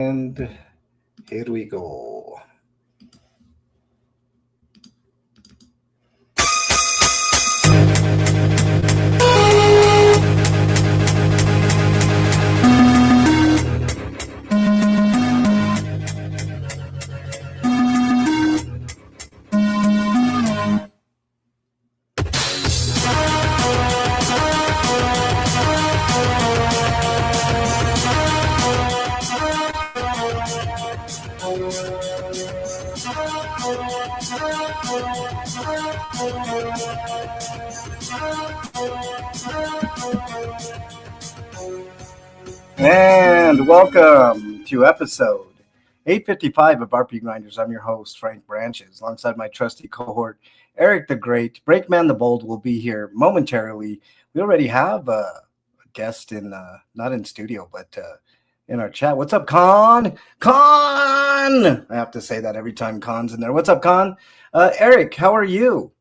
And here we go. And welcome to episode 855 of RPGrinders. I'm your host, Frank Branches, alongside my trusty cohort, Eric the Great. Breakman the Bold will be here momentarily. We already have a guest in, not in studio, but in our chat. What's up, Con? Con! I have to say that every time Con's in there. What's up, Con? Eric, how are you?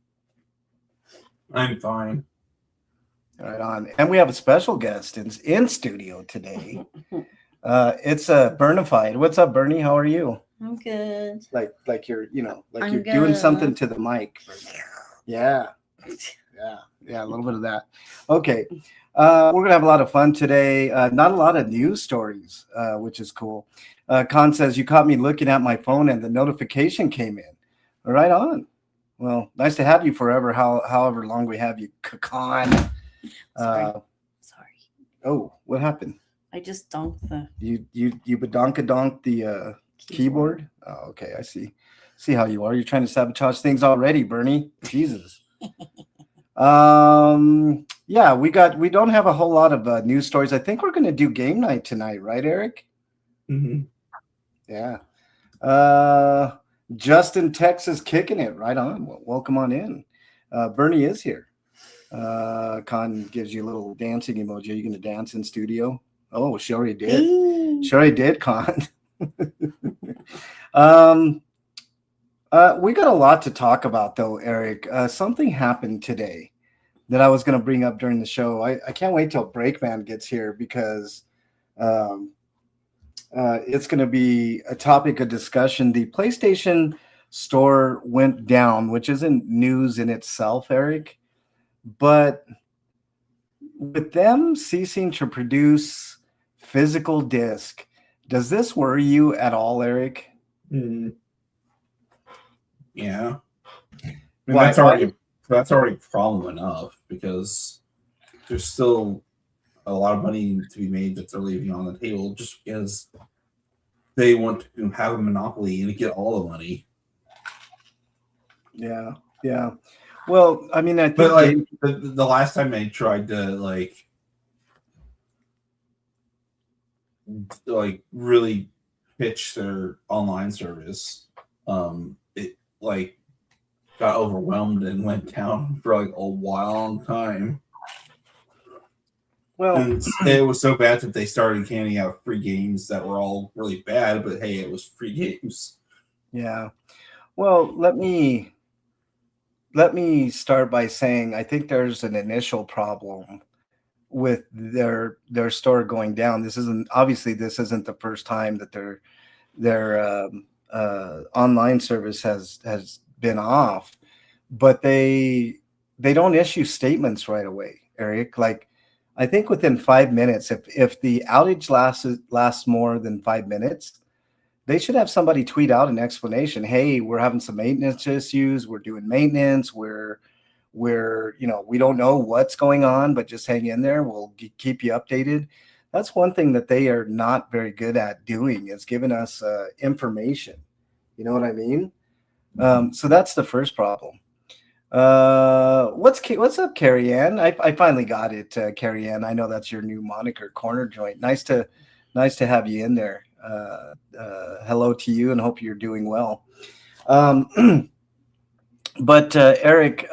I'm fine. Right on. And we have a special guest in studio today. It's Bernified. What's up, Bernie? How are you? I'm good. Like you're, I'm you're doing good. something to the mic. Yeah, a little bit of that. Okay. We're gonna have a lot of fun today. Not a lot of news stories, which is cool. Con says you caught me looking at my phone and the notification came in. Right on. Well, nice to have you forever. However long we have you, Con. Sorry. Oh, what happened? I just dunked the You badonka-donked the keyboard? Oh, okay, I see. See how you are. You're trying to sabotage things already, Bernie. Jesus. Yeah, we don't have a whole lot of news stories. I think we're gonna do game night tonight, right, Eric? Mm-hmm. Yeah. Justin Texas kicking it right on. Well, welcome on in. Bernie is here. Con gives you a little dancing emoji. Are you gonna dance in studio? Oh, she already did. She already did, Con. We got a lot to talk about, though, Eric. Something happened today that I was going to bring up during the show. I can't wait till Breakman gets here because it's going to be a topic of discussion. The PlayStation Store went down, which isn't news in itself, Eric, but with them ceasing to produce physical disc, does this worry you at all, Eric? Yeah. I mean, that's already problem enough because there's still a lot of money to be made that they're leaving on the table just because they want to have a monopoly and get all the money. Yeah. Well, I mean, I think but the last time they tried to really pitch their online service, it got overwhelmed and went down for a while time. Well, and it was so bad that they started handing out free games that were all really bad, but hey, it was free games. Yeah. Well, let me start by saying I think there's an initial problem with their store going down. This isn't the first time that their online service has been off, but they don't issue statements right away, Eric. Like, I think within 5 minutes, if the outage lasts more than 5 minutes, they should have somebody tweet out an explanation. Hey, we're having some maintenance issues. We're doing maintenance. We're we don't know what's going on, but just hang in there. We'll keep you updated. That's one thing that they are not very good at doing, is giving us information. You know what I mean? So that's the first problem. What's up, Carrie Ann? I finally got it, Carrie Ann. I know that's your new moniker, Corner Joint. Nice to have you in there. Hello to you, and hope you're doing well. But Eric,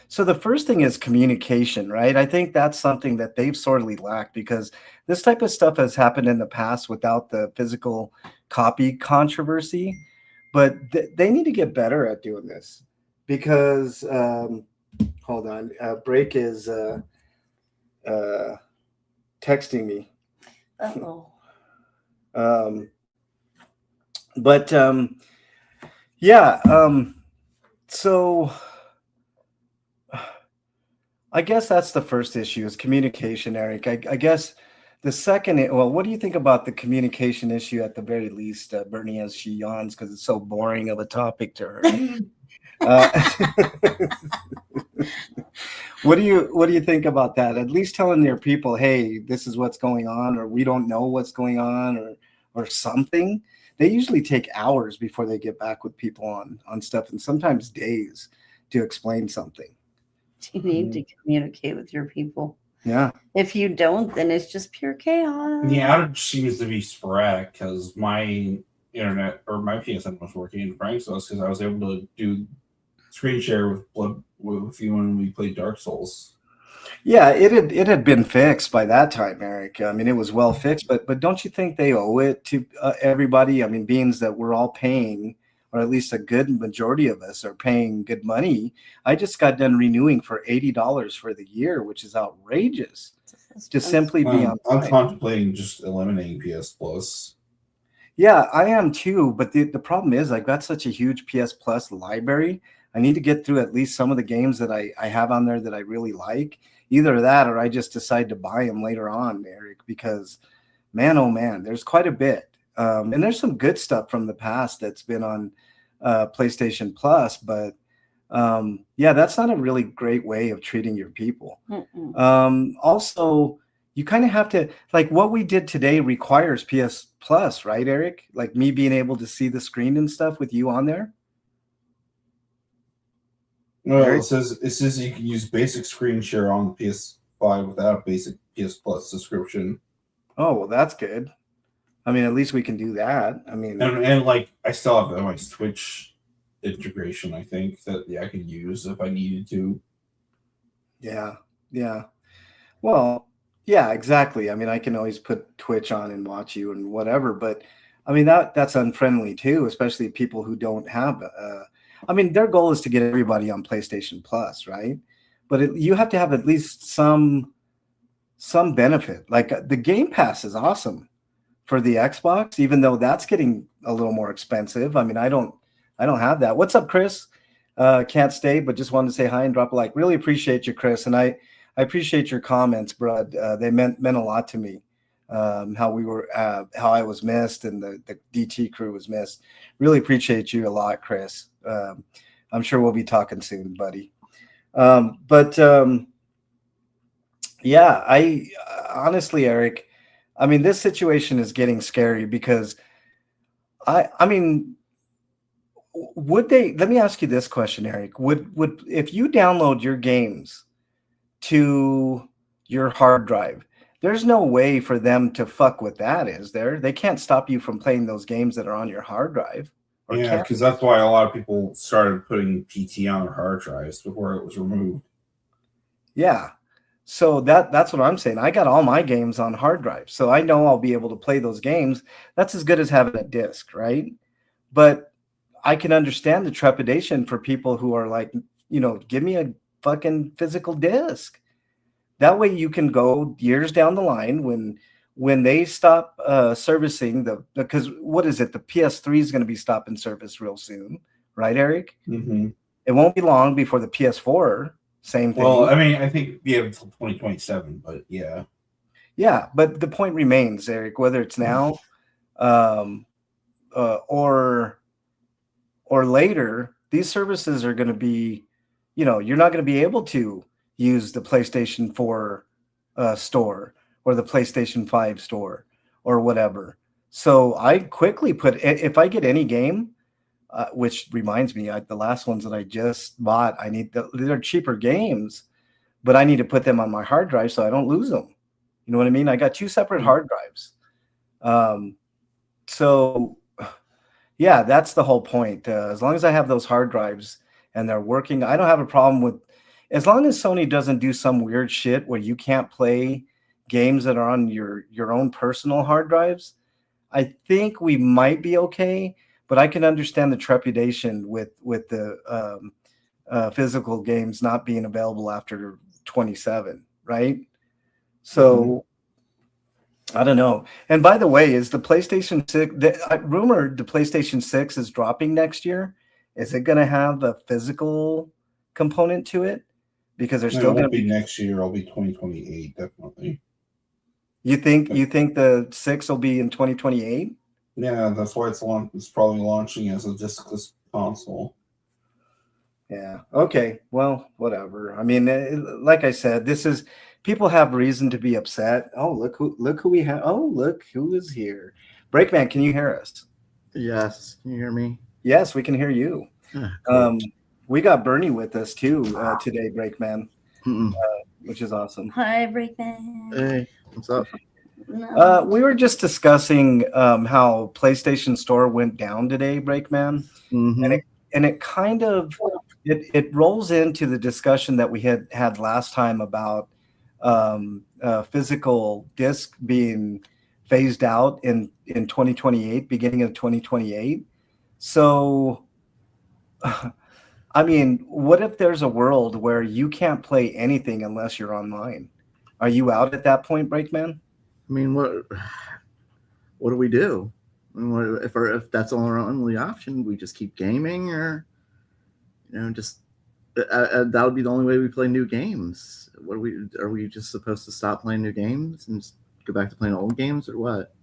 so the first thing is communication, right? I think that's something that they've sorely lacked, because this type of stuff has happened in the past without the physical copy controversy, but they need to get better at doing this, because hold on, Break is texting me. Uh-oh. But yeah, so I guess that's the first issue is communication, Eric. I guess the second, well, what do you think about the communication issue at the very least, Bernie, as she yawns because it's so boring of a topic to her? Uh, what do you think about that? At least telling your people, hey, this is what's going on, or we don't know what's going on, or something. They usually take hours before they get back with people on stuff, and sometimes days to explain something. You need to communicate with your people. Yeah. If you don't, then it's just pure chaos. The outage seems to be sporadic because my internet or my PSN was working in Frank's house because I was able to do screen share with you when we played Dark Souls. Yeah, it had been fixed by that time, Eric. I mean, it was well fixed, but don't you think they owe it to everybody? I mean, being that we're all paying, or at least a good majority of us are paying good money. I just got done renewing for $80 for the year, which is outrageous. To simply be on. I'm contemplating just eliminating PS Plus. Yeah, I am too. But the problem is I've got such a huge PS Plus library. I need to get through at least some of the games that I have on there that I really like. Either that or I just decide to buy them later on, Eric, because man, oh man, there's quite a bit. And there's some good stuff from the past that's been on PlayStation Plus. But yeah, that's not a really great way of treating your people. Also, you kind of have to, like what we did today requires PS Plus, right, Eric? Like me being able to see the screen and stuff with you on there. No, it says you can use basic screen share on the PS5 without a basic PS Plus subscription. Oh, well, that's good. I mean, at least we can do that. I mean, and like I still have my Twitch integration. I think that I could use if I needed to. Yeah. Well, yeah, exactly. I mean, I can always put Twitch on and watch you and whatever, but I mean that's unfriendly too, especially people who don't have. I mean, their goal is to get everybody on PlayStation Plus, right? But you have to have at least some benefit. Like the Game Pass is awesome for the Xbox, even though that's getting a little more expensive. I mean, I don't have that. What's up, Chris? Can't stay, but just wanted to say hi and drop a like. Really appreciate you, Chris, and I appreciate your comments, bud. They meant a lot to me. How I was missed and the DT crew was missed. Really appreciate you a lot, Chris. I'm sure we'll be talking soon, buddy. Yeah, I honestly, Eric, I mean, this situation is getting scary because I mean, would they, let me ask you this question, Eric, would if you download your games to your hard drive, there's no way for them to fuck with that, is there? They can't stop you from playing those games that are on your hard drive. Yeah, because that's why a lot of people started putting PT on their hard drives before it was removed. Yeah. So that's what I'm saying. I got all my games on hard drives, so I know I'll be able to play those games. That's as good as having a disc, right? But I can understand the trepidation for people who are like, give me a fucking physical disc. That way you can go years down the line when they stop servicing because what is it? The PS3 is going to be stopping service real soon, right, Eric? Mm-hmm. It won't be long before the PS4. Same thing. Well, I mean, I think we have until 2027, but yeah. Yeah, but the point remains, Eric, whether it's now or later, these services are going to be, you're not going to be able to use the PlayStation 4 store or the PlayStation 5 store or whatever. So I quickly if I get any game, which reminds me, the last ones that I just bought, they're cheaper games, but I need to put them on my hard drive so I don't lose them. You know what I mean? I got 2 separate hard drives. So yeah, that's the whole point. As long as I have those hard drives and they're working, I don't have a problem with, as long as Sony doesn't do some weird shit where you can't play games that are on your own personal hard drives. I think we might be okay. But I can understand the trepidation with the physical games not being available after 27, right? So, I don't know. And by the way, is the PlayStation 6 rumored the PlayStation 6 is dropping next year? Is it going to have a physical component to it? Because there's No, still it going to won't be be. next year. It'll be 2028, definitely. You think the 6 will be in 2028? Yeah, that's why it's probably launching as a discless console. Yeah. Okay. Well, whatever. I mean, like I said, this is people have reason to be upset. Oh, look who we have. Oh, look who is here. Breakman, can you hear us? Yes. Can you hear me? Yes, we can hear you. Cool. We got Bernie with us too today, Breakman, which is awesome. Hi, Breakman. Hey, what's up? We were just discussing how PlayStation Store went down today, Breakman, and it kind of it rolls into the discussion that we had last time about physical disc being phased out in 2028, beginning of 2028. So, I mean, what if there's a world where you can't play anything unless you're online? Are you out at that point, Breakman? I mean, what do we do? I mean, if that's our only option, we just keep gaming, or just that would be the only way we play new games. What are we just supposed to stop playing new games and just go back to playing old games, or what?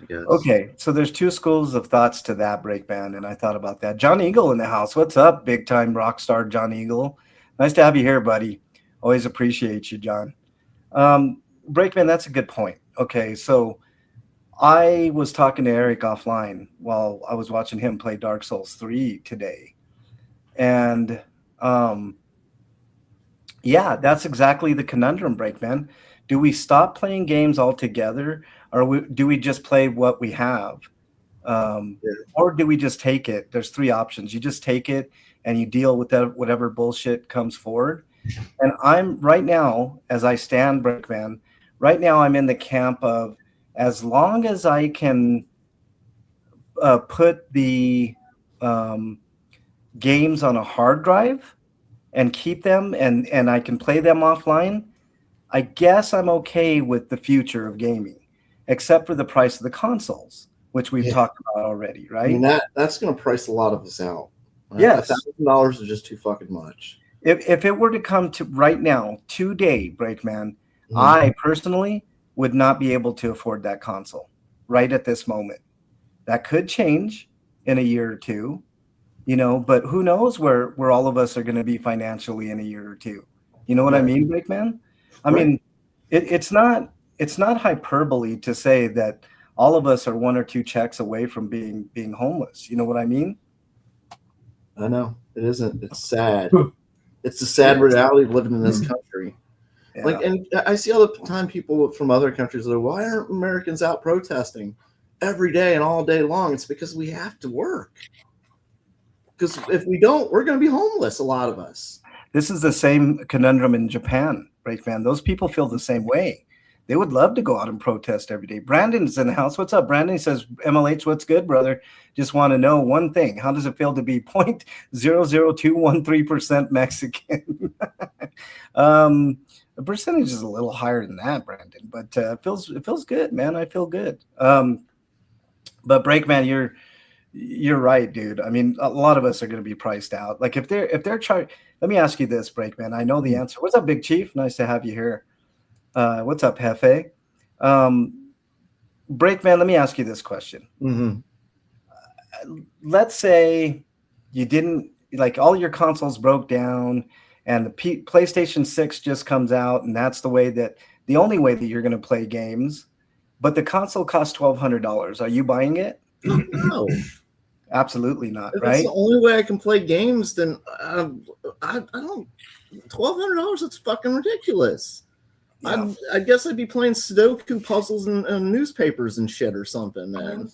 I guess. Okay, so there's two schools of thoughts to that, Breakman, and I thought about that. John Eagle in the house. What's up, big time rock star John Eagle? Nice to have you here, buddy. Always appreciate you, John. Breakman, that's a good point. Okay, so I was talking to Eric offline while I was watching him play Dark Souls 3 today. And yeah, that's exactly the conundrum, Breakman. Do we stop playing games altogether, or do we just play what we have? Or do we just take it? There's three options. You just take it and you deal with that, whatever bullshit comes forward. And I'm right now, as I stand, Breakman, right now I'm in the camp of, as long as I can put the games on a hard drive and keep them, and I can play them offline, I guess I'm okay with the future of gaming, except for the price of the consoles, which we've talked about already, right? I mean, that's going to price a lot of us out. Yes. $1,000 is just too fucking much. If it were to come to right now, today, Breakman, I personally would not be able to afford that console right at this moment. That could change in a year or two, but who knows where all of us are going to be financially in a year or two. You know what I mean, Breakman? I mean, it's not hyperbole to say that all of us are one or two checks away from being homeless. You know what I mean? I know it isn't. It's sad. It's the sad reality of living in this country. Yeah. And I see all the time people from other countries are, why aren't Americans out protesting every day and all day long? It's because we have to work. Because if we don't, we're going to be homeless, a lot of us. This is the same conundrum in Japan, Breakman. Those people feel the same way. They would love to go out and protest every day. Brandon's in the house. What's up, Brandon? He says, MLH, what's good, brother? Just want to know one thing. How does it feel to be 0.00213% Mexican? The percentage is a little higher than that, Brandon, but it feels good, man. I feel good. But Breakman, you're right, dude. I mean, a lot of us are going to be priced out. Like if they're charged. Let me ask you this, Breakman. I know the answer. What's up, Big Chief? Nice to have you here. What's up, Hefe? Breakman, let me ask you this question. Let's say you didn't, like, all your consoles broke down and the PlayStation 6 just comes out, and that's the only way that you're going to play games, but the console costs $1,200. Are you buying it? No. Absolutely not, if right? It's the only way I can play games, then I don't. $1,200, that's fucking ridiculous. Yeah. I guess I'd be playing Sudoku puzzles and newspapers and shit or something, man.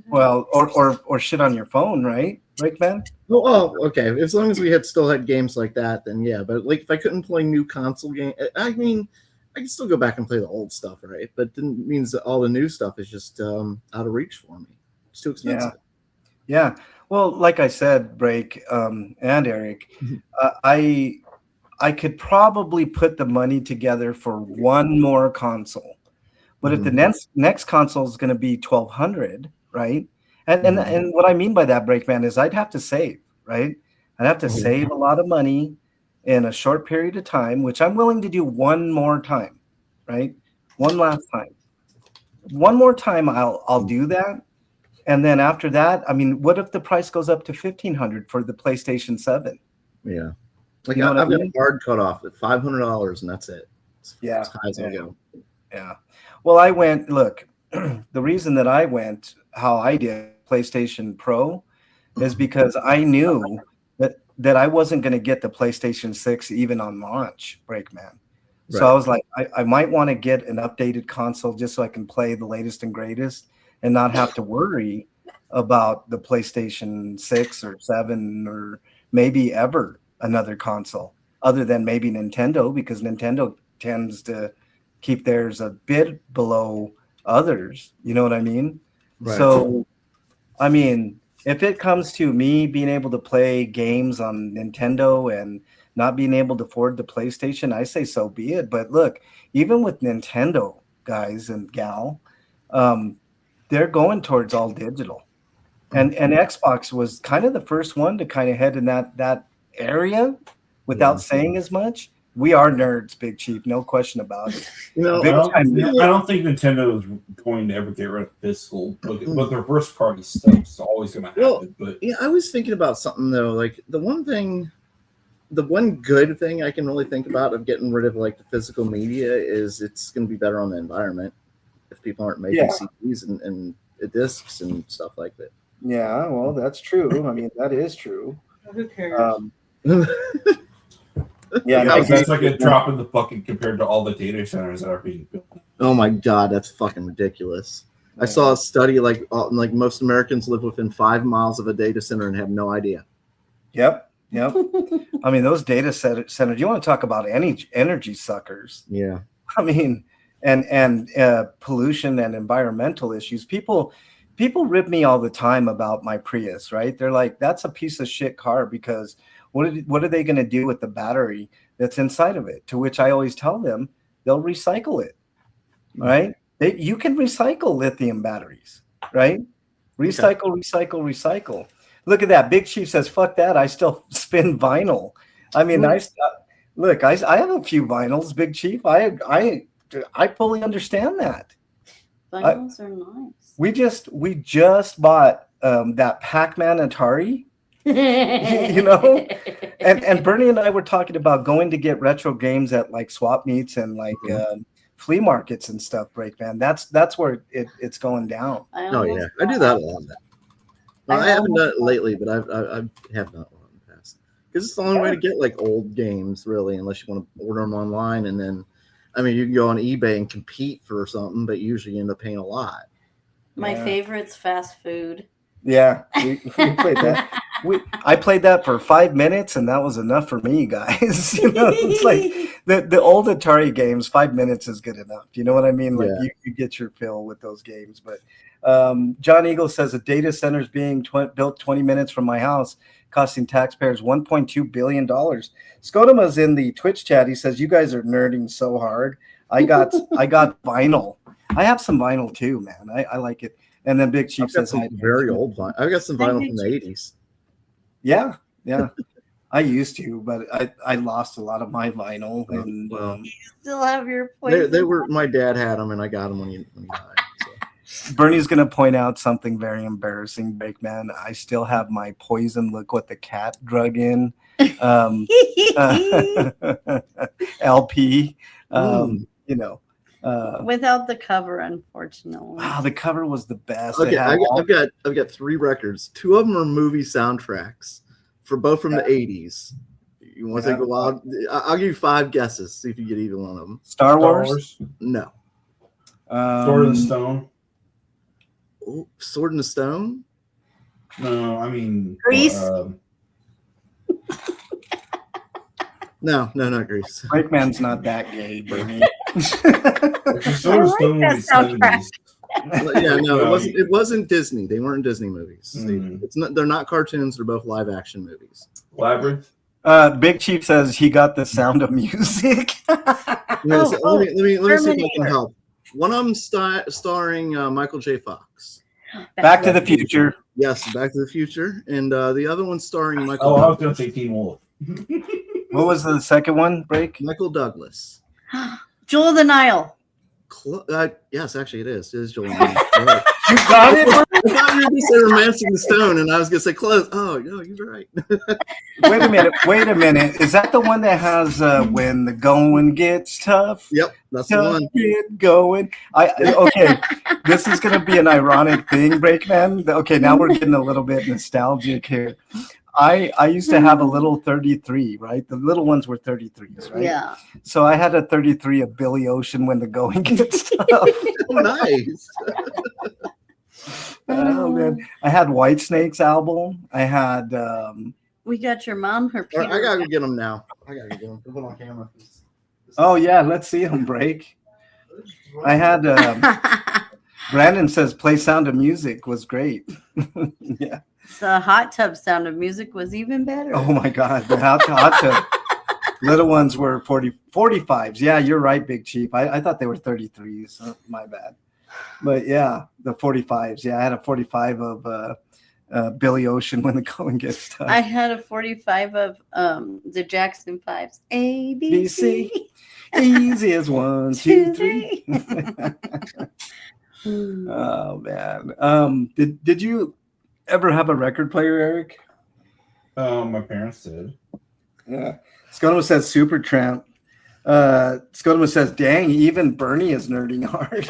Well, or shit on your phone, right, Breakman? Oh, okay. As long as we still had games like that, then yeah. But like, if I couldn't play new console game, I mean, I can still go back and play the old stuff, right? But then means that all the new stuff is just out of reach for me. It's too expensive. Yeah. Well, like I said, Break and Eric, I could probably put the money together for one more console. But if the next console is going to be 1,200, right? And Mhm. and what I mean by that, Breakman, is I'd have to save, right? I'd have to save a lot of money in a short period of time, which I'm willing to do one more time, right? One last time. One more time, I'll do that. And then after that, I mean, what if the price goes up to 1,500 for the PlayStation 7? Yeah. Like You know what I I've got mean? a hard cut off at $500 and that's it. It's Yeah. as high as I'll go. Yeah. Well, I went, look, the reason that I went how I did PlayStation Pro is because I knew that I wasn't going to get the PlayStation 6 even on launch, Breakman. So Right. I was like, I might want to get an updated console just so I can play the latest and greatest and not have to worry about the PlayStation 6 or 7 or maybe ever another console other than maybe Nintendo, because Nintendo tends to keep theirs a bit below others. You know what I mean? Right. So, I mean, if it comes to me being able to play games on Nintendo and not being able to afford the PlayStation, I say so be it. But look, even with Nintendo, guys and gal, they're going towards all digital. And Xbox was kind of the first one to kind of head in that area without saying as much. We are nerds, Big Chief, no question about it. You know, I don't think Nintendo is going to ever get rid of physical, but their first party stuff is always going to happen. Well, but yeah, I was thinking about something though. Like the one good thing I can really think about of getting rid of like the physical media is it's going to be better on the environment if people aren't making CDs and discs and stuff like that. Yeah, well, that's true. I mean, that is true. Who cares? Yeah, that's like a drop in the bucket compared to all the data centers that are being built. Oh my God, that's fucking ridiculous. I saw a study like most Americans live within 5 miles of a data center and have no idea. Yep. I mean, those data centers, you want to talk about energy suckers. Yeah. I mean, and pollution and environmental issues. People rip me all the time about my Prius, right? They're like, that's a piece of shit car because what are they going to do with the battery that's inside of it? To which I always tell them they'll recycle it, right? You can recycle lithium batteries, right? Recycle. Look at that. Big Chief says, fuck that. I still spin vinyl. I mean, I have a few vinyls, Big Chief. I fully understand that. Vinyls are nice. We just bought that Pac-Man Atari. You know, and Bernie and I were talking about going to get retro games at like swap meets and like flea markets and stuff. Breakman, that's where it's going down. Oh yeah, I do that a lot. Well, I haven't done it lately, but I have done it in the past because it's the only way to get like old games, really, unless you want to order them online. And then, I mean, you can go on eBay and compete for something, but usually you end up paying a lot. My favorite's fast food. Yeah, we played that. I played that for 5 minutes, and that was enough for me, guys. You know, it's like the old Atari games. 5 minutes is good enough. You know what I mean? Like you get your fill with those games. But John Eagle says a data center is being built 20 minutes from my house, costing taxpayers $1.2 billion. Scotima's in the Twitch chat. He says, you guys are nerding so hard. I got vinyl. I have some vinyl too, man. I like it. And then Big Chief says, very old vinyl. I've got some vinyl from the 80s. Yeah. I used to, but I lost a lot of my vinyl. And you still have your poison. They were, my dad had them, and I got them when he died. So. Bernie's going to point out something very embarrassing, Breakman. I still have my poison. Look what the cat drug in. LP. You know. Without the cover, unfortunately. Wow, the cover was the best. Okay, I've got 3 records. 2 of them are movie soundtracks, both from the 80s. You want to take a wild? I'll give you 5 guesses. See if you get either one of them. Star Wars? No. Sword in the Stone. Sword in the Stone? No, I mean Grease. No, not Grease. Breakman's not that gay, Bernie. Sword in the Stone was the 70s. Yeah, no, it wasn't Disney. They weren't Disney movies. They're not cartoons. They're both live action movies. Labyrinth. Big Chief says he got the Sound of Music. Let me see if I can help. One of them starring Michael J. Fox. Back to the Future. Yes, Back to the Future, and the other one starring Michael. Oh, I was going to say Teen Wolf. What was the second one, Break? Michael Douglas. Jewel of the Nile. Yes, actually, it is. It is Joel. Right. You got it? I thought you were going to say Romancing the Stone, and I was going to say close. Oh, no, you're right. Wait a minute. Is that the one that has when the going gets tough? Yep, that's the one. Get going. Okay, this is going to be an ironic thing, Breakman. Okay, now we're getting a little bit nostalgic here. I used to have a little 33, right? The little ones were 33s, right? Yeah. So I had a 33 of Billy Ocean, When the Going Gets Tough. Oh, nice. Oh man, I had Whitesnake's album. I had. We got your mom. Her. All right, I gotta go get them now. I gotta go get them. Put them on camera. Oh yeah, let's see him break. I had. Brandon says play Sound of Music was great. Yeah. The hot tub Sound of Music was even better. Oh my God, the hot tub. Little ones were 45s. Yeah, you're right, Big Chief. I thought they were 33s. So my bad. But yeah, the 45s. Yeah, I had a 45 of Billy Ocean, When the Going Gets Tough. I had a 45 of the Jackson 5s. A, B, C. Easy as 1, 2, 3. 3. Oh man. Did you ever have a record player, Eric? My parents did. Yeah. Scotima says Supertramp. Scotima says, dang, even Bernie is nerding hard.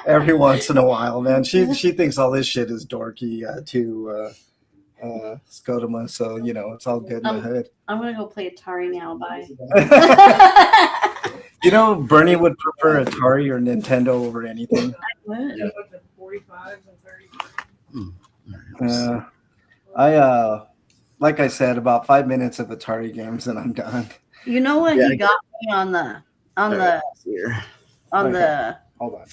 Every once in a while, man. She thinks all this shit is dorky too, Scotima. So, it's all good in the hood. I'm going to go play Atari now. Bye. Bernie would prefer Atari or Nintendo over anything. I would. Yeah. 45s and 33s. Like I said, about 5 minutes of Atari games and I'm done. You know what he got me on the Hold on.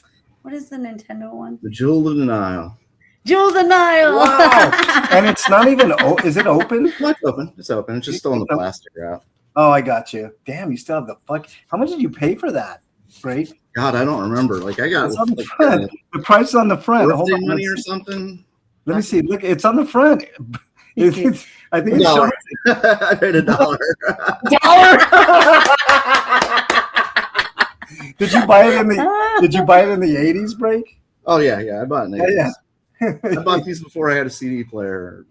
what is the Nintendo one? The Jewel of the Nile. Jewel of the Nile. Wow. And it's not even is it open? No, it's open. It's open. It's just still in the plastic wrap. Oh, I got you. Damn, you still have the fuck. How much did you pay for that? Right? God, I don't remember. Like I got It's on the front. The price is on the front. Hold birthday on, money or something. Let me see. Look, it's on the front. I think it's $1. showing. I paid $1. Did you buy it in the 80s, Break? Oh yeah. I bought it. Yeah. I bought these before I had a CD player.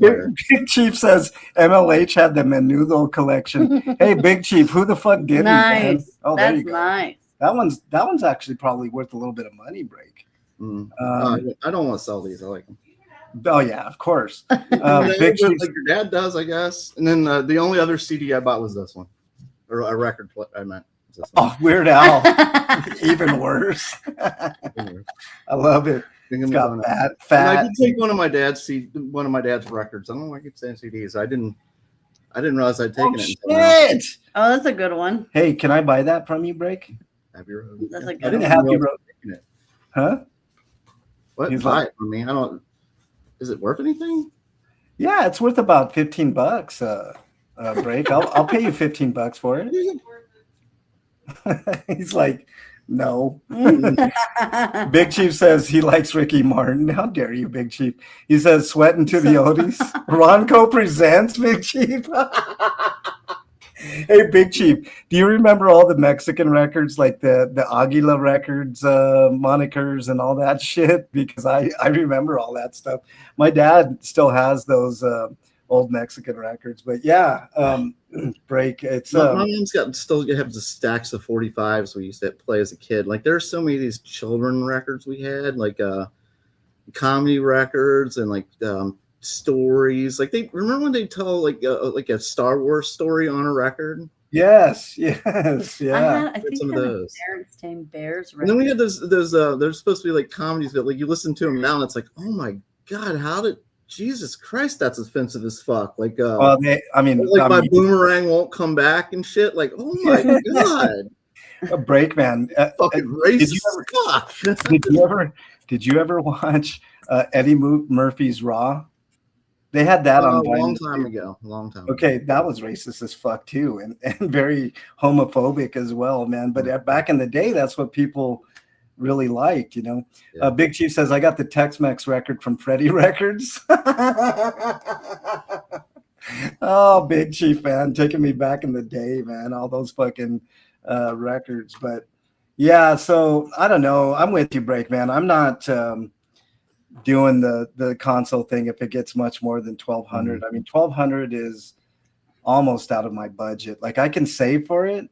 Big Chief says MLH had the Menudo collection. Hey, Big Chief, who the fuck didn't? Man? Nice. Oh, there That's you go. nice. That one's actually probably worth a little bit of money, Break. I don't want to sell these. I like them. Oh yeah, of course. Big Chief, like your dad does, I guess. And then the only other CD I bought was this one, or a record. I meant. Oh, Weird Al, even worse. I love it. It's got fat. I did take one of my dad's records. I don't know why I keep saying CDs. I didn't realize I'd taken it. Shit! Oh, that's a good one. Hey, can I buy that from you, Break? Happy Road. That's a I good didn't one. have you wrote it. Huh? What? He's Buy like- it from me. I don't. Is it worth anything? Yeah, it's worth about $15. Break. I'll pay you $15 for it. He's like, no. Big Chief says he likes Ricky Martin. How dare you, Big Chief? He says, sweating to the oldies. Ronco presents, Big Chief. Hey, Big Chief, do you remember all the Mexican records, like the Aguila records, monikers and all that shit? Because I remember all that stuff. My dad still has those old Mexican records. But yeah, Break. It's my mom's still have the stacks of 45s we used to play as a kid. Like there's so many of these children records we had, like comedy records and like stories. Like they remember when they tell like a Star Wars story on a record. yes, I think some I of had a those. Berenstain Bears And then we record. had those there's supposed to be like comedies, but like you listen to them now and it's like, oh my God, how did Jesus Christ, that's offensive as fuck. Like my boomerang won't come back and shit. Like, oh my God. Break, man. Fucking racist. Did you ever watch Eddie Murphy's Raw? They had that on A long vinyl, time too. ago. A long time Okay, ago. that was racist as fuck too, and very homophobic as well, man. But back in the day, that's what people really liked, you know. Yeah. Big Chief says, "I got the Tex-Mex record from Freddie Records." Oh, Big Chief, man, taking me back in the day, man. All those fucking records, but yeah. So I don't know. I'm with you, Break, man. I'm not. Doing the console thing if it gets much more than 1,200. I mean, 1,200 is almost out of my budget. Like I can save for it,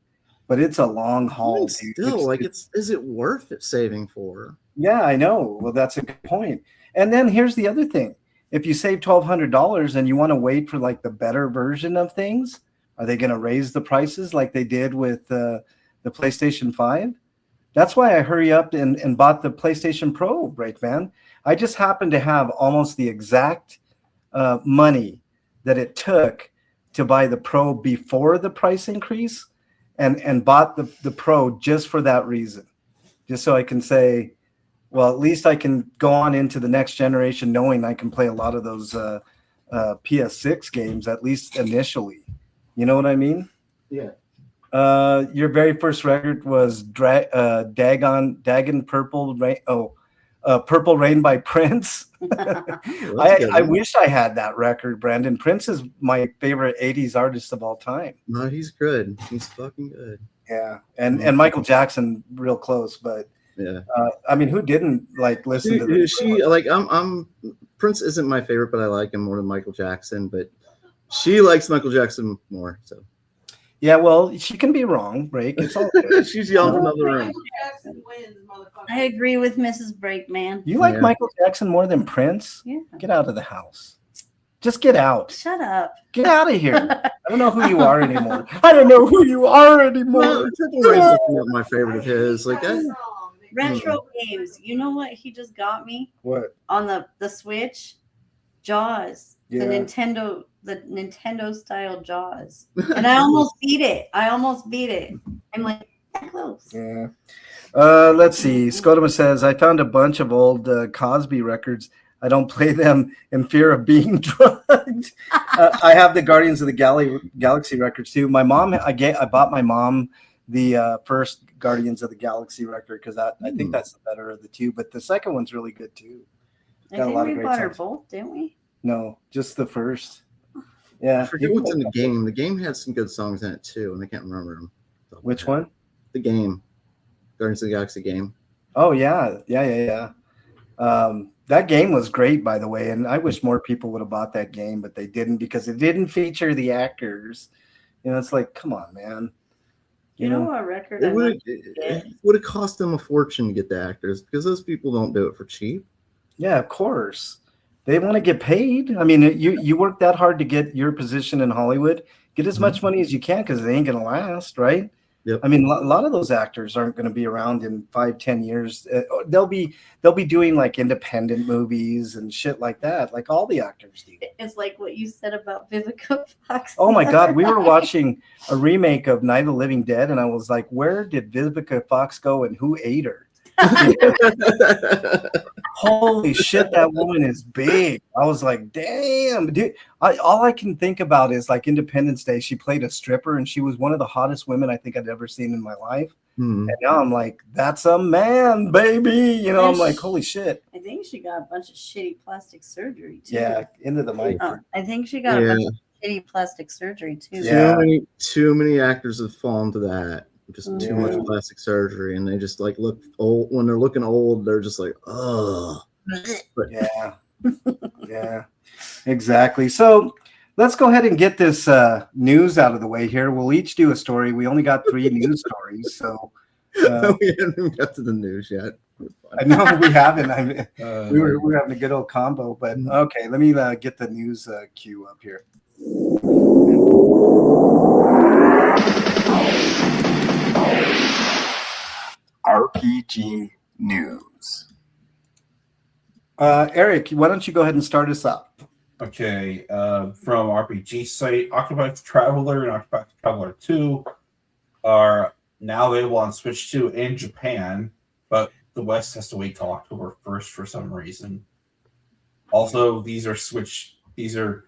but it's a long haul, dude. Still, like, is it worth it saving for? Yeah, I know. Well, that's a good point. And then here's the other thing: if you save $1,200 and you want to wait for like the better version of things, are they going to raise the prices like they did with the PlayStation 5? That's why I hurry up and bought the PlayStation Pro, Break, man. I just happened to have almost the exact money that it took to buy the Pro before the price increase, and bought the Pro just for that reason, just so I can say, well, at least I can go on into the next generation knowing I can play a lot of those PS6 games, at least initially. You know what I mean? Yeah. Your very first record was Dagon Purple Rain. Purple Rain by Prince. I wish I had that record, Brandon. Prince is my favorite 80s artist of all time. No, he's good. He's fucking good. Yeah. And Michael Jackson real close, but yeah. I mean, who didn't like listen to she like I'm Prince isn't my favorite, but I like him more than Michael Jackson, but she likes Michael Jackson more, so yeah, well, she can be wrong, Break. It's all good. She's yelling from another room. I agree with Mrs. Breakman. You like Michael Jackson more than Prince? Yeah. Get out of the house. Just get out. Shut up. Get out of here. I don't know who you are anymore. I don't know who you are anymore. No, Triple Ray's not my favorite of his. Like Retro games. You know what he just got me? What? On the Switch? Jaws. Yeah. The Nintendo style Jaws. And I almost beat it. I'm like that close. Yeah. Let's see. Scotoma says, I found a bunch of old Cosby records. I don't play them in fear of being drugged. I have the Guardians of the Galaxy records too. My mom, I bought my mom the first Guardians of the Galaxy record because I think that's the better of the two. But the second one's really good too. I think we bought her both, didn't we? No, just the first. Yeah. I forget what's in the game. The game had some good songs in it too, and I can't remember them. Which one? The game. Guardians of the Galaxy game. Oh, yeah. That game was great, by the way, and I wish more people would have bought that game, but they didn't because it didn't feature the actors. You know, it's like, come on, man. You know what record? It would have cost them a fortune to get the actors because those people don't do it for cheap. Yeah, of course. They want to get paid. I mean, you work that hard to get your position in Hollywood. Get as much money as you can because it ain't going to last, right? Yep. I mean, a lot of those actors aren't going to be around in 5-10 years. They'll be doing like independent movies and shit like that, like all the actors do. It's like what you said about Vivica Fox. Oh my God, we were watching a remake of Night of the Living Dead, and I was like, where did Vivica Fox go, and who ate her? Holy shit, that woman is big. I was like, damn, dude. All I can think about is like Independence Day. She played a stripper and she was one of the hottest women I think I'd ever seen in my life. And now I'm like, that's a man, baby. You know, I'm like, holy shit. I think she got a bunch of shitty plastic surgery too. Yeah, into the mic. I think she got a bunch of shitty plastic surgery too. Yeah. Too many actors have fallen to that. Just too much plastic surgery, and they just like look old. When they're looking old, they're just like, oh. Yeah, exactly. So let's go ahead and get this news out of the way here. We'll each do a story. We only got 3 news stories, so we haven't even got to the news yet. I know we haven't. I mean, we were having a good old combo, but okay. Let me get the news queue up here. RPG News. Eric, why don't you go ahead and start us up? Okay, from RPG site, Octopath Traveler and Octopath Traveler 2 are now available on Switch 2 in Japan, but the West has to wait till October 1st for some reason. Also, these are Switch These are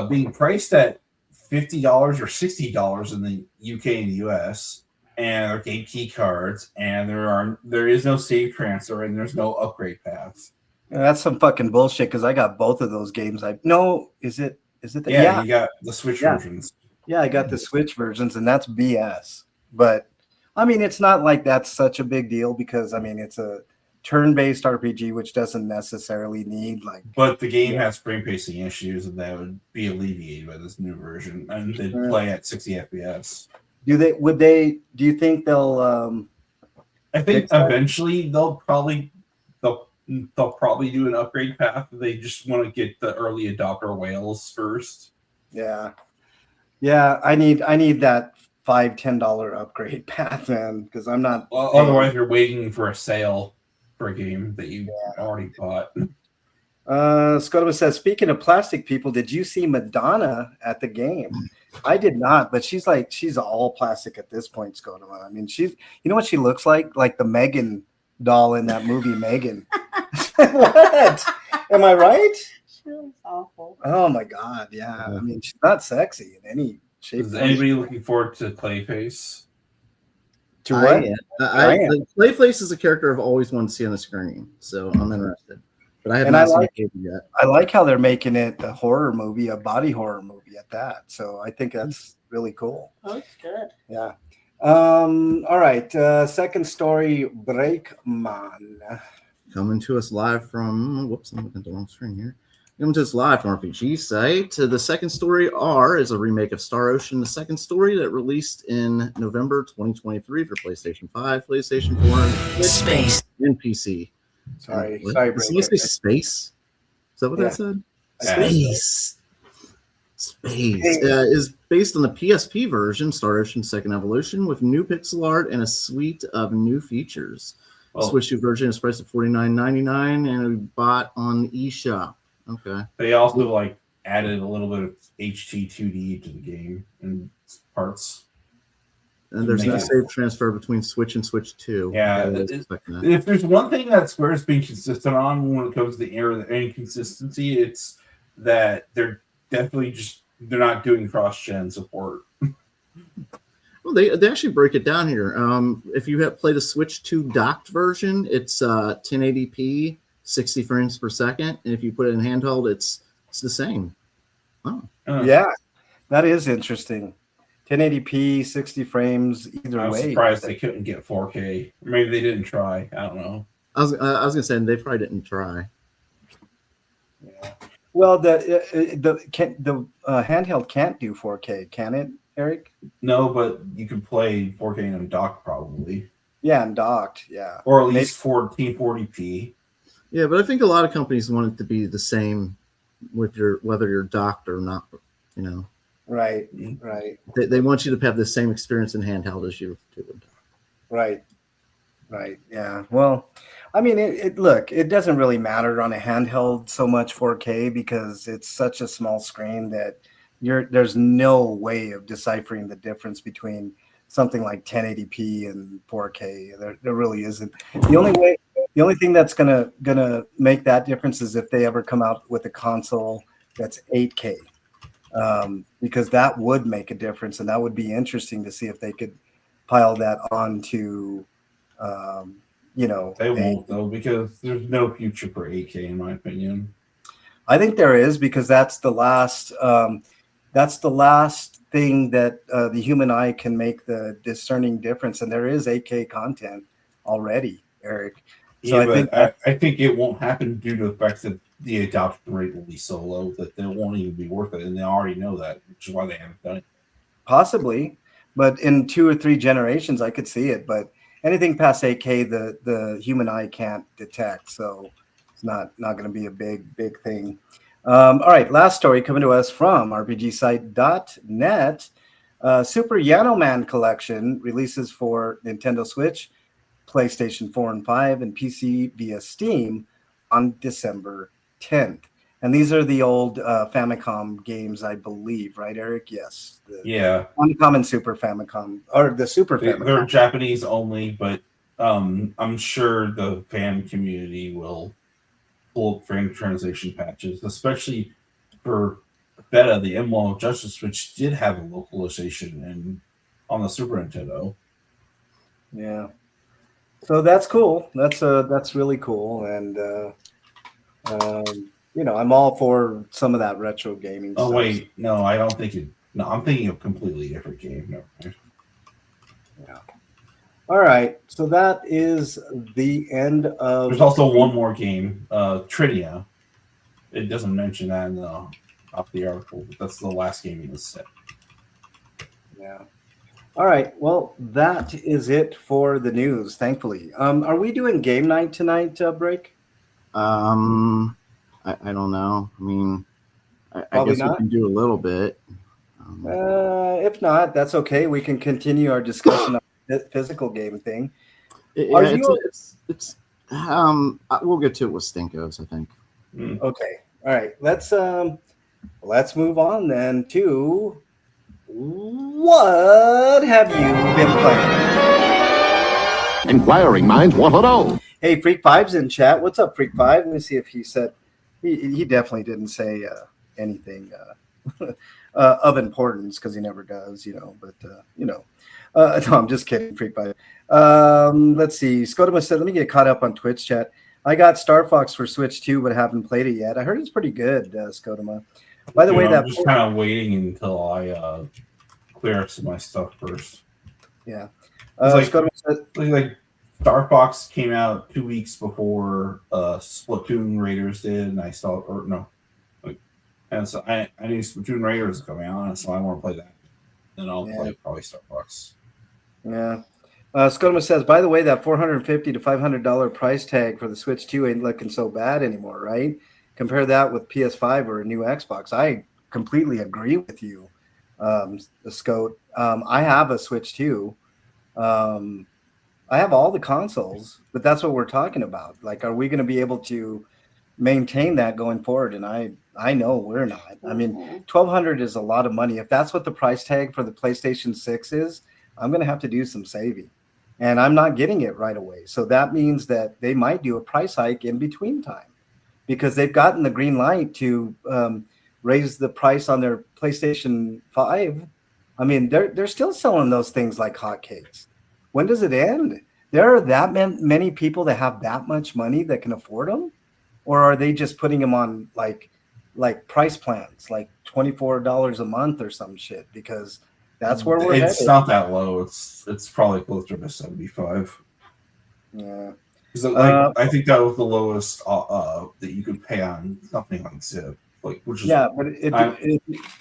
being priced at $50 or $60 in the UK and the US, and they're game key cards, and there is no save transfer, and there's no upgrade paths. Yeah, that's some fucking bullshit because I got both of those games. Is it the, Yeah, you got the Switch Yeah. versions. Yeah, I got the Switch versions, and that's BS. But I mean, it's not like that's such a big deal because I mean, it's a turn-based RPG, which doesn't necessarily need like. But the game has frame pacing issues, and that would be alleviated by this new version, and they play at 60 FPS. Do you think they'll? I think eventually they'll probably do an upgrade path. They just want to get the early adopter whales first. Yeah. I need that $5-10 upgrade path, man, because I'm not. Well, otherwise, you're waiting for a sale for a game that you already bought. Scotoma says, speaking of plastic people, did you see Madonna at the game? I did not, but she's all plastic at this point, Scotoma. I mean, you know what she looks like? Like the Megan doll in that movie, Megan. What? Am I right? She looks awful. Oh my God. Yeah. I mean, she's not sexy in any shape. Is anybody looking forward to Clayface? To what? Clayface is a character I've always wanted to see on the screen, so I'm interested. But I have not seen it yet. I like how they're making it a horror movie, a body horror movie at that. So I think that's really cool. Oh, that's good. Yeah. All right. Second story, Breakman. Coming to us live from, whoops, I'm looking at the wrong screen here. Coming to us live from RPG site. The second story, R, is a remake of Star Ocean, the second story that released in November 2023 for PlayStation 5, PlayStation 4, Space, and PC. Sorry, Did someone say space? Is that what that said? Space. Is based on the PSP version, Star Ocean Second Evolution, with new pixel art and a suite of new features. The Switch 2 version is priced at $49.99 and we bought on eShop. Okay. They also added a little bit of HT 2D to the game and parts. And there's no save transfer between Switch and Switch 2. Yeah. If there's one thing that Square's been consistent on when it comes to the error and inconsistency, it's that they're definitely they're not doing cross-gen support. Well, they actually break it down here. If you have played a Switch 2 docked version, it's 1080p, 60 frames per second. And if you put it in handheld, it's the same. Oh. Yeah, that is interesting. 1080p, 60 frames, either way. I was surprised they couldn't get 4K. Maybe they didn't try. I don't know. I was gonna say they probably didn't try. Yeah. Well, the handheld can't do 4K, can it, Eric? No, but you can play 4K on dock probably. Yeah, and docked. Yeah, or at least 1440p. Yeah, but I think a lot of companies want it to be the same with whether you're docked or not. You know. Right. They want you to have the same experience in handheld as you do. Right. Yeah. Well, I mean, it doesn't really matter on a handheld so much 4K because it's such a small screen that there's no way of deciphering the difference between something like 1080p and 4K. There really isn't. The only thing that's gonna make that difference is if they ever come out with a console that's 8K. Because that would make a difference, and that would be interesting to see if they could pile that onto, They won't though, because there's no future for 8K in my opinion. I think there is because that's the last thing that the human eye can make the discerning difference, and there is 8K content already, Eric. So I think it won't happen due to the fact that the adoption rate will be so low that it won't even be worth it, and they already know that, which is why they haven't done it. Possibly, but in 2 or 3 generations, I could see it. But anything past 8K, the human eye can't detect, so it's not going to be a big thing. All right, last story coming to us from RPGsite.net. Super Yano Man Collection releases for Nintendo Switch, PlayStation 4 and 5, and PC via Steam on December 10th. And these are the old Famicom games, I believe, right, Eric? Yes. Famicom and Super Famicom, or the Super Famicom. They're Japanese only, but I'm sure the fan community will full frame translation patches, especially for beta, the Emblem of Justice, which did have a localization on the Super Nintendo. Yeah. So that's cool. That's really cool, and I'm all for some of that retro gaming. Oh stuff. wait, no, I don't think it. No, I'm thinking of a completely different game. Never mind. Yeah. All right. So that is the end of. There's also one more game, Trinia. It doesn't mention that in off the article, but that's the last game in the set. Yeah. All right. Well, that is it for the news. Thankfully, are we doing game night tonight? Break? I don't know. I mean, I Probably guess not. we can do a little bit. If not, that's okay. We can continue our discussion on the physical game thing. We'll get to it with Stinkos, I think. Okay. All right. Let's move on then to what have you been playing? Inquiring minds want to know. Hey, Freak Five's in chat. What's up, Freak Five? Let me see if he said he definitely didn't say anything of importance because he never does, But no, I'm just kidding, Freak Five. Let's see. Scotoma said, "Let me get caught up on Twitch chat. I got Star Fox for Switch 2, but haven't played it yet. I heard it's pretty good, Scotoma. By the way, I'm just kind of waiting until I clear up some of my stuff first. Yeah. Scotoma said, like Star Fox came out 2 weeks before Splatoon Raiders did, and I saw, and so I knew Splatoon Raiders was coming out, and so I want to play that. Then I'll play probably Star Fox. Yeah. Scotoma says, by the way, that $450 to $500 price tag for the Switch 2 ain't looking so bad anymore, right? Compare that with PS5 or a new Xbox. I completely agree with you, Scot. I have a Switch 2. I have all the consoles, but that's what we're talking about. Like, are we going to be able to maintain that going forward? And I know we're not. I mean, $1,200 is a lot of money. If that's what the price tag for the PlayStation 6 is, I'm going to have to do some saving. And I'm not getting it right away. So that means that they might do a price hike in between time because they've gotten the green light to raise the price on their PlayStation 5. I mean, they're still selling those things like hotcakes. When does it end? There are that many people that have that much money that can afford them? Or are they just putting them on like price plans, like $24 a month or some shit? Because that's where we're headed. It's not that low. It's probably closer to 75. Yeah. I think that was the lowest that you could pay on something like Zip. But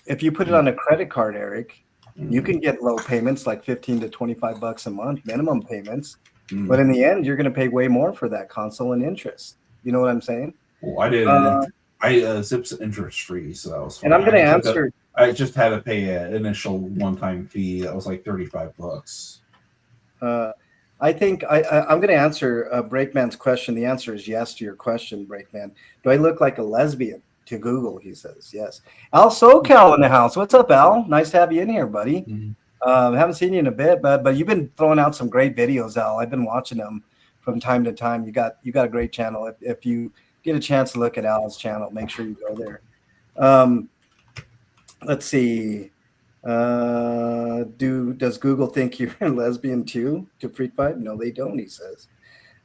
if you put it on a credit card, Eric, you can get low payments like $15 to $25 a month, minimum payments. But in the end, you're going to pay way more for that console and interest. You know what I'm saying? Well, I did. Zip's interest free, so that was fine. And I'm going to answer. I just had to pay an initial one-time fee that was like $35. I think I'm going to answer Breakman's question. The answer is yes to your question, Breakman. Do I look like a lesbian? To Google, he says yes. Al SoCal in the house. What's up, Al? Nice to have you in here, buddy. Haven't seen you in a bit, but you've been throwing out some great videos, Al. I've been watching them from time to time. You got a great channel. If you get a chance to look at Al's channel, make sure you go there. Let's see. Does Google think you're a lesbian too? To Freak Five? No, they don't. He says.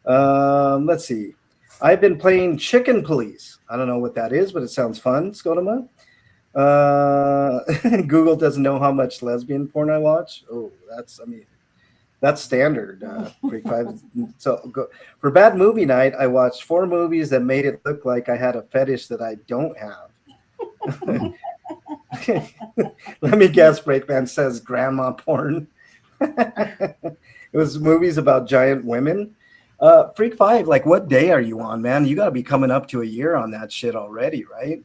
Let's see. I've been playing Chicken Police. I don't know what that is, but it sounds fun. Scotoma. Google doesn't know how much lesbian porn I watch. Oh, that's standard. Freak Five. So for bad movie night, I watched 4 movies that made it look like I had a fetish that I don't have. Let me guess. Breakman says grandma porn. It was movies about giant women. Freak Five, like what day are you on, man? You got to be coming up to a year on that shit already, right?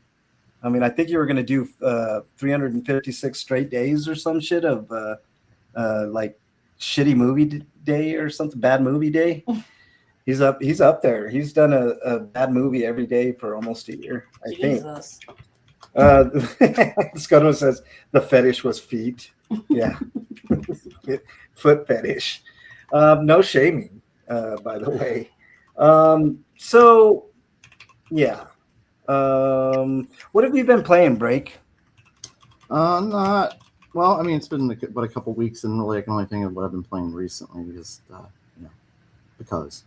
I mean, I think you were going to do 356 straight days or some shit of like shitty movie day or something, bad movie day. He's up there. He's done a bad movie every day for almost a year, I think. Scotto says the fetish was feet. Yeah. Foot fetish. No shaming. By the way. So Yeah. What have you been playing, Break? Not well. I mean, it's been but a couple weeks, and really, I can only think of what I've been playing recently because, because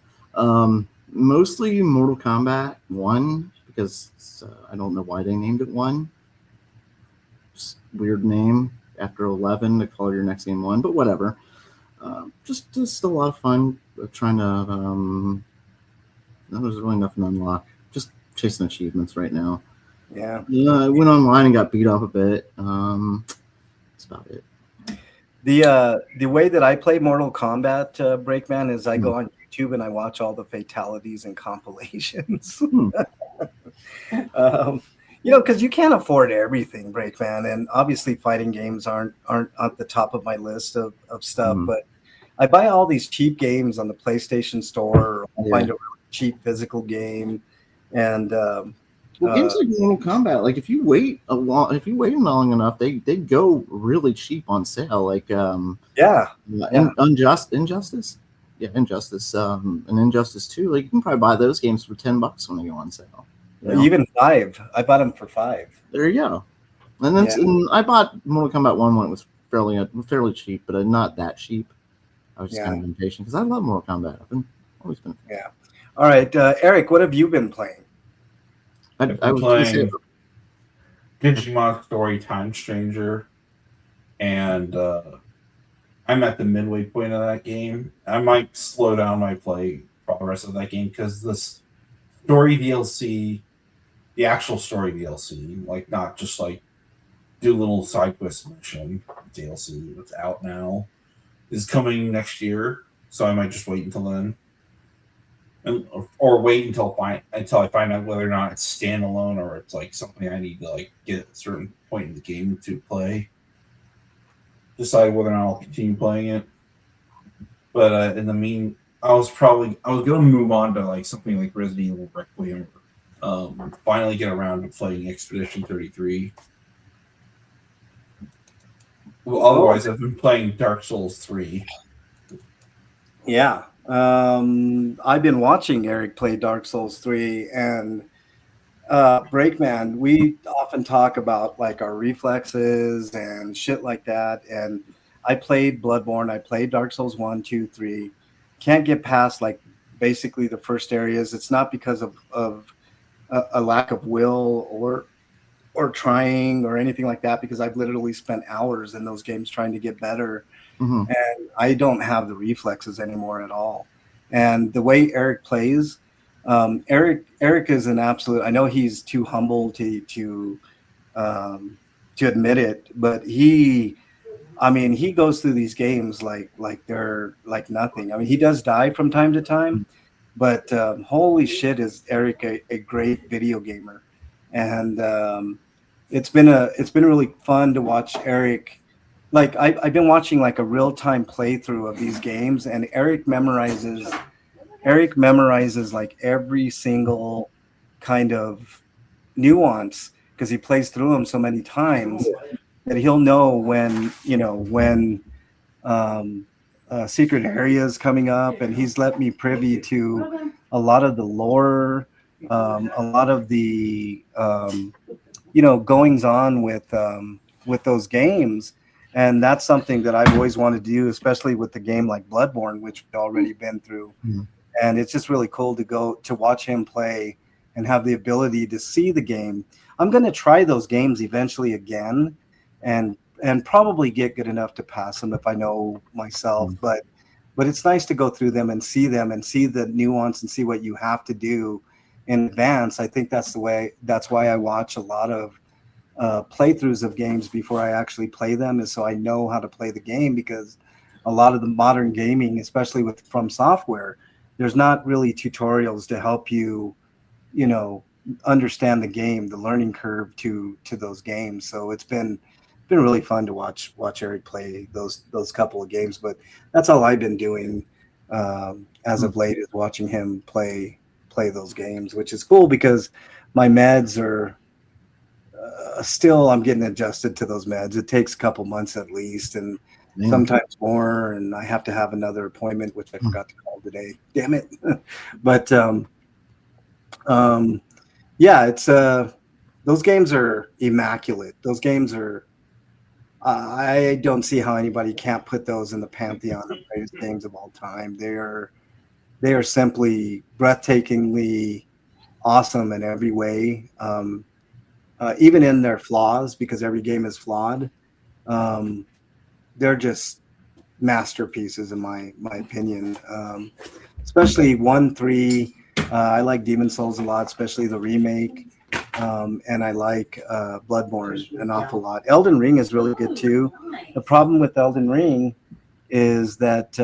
mostly Mortal Kombat 1 because I don't know why they named it 1. Just weird name after 11 to call your next game 1, but whatever. Just a lot of fun trying to. There's really nothing to unlock. Just chasing achievements right now. Yeah. I went online and got beat up a bit. That's about it. The way that I play Mortal Kombat, Breakman, is I go on YouTube and I watch all the fatalities and compilations. Because you can't afford everything, Breakman, and obviously fighting games aren't at the top of my list of stuff. But I buy all these cheap games on the PlayStation Store. Or I'll find a really cheap physical game, and games like Mortal Kombat, like if you wait long enough, they go really cheap on sale. Like Injustice, Injustice, and Injustice 2. Like you can probably buy those games for $10 when they go on sale. Even $5. I bought them for $5. There you go. And then and I bought Mortal Kombat 1 when it was fairly cheap, but not that cheap. I was just kind of impatient because I love Mortal Kombat. I've always been. Yeah. All right, Eric, what have you been playing? I've been playing Digimon Story Time Stranger, and I'm at the midway point of that game. I might slow down my progress of that game because this story DLC, the actual story DLC, like not just like do little side quest mission DLC that's out now, is coming next year. So I might just wait until then. Or wait until I find out whether or not it's standalone or it's like something I need to like get at a certain point in the game to play. Decide whether or not I'll continue playing it. But in the I was gonna move on to like something like Resident Evil Requiem. Finally get around to playing Expedition 33. Well, otherwise I've been playing Dark Souls 3. Yeah. I've been watching Eric play Dark Souls 3 and Breakman. We often talk about like our reflexes and shit like that. And I played Bloodborne. I played Dark Souls 1, 2, 3. Can't get past like basically the first areas. It's not because of a lack of will or trying or anything like that, because I've literally spent hours in those games trying to get better. And I don't have the reflexes anymore at all. And the way Eric plays, Eric is an absolute. I know he's too humble to admit it, but he goes through these games like they're like nothing. I mean, he does die from time to time, but holy shit, is Eric a great video gamer? And it's been really fun to watch Eric. Like I've been watching like a real-time playthrough of these games, and Eric memorizes like every single kind of nuance because he plays through them so many times that he'll know when secret areas coming up, and he's let me privy to a lot of the lore, a lot of the goings on with those games. And that's something that I've always wanted to do, especially with the game like Bloodborne, which we've already been through. And it's just really cool to watch him play and have the ability to see the game. I'm going to try those games eventually again and probably get good enough to pass them if I know myself. But it's nice to go through them and see the nuance and see what you have to do in advance. I think that's why I watch a lot of playthroughs of games before I actually play them, is so I know how to play the game, because a lot of the modern gaming, especially from software, there's not really tutorials to help you, understand the game, the learning curve to those games. So it's been really fun to watch Eric play those couple of games. But that's all I've been doing as of late, is watching him play those games, which is cool because my meds are still, I'm getting adjusted to those meds. It takes a couple months at least, and sometimes more. And I have to have another appointment, which I forgot to call today. Damn it. But Yeah, it's those games are immaculate. Those games are. I don't see how anybody can't put those in the pantheon of greatest games of all time. They are simply breathtakingly awesome in every way, even in their flaws, because every game is flawed. Um, they're just masterpieces in my opinion. Especially 1, 3. I like Demon Souls a lot, especially the remake. And I like Bloodborne an awful lot. Elden Ring is really good too. The problem with Elden Ring is that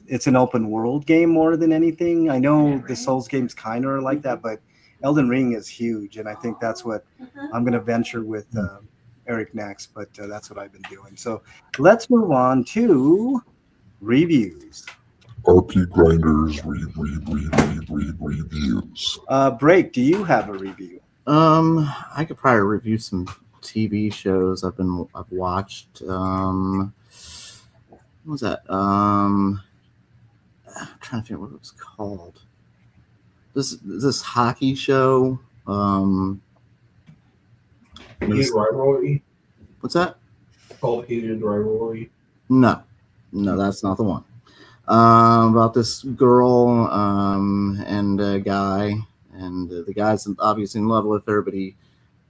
it's an open world game more than anything. I know the Souls games kind of are like that, but Elden Ring is huge, and I think that's what I'm going to venture with Eric next. But that's what I've been doing. So let's move on to reviews. RPGrinders reviews. Break, do you have a review? I could probably review some TV shows I've watched. What was that? I'm trying to figure out what it was called. This hockey show. Heated Rivalry. What's that? Called Heated Rivalry. No, that's not the one. About this girl and a guy, and the guy's obviously in love with her, but he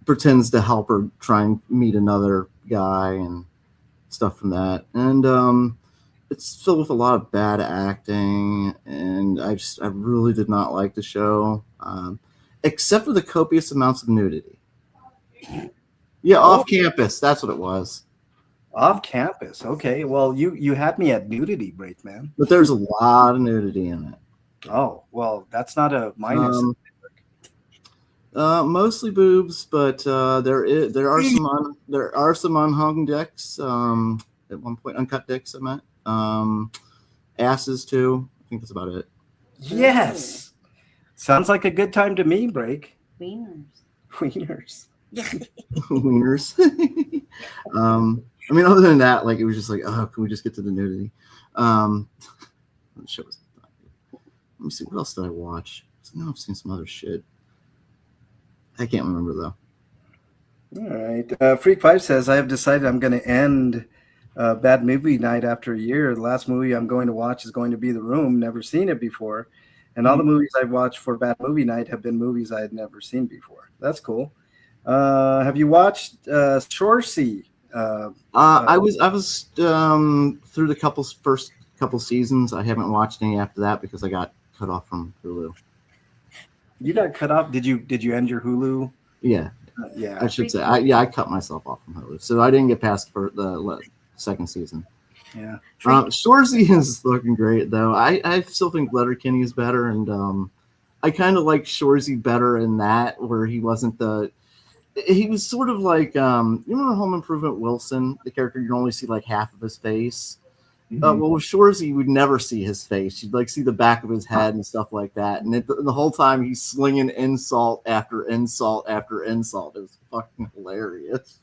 pretends to help her try and meet another guy and stuff from that. And it's filled with a lot of bad acting, and I really did not like the show, except for the copious amounts of nudity. Yeah, off campus. That's what it was. Off campus. Okay. Well, you had me at nudity, Break, man. But there's a lot of nudity in it. Oh, well, that's not a minus. Mostly boobs, but there are some unhung dicks. At one point, uncut dicks. I meant asses too. I think that's about it. Yes. Sounds like a good time to me, Break. Wieners. Wieners. Wieners. I mean, other than that, like it was just like, oh, can we just get to the nudity? The show was. Let me see, what else did I watch? I know I've seen some other shit. I can't remember though. All right. Freak 5 says, I have decided I'm going to end Bad Movie Night after a year. The last movie I'm going to watch is going to be The Room. Never seen it before. And all the movies I've watched for Bad Movie Night have been movies I had never seen before. That's cool. Have you watched Shoresy? I was through the first couple seasons. I haven't watched any after that because I got cut off from Hulu. You got cut off? Did you end your Hulu? Yeah. Yeah. I should say. I cut myself off from Hulu, so I didn't get past for the second season. Yeah. Shoresy is looking great though. I still think Letterkenny is better, and I kind of like Shoresy better in that where he wasn't he was sort of like you remember Home Improvement Wilson, the character you only see like half of his face. Mm-hmm. Well, with Shoresy, you would never see his face. You'd like see the back of his head and stuff like that. And the whole time he's slinging insult after insult after insult. It was fucking hilarious.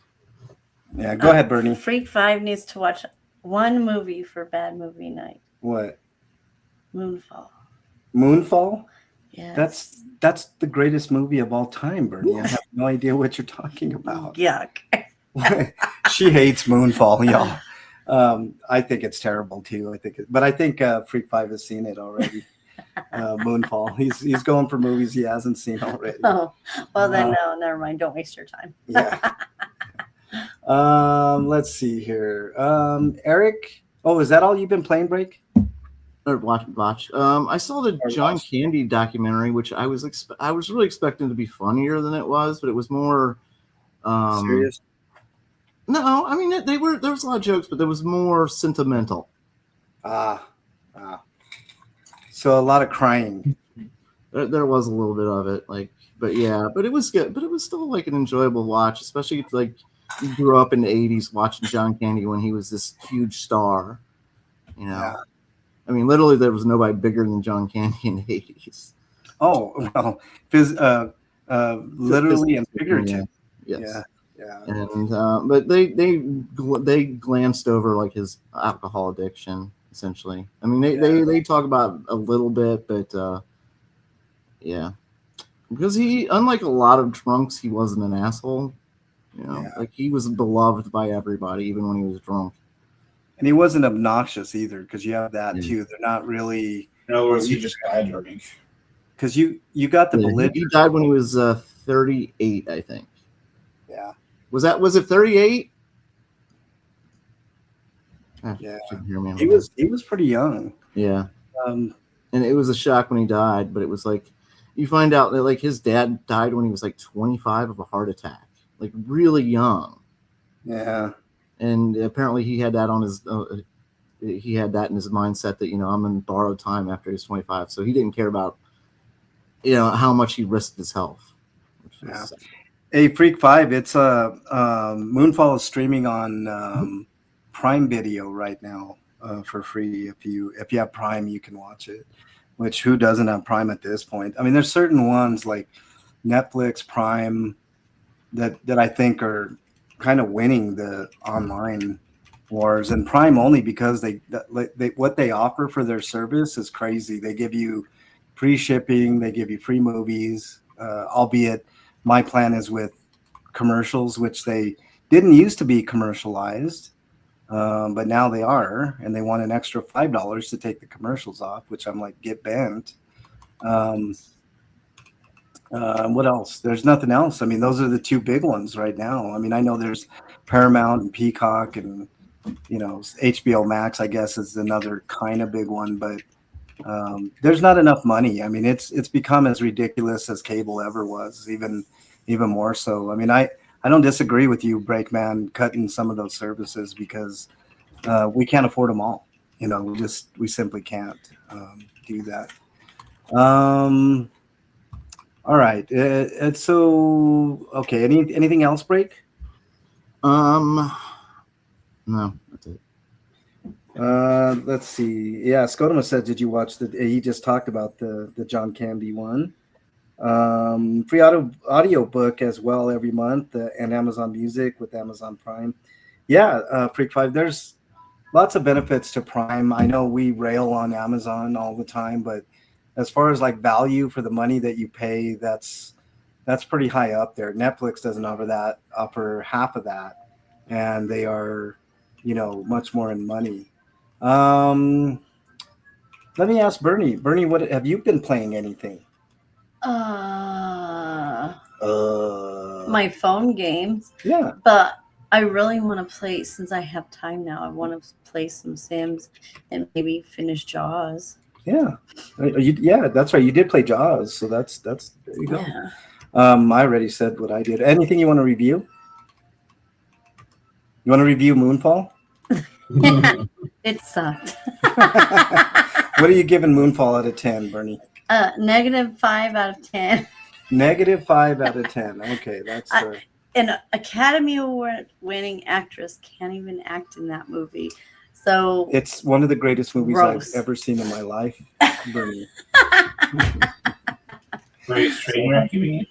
Yeah, go ahead, Bernie. Freak 5 needs to watch one movie for Bad Movie Night. What? Moonfall. Moonfall? Yeah. That's the greatest movie of all time, Bernie. I have no idea what you're talking about. Yuck. She hates Moonfall, y'all. I think it's terrible too. I think Freak 5 has seen it already. Moonfall. He's going for movies he hasn't seen already. Oh, well then no, never mind. Don't waste your time. Yeah. Let's see here. Eric. Oh, is that all you've been playing, Break? Or watch. I saw the John Candy documentary, which I was really expecting to be funnier than it was, but it was more Serious? No, I mean there was a lot of jokes, but there was more sentimental. So a lot of crying. There was a little bit of it, but it was good. But it was still like an enjoyable watch, especially if like you grew up in the '80s watching John Candy when he was this huge star. You know, Yeah. I mean, literally there was nobody bigger than John Candy in the '80s. Oh well, literally and figuratively. Yes. Yeah. Yeah. And but they glanced over like his alcohol addiction essentially. I mean they talk about a little bit, but yeah. because he, unlike a lot of drunks, he wasn't an asshole. You know, Yeah. like he was beloved by everybody, even when he was drunk. And he wasn't obnoxious either, because you have that Yeah. too. They're not really, In other words, he just got drunk. because you got the Yeah, belligerent. he died when he was 38, I think. Yeah. Was it 38? Yeah. Hear me He was pretty young. Yeah. Um, And it was a shock when he died, but it was like you find out that like his dad died when he was like 25 of a heart attack, like really young. yeah. And apparently he had that on his he had that in his mindset that, you know, I'm in borrowed time after he's 25, so he didn't care about, you know, how much he risked his health. Yeah. Hey, Freak 5, it's Moonfall is streaming on Prime Video right now for free. If you have Prime, you can watch it. Which, who doesn't have Prime at this point? I mean, there's certain ones like Netflix, Prime that I think are kind of winning the online wars, and Prime only because they what they offer for their service is crazy. They give you free shipping, they give you free movies, albeit my plan is with commercials, which they didn't used to be commercialized, but now they are, and they want an extra $5 to take the commercials off, which I'm like, get bent. What else? There's nothing else. I mean, those are the two big ones right now. I mean, I know there's Paramount and Peacock, and you know, HBO Max, I guess, is another kind of big one, but there's not enough money. I mean, it's become as ridiculous as cable ever was, even more so. I mean, I don't disagree with you, Breakman, cutting some of those services because we can't afford them all. You know, we simply can't do that. All right. So okay. Anything else, Break? No, that's it. Let's see. Yeah, Skodoma said, "Did you watch the?" He just talked about the John Candy one. Free audio book as well every month, and Amazon Music with Amazon Prime. Yeah, Freak 5. There's lots of benefits to Prime. I know we rail on Amazon all the time, but as far as like value for the money that you pay, that's pretty high up there. Netflix doesn't offer half of that, and they are, you know, much more in money. Let me ask Bernie. Bernie, what have you been playing? Anything? My phone games. Yeah. But I really want to play, since I have time now, I want to play some Sims and maybe finish Jaws. Yeah. Yeah, that's right. You did play Jaws, so that's there you go. Yeah. I already said what I did. Anything you want to review? You want to review Moonfall? It sucked. What are you giving Moonfall out of 10, Bernie? -5 out of 10. -5 out of 10. Okay, that's An Academy Award winning actress can't even act in that movie. So it's one of the greatest movies gross. I've ever seen in my life, Bernie. Great train wreck, you mean?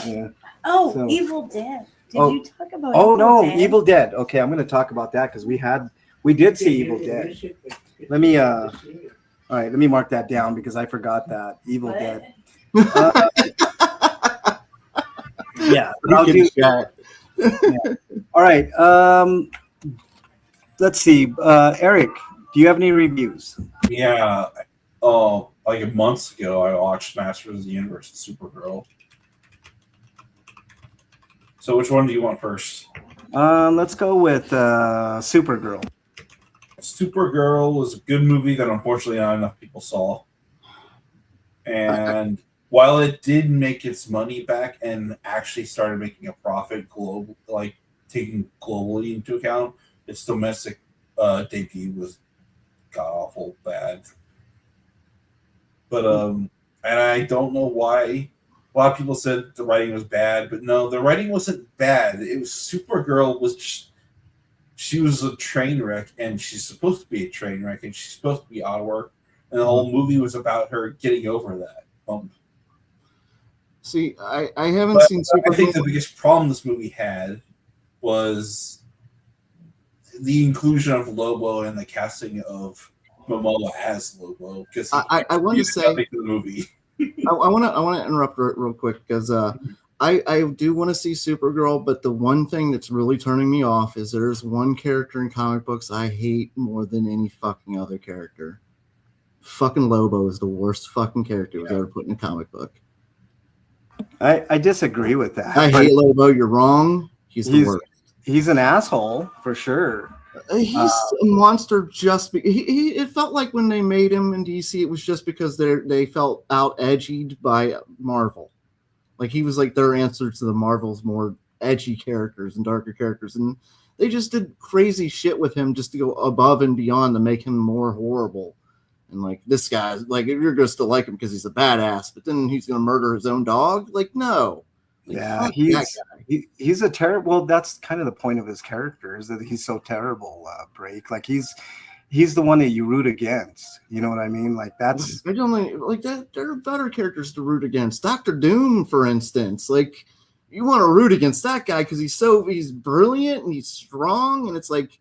Yeah. Oh, So- Evil Dead. Did Oh. you talk about Oh no, Dead? Evil Dead. Okay, I'm going to talk about that because we did see Evil Dead. Let me all right, let me mark that down because I forgot that Evil Dead. Yeah, but I'll do. All right. Let's see. Eric, do you have any reviews? Yeah. Like months ago, I watched Masters of the Universe and Supergirl. So which one do you want first? Let's go with Supergirl. Supergirl was a good movie that unfortunately not enough people saw. And while it did make its money back and actually started making a profit global, like taking globally into account, its domestic debut was god awful bad. But and I don't know why. A lot of people said the writing was bad, but no, the writing wasn't bad. It was Supergirl was just, she was a train wreck, and she's supposed to be a train wreck, and she's supposed to be out of work, and the whole movie was about her getting over that bump. See, I haven't seen I think the Supergirl. biggest problem this movie had was the inclusion of Lobo and the casting of Momoa as Lobo, because I want to say the movie. I want to interrupt real quick because I do want to see Supergirl, but the one thing that's really turning me off is there's one character in comic books I hate more than any fucking other character. Fucking Lobo is the worst fucking character was ever put in a comic book. I disagree with that. I hate Lobo. You're wrong. He's the worst. He's an asshole for sure. He's a monster. It felt like when they made him in DC, it was just because they felt out edgied by Marvel. Like he was like their answer to the Marvel's more edgy characters and darker characters, and they just did crazy shit with him just to go above and beyond to make him more horrible. And like this guy's like you're going to still like him because he's a badass, but then he's going to murder his own dog. Like no. Yeah, he's a terrible. Well, that's kind of the point of his character is that he's so terrible. Break like he's the one that you root against. You know what I mean? Like that's. I don't like that. There are better characters to root against. Dr. Doom, for instance. Like you want to root against that guy because he's brilliant and he's strong, and it's like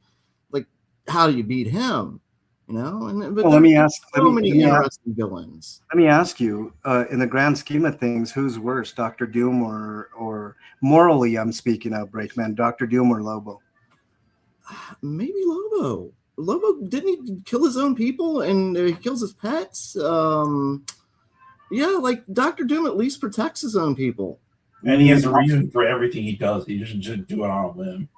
how do you beat him? You know, but well, let me ask. Many interesting villains. Let me ask you, in the grand scheme of things, who's worse, Dr. Doom or morally? I'm speaking of Breakman, Dr. Doom or Lobo? Maybe Lobo. Lobo didn't he kill his own people and he kills his pets? Yeah, like Dr. Doom at least protects his own people, and he has a reason for everything he does. He doesn't just do it on a whim.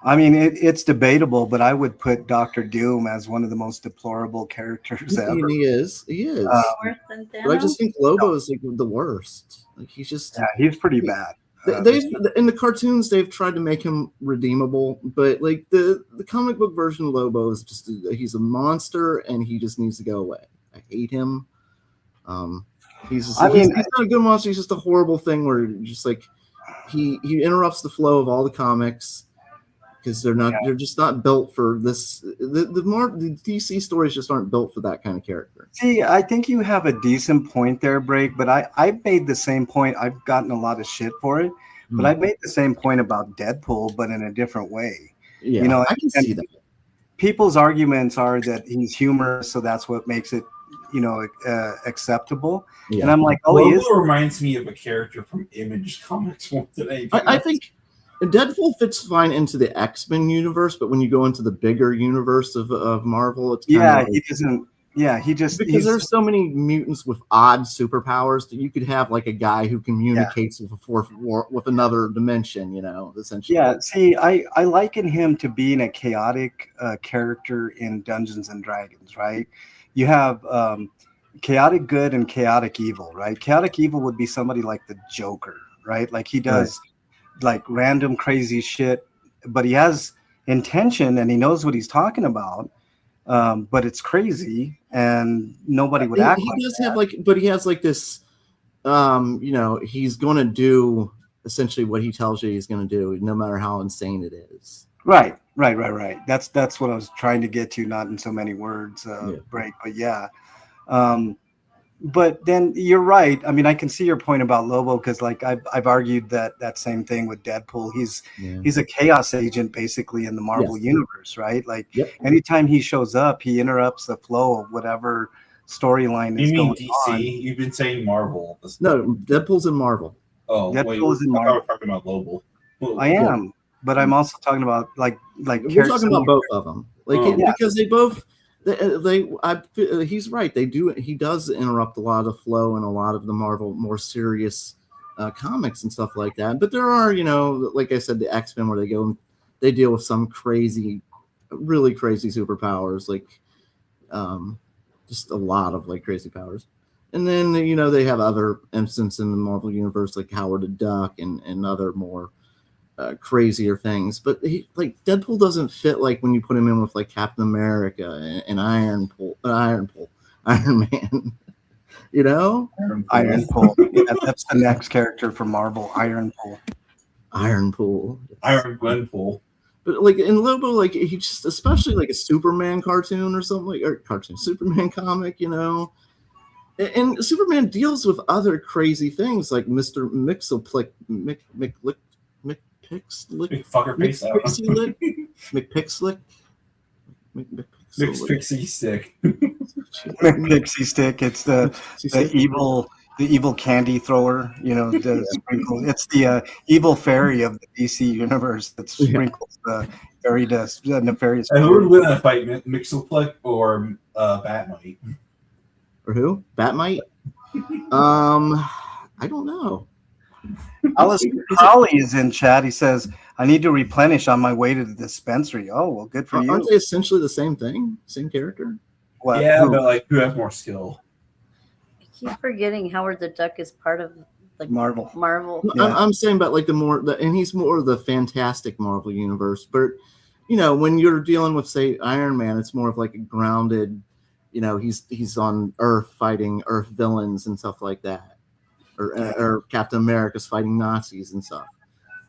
I mean, it's debatable, but I would put Dr. Doom as one of the most deplorable characters ever. He is. Worse than Thanos? But I just think Lobo is like the worst. Like he's just he's pretty bad. They've in the cartoons they've tried to make him redeemable, but like the comic book version of Lobo is just he's a monster and he just needs to go away. I hate him. He's not a good monster. He's just a horrible thing where just like he interrupts the flow of all the comics. Because they're just not built for this. The DC stories just aren't built for that kind of character. See, I think you have a decent point there, Break. But I made the same point. I've gotten a lot of shit for it, but I made the same point about Deadpool, but in a different way. Yeah, you know, I can see that. People's arguments are that he's humorous, so that's what makes it, acceptable. Yeah. And I'm like, Lobo reminds me of a character from Image Comics more than anything. I think. Deadpool fits fine into the X-Men universe, but when you go into the bigger universe of Marvel, it's he doesn't. Yeah, because there's so many mutants with odd superpowers that you could have like a guy who communicates with another dimension, essentially. Yeah, see, I liken him to being a chaotic character in Dungeons and Dragons, right? You have chaotic good and chaotic evil, right? Chaotic evil would be somebody like the Joker, right? Like he does. Right. Like random crazy shit, but he has intention and he knows what he's talking about. But it's crazy and nobody would act like that. But he has like this, he's going to do essentially what he tells you he's going to do, no matter how insane it is. Right. That's what I was trying to get to, not in so many words, Break, but yeah. But then you're right. I mean, I can see your point about Lobo because, like, I've argued that same thing with Deadpool. He's a chaos agent basically in the Marvel universe, right? Like, anytime he shows up, he interrupts the flow of whatever storyline is going DC? on. You've been saying Marvel. No, Deadpool's in Marvel. Oh, Deadpool's in Marvel. I was talking about Lobo. I am, but I'm also talking about like. We're talking about both of them, because they both. He's right. He does interrupt a lot of the flow and a lot of the Marvel more serious comics and stuff like that. But there are, like I said, the X-Men where they deal with some really crazy superpowers, like just a lot of like crazy powers. And then they have other instances in the Marvel universe like Howard the Duck and other more crazier things, but Deadpool doesn't fit like when you put him in with like Captain America and Iron Man, Iron Pull. Yeah, that's the next character for Marvel, Iron Pull. Iron Gwenpool. But like in Lobo, like he just, especially like a Superman cartoon or something Superman comic, and Superman deals with other crazy things like Mr. McPixslick. Big fucker face out. McPixslick. Mixed Pixie Stick. Pixie Stick. It's the evil evil candy thrower, the sprinkle. It's the evil fairy of the DC universe that sprinkles the very nefarious. And who would win a fight, Mixelplex or Batmite? Or who? Batmite? I don't know. Alice Crowley is in chat. He says, "I need to replenish on my way to the dispensary." Oh, well, good for you. Aren't they essentially the same thing? Same character? What? Yeah, but like, who has more skill? I keep forgetting Howard the Duck is part of like Marvel. No, I'm saying about like and he's more of the fantastic Marvel universe. But when you're dealing with, say, Iron Man, it's more of like a grounded. He's on Earth fighting Earth villains and stuff like that, or Captain America's fighting Nazis and stuff.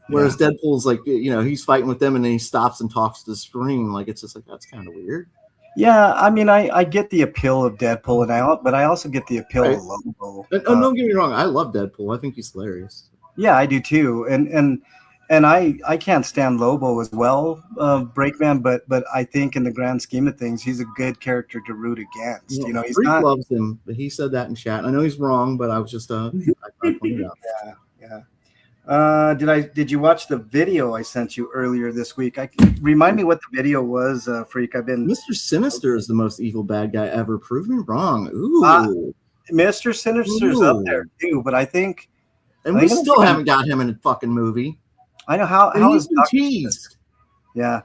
Whereas Deadpool's like, he's fighting with them and then he stops and talks to the screen. Like, it's just like, that's kind of weird. Yeah, I mean, I get the appeal of Deadpool, but I also get the appeal of Lobo. Don't get me wrong, I love Deadpool. I think he's hilarious. Yeah, I do too, and I can't stand Lobo as well, Breakman. But I think in the grand scheme of things, he's a good character to root against. He's Freak not. Loves him, but he said that in chat. I know he's wrong, but I was just I pointed out. Yeah. Did you watch the video I sent you earlier this week? Remind me what the video was, Freak. Mr. Sinister is the most evil bad guy ever. Prove me wrong. Ooh. Mr. Sinister's up there too, but I think, we still haven't got him in a fucking movie. I know how he's been teased. Yeah.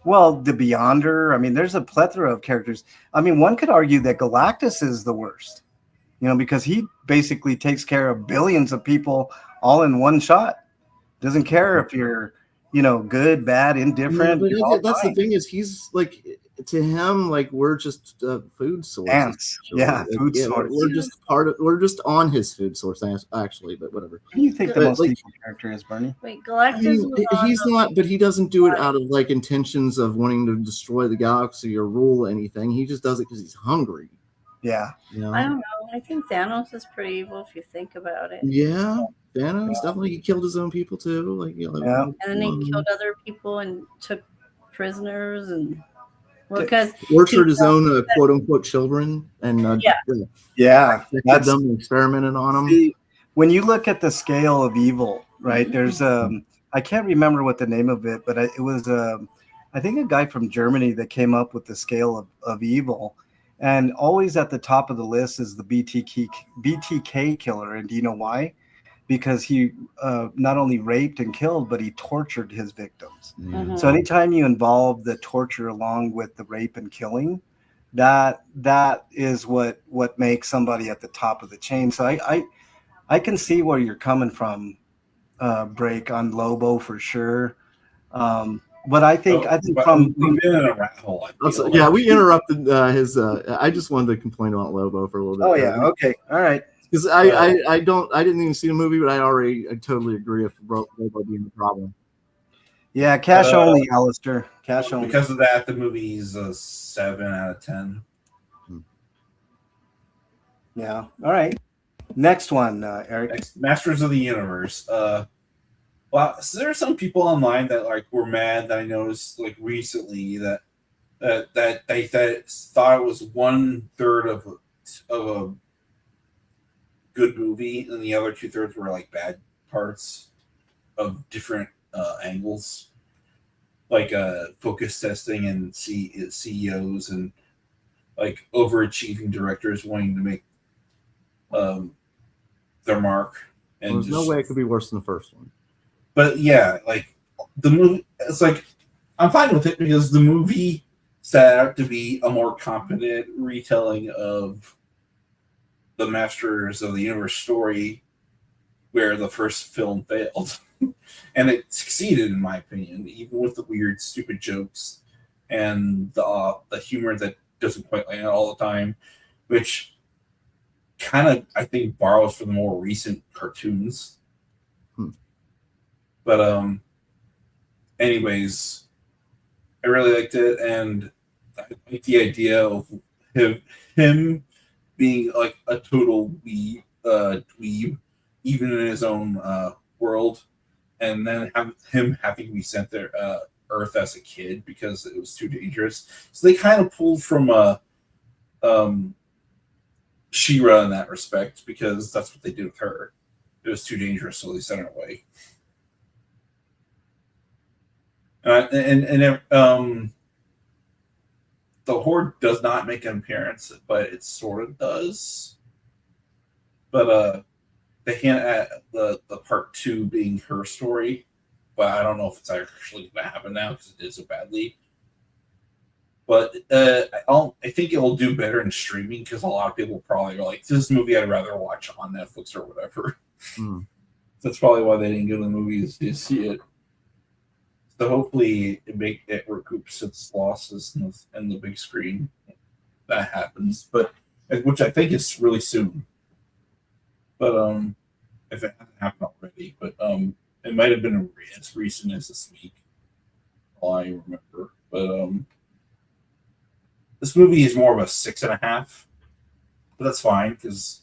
Well, the Beyonder. I mean, there's a plethora of characters. I mean, one could argue that Galactus is the worst, because he basically takes care of billions of people all in one shot. Doesn't care if you're, good, bad, indifferent. But that's the thing, is he's like, to him, like, we're just food source. Food source. We're just on his food source, actually. But whatever. Who do you think the most evil character is, Bernie? Wait, Galactus. He's not, but he doesn't do it out of like intentions of wanting to destroy the galaxy or rule anything. He just does it because he's hungry. Yeah. I don't know. I think Thanos is pretty evil if you think about it. Yeah, Thanos definitely. He killed his own people too. Like, and then he killed other people and took prisoners and because tortured his own quote unquote children and that's them experimented on them. See, when you look at the scale of evil, right? There's I can't remember what the name of it, but it was I think a guy from Germany that came up with the scale of evil. And always at the top of the list is the BTK killer. And do you know why? Because he not only raped and killed, but he tortured his victims. Mm-hmm. So anytime you involve the torture along with the rape and killing, that is what makes somebody at the top of the chain. So I can see where you're coming from, Break, on Lobo for sure. But I think from we've been in a rat hole. We interrupted his. I just wanted to complain about Lobo for a little bit. Oh yeah, okay, all right. Because I didn't even see the movie, but I totally agree with Lobo being the problem. Yeah, cash only, Alistair. Cash only. Because of that, the movie's a 7 out of 10. Yeah. All right. Next one, Eric. Masters of the Universe. Well, so there are some people online that were mad that I noticed recently that they thought it was 1/3 of a good movie, and the other 2/3 were bad parts of different angles, focus testing and CEOs and overachieving directors wanting to make their mark. And there's no way it could be worse than the first one. But yeah, the movie, it's I'm fine with it because the movie set out to be a more competent retelling of the Masters of the Universe story, where the first film failed, and it succeeded in my opinion, even with the weird, stupid jokes and the humor that doesn't quite land all the time, which kind of I think borrows from the more recent cartoons. But anyways, I really liked it, and I like the idea of him being a total dweeb, even in his own world, and then him having to be sent to Earth as a kid because it was too dangerous. So they kind of pulled from She-Ra in that respect, because that's what they did with her. It was too dangerous, so they sent her away. The Horde does not make an appearance, but it sort of does. But they hint at the part 2 being her story, but I don't know if it's actually going to happen now because it did so badly. But I think it will do better in streaming because a lot of people probably are like, this movie I'd rather watch on Netflix or whatever. That's probably why they didn't go to the movies to see it. So hopefully it recoups its losses in the big screen. That happens, but which I think is really soon. But if it hasn't happened already, but it might have been as recent as this week. All I remember, but this movie is more of a 6.5, but that's fine because,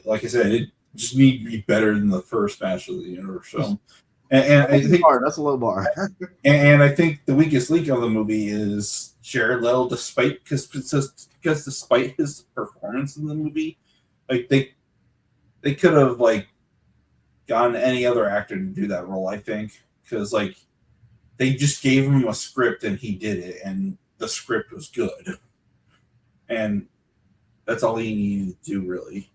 like I said, it just need to be better than the first Master of the Universe film. And I think that's a low bar. and I think the weakest link of the movie is Jared Leto, despite his performance in the movie, like they could have like gotten any other actor to do that role. I think because like they just gave him a script and he did it, and the script was good, and that's all he needed to do, really.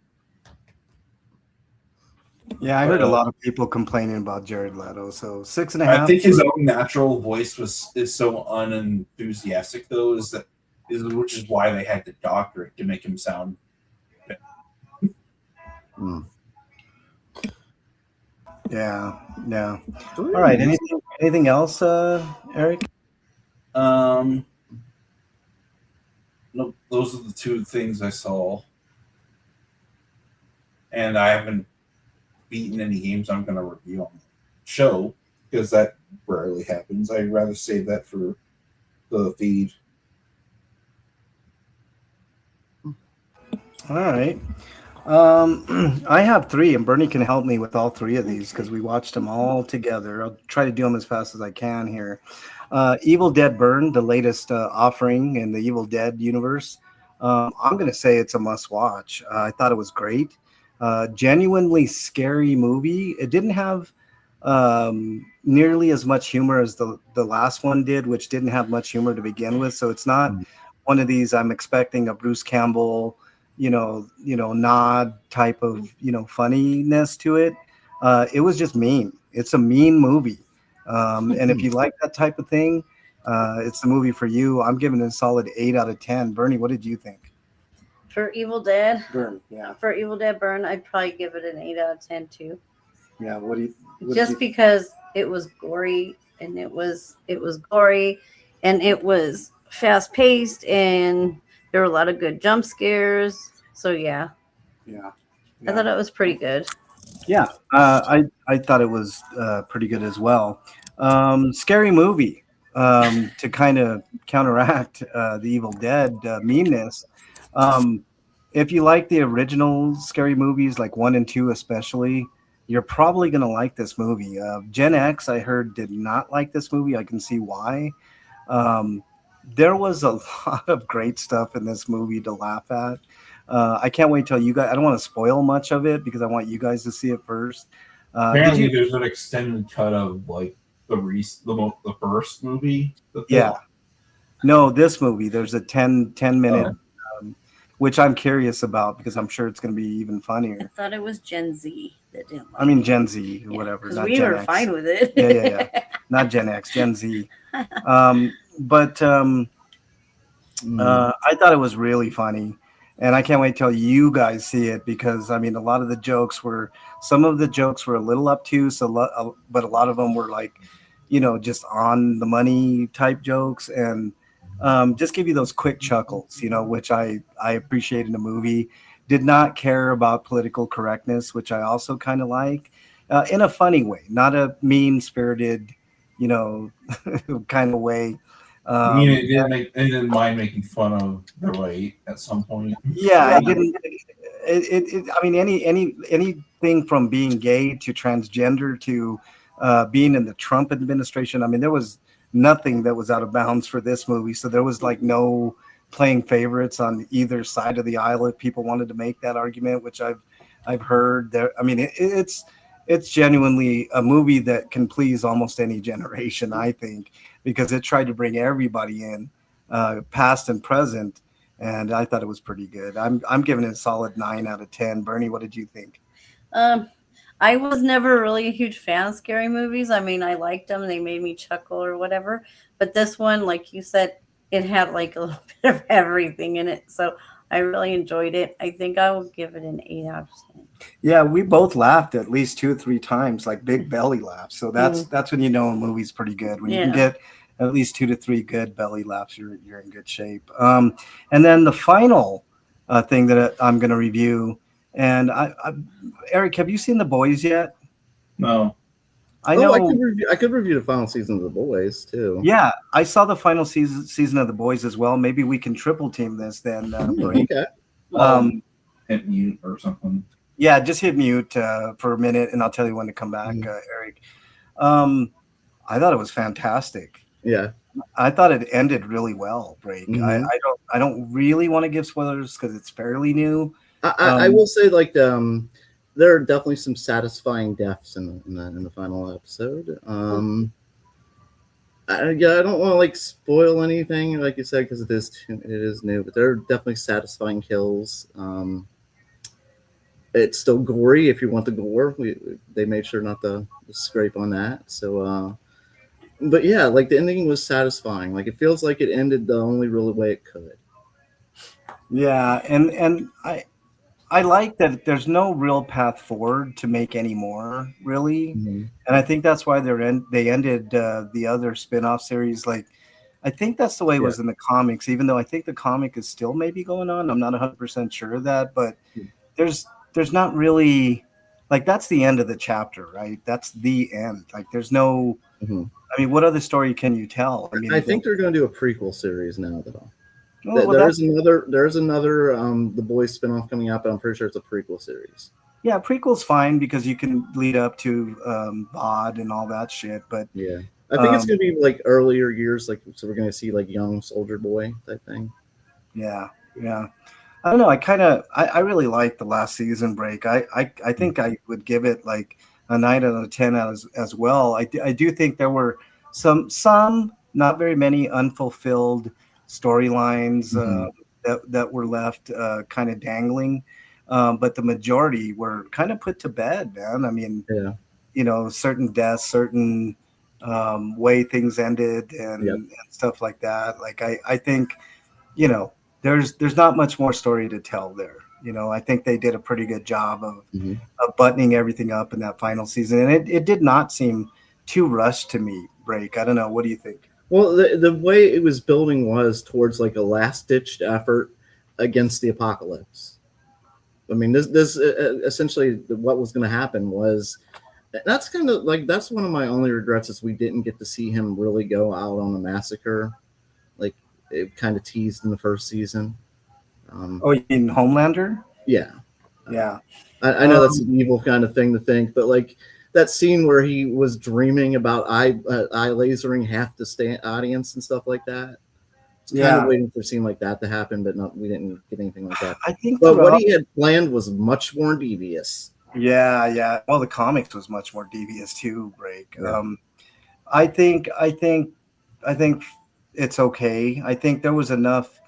Yeah, I heard a lot of people complaining about Jared Leto. So 6.5. I think his own natural voice is so unenthusiastic, though, which is why they had to doctor it to make him sound better. Yeah. All right. Anything else, Eric? No, those are the two things I saw, and I haven't beaten any games I'm going to review on the show because that rarely happens. I'd rather save that for the feed. All right. I have 3, and Bernie can help me with all 3 of these because we watched them all together. I'll try to do them as fast as I can here. Evil Dead Burn, the latest offering in the Evil Dead universe. I'm going to say it's a must watch. I thought it was great. Genuinely scary movie. It didn't have nearly as much humor as the last one did, which didn't have much humor to begin with. So it's not one of these I'm expecting a Bruce Campbell, nod type of, funniness to it. It was just mean. It's a mean movie. And if you like that type of thing, it's the movie for you. I'm giving it a solid 8 out of 10. Bernie, what did you think? For Evil Dead Burn, yeah. For Evil Dead Burn, I'd probably give it an 8 out of 10 too. Yeah, because it was gory and it was gory and it was fast paced and there were a lot of good jump scares. So yeah. I thought it was pretty good. Yeah, I thought it was pretty good as well. Scary movie to kind of counteract the Evil Dead meanness. If you like the original scary movies, like 1 and 2 especially, you're probably going to like this movie. Gen X, I heard, did not like this movie. I can see why. There was a lot of great stuff in this movie to laugh at. I can't wait till you guys. I don't want to spoil much of it because I want you guys to see it first. Apparently, there's an extended cut of like the first movie. No, this movie. There's a 10 minute, which I'm curious about because I'm sure it's going to be even funnier. I thought it was Gen Z that didn't like I mean Gen Z or whatever. Because not we Gen were X. fine with it. Yeah. Not Gen X, Gen Z. I thought it was really funny. And I can't wait till you guys see it because, I mean, some of the jokes were a little obtuse, but a lot of them were like, just on the money type jokes and just give you those quick chuckles, which I appreciate in a movie. Did not care about political correctness, which I also kind of like in a funny way, not a mean-spirited, kind of way. I mean, it didn't mind making fun of the right at some point. Yeah, it didn't. I mean, anything from being gay to transgender to being in the Trump administration. I mean, there was nothing that was out of bounds for this movie. So there was like no playing favorites on either side of the aisle if people wanted to make that argument, which I've heard there. I mean, it's genuinely a movie that can please almost any generation, I think, because it tried to bring everybody in, past and present, and I thought it was pretty good. I'm giving it a solid 9 out of 10. Bernie, what did you think? I was never really a huge fan of scary movies. I mean, I liked them; they made me chuckle or whatever. But this one, like you said, it had like a little bit of everything in it, so I really enjoyed it. I think I will give it an 8 out of 10. Yeah, we both laughed at least 2 or 3 times, like big belly laughs. So that's when you know a movie's pretty good. When you can get at least 2 to 3 good belly laughs, you're in good shape. And then the final thing that I'm going to review, and Eric, have you seen The Boys yet? No. I know. I could review the final season of The Boys too. Yeah, I saw the final season of The Boys as well. Maybe we can triple team this then. Okay. Hit mute or something. Yeah, just hit mute for a minute, and I'll tell you when to come back, Eric. I thought it was fantastic. Yeah, I thought it ended really well. Break. I don't really want to give spoilers because it's fairly new. I will say there are definitely some satisfying deaths in the final episode. I don't want to spoil anything, like you said, because it is new, but there are definitely satisfying kills. It's still gory if you want the gore. They made sure not to scrape on that. So, but yeah, the ending was satisfying. It feels like it ended the only really way it could. Yeah, and I like that there's no real path forward to make any more, really. And I think that's why they ended the other spin-off series. I think that's the way it was in the comics, even though I think the comic is still maybe going on. I'm not 100% sure of that, but there's not really that's the end of the chapter, right? That's the end. There's no I mean, what other story can you tell? I mean, I think they're going to do a prequel series now, though. Well, there's another The Boys spinoff coming out, but I'm pretty sure it's a prequel series. Yeah, prequel's fine because you can lead up to VOD and all that shit. But yeah, I think it's going to be earlier years, so we're going to see young soldier boy type thing. Yeah. I don't know. I really liked the last season, Break. I think I would give it a 9 out of 10 as well. I do think there were some not very many unfulfilled storylines that were left kind of dangling, but the majority were kind of put to bed, man. I mean, certain deaths, certain way things ended, and stuff like that. I think, there's not much more story to tell there. I think they did a pretty good job of buttoning everything up in that final season, and it did not seem too rushed to me. Break. I don't know. What do you think? Well, the way it was building was towards a last-ditched effort against the apocalypse. I mean, this essentially what was going to happen was that's kind of that's one of my only regrets is we didn't get to see him really go out on a massacre, it kind of teased in the first season. You mean Homelander? Yeah. I know that's an evil kind of thing to think, but that scene where he was dreaming about eye lasering half the audience and stuff like that. It's kind of waiting for a scene like that to happen, but we didn't get anything like that. I think, but what he had planned was much more devious. Yeah. Well, the comics was much more devious too. Break. Yeah. I think it's okay. I think there was enough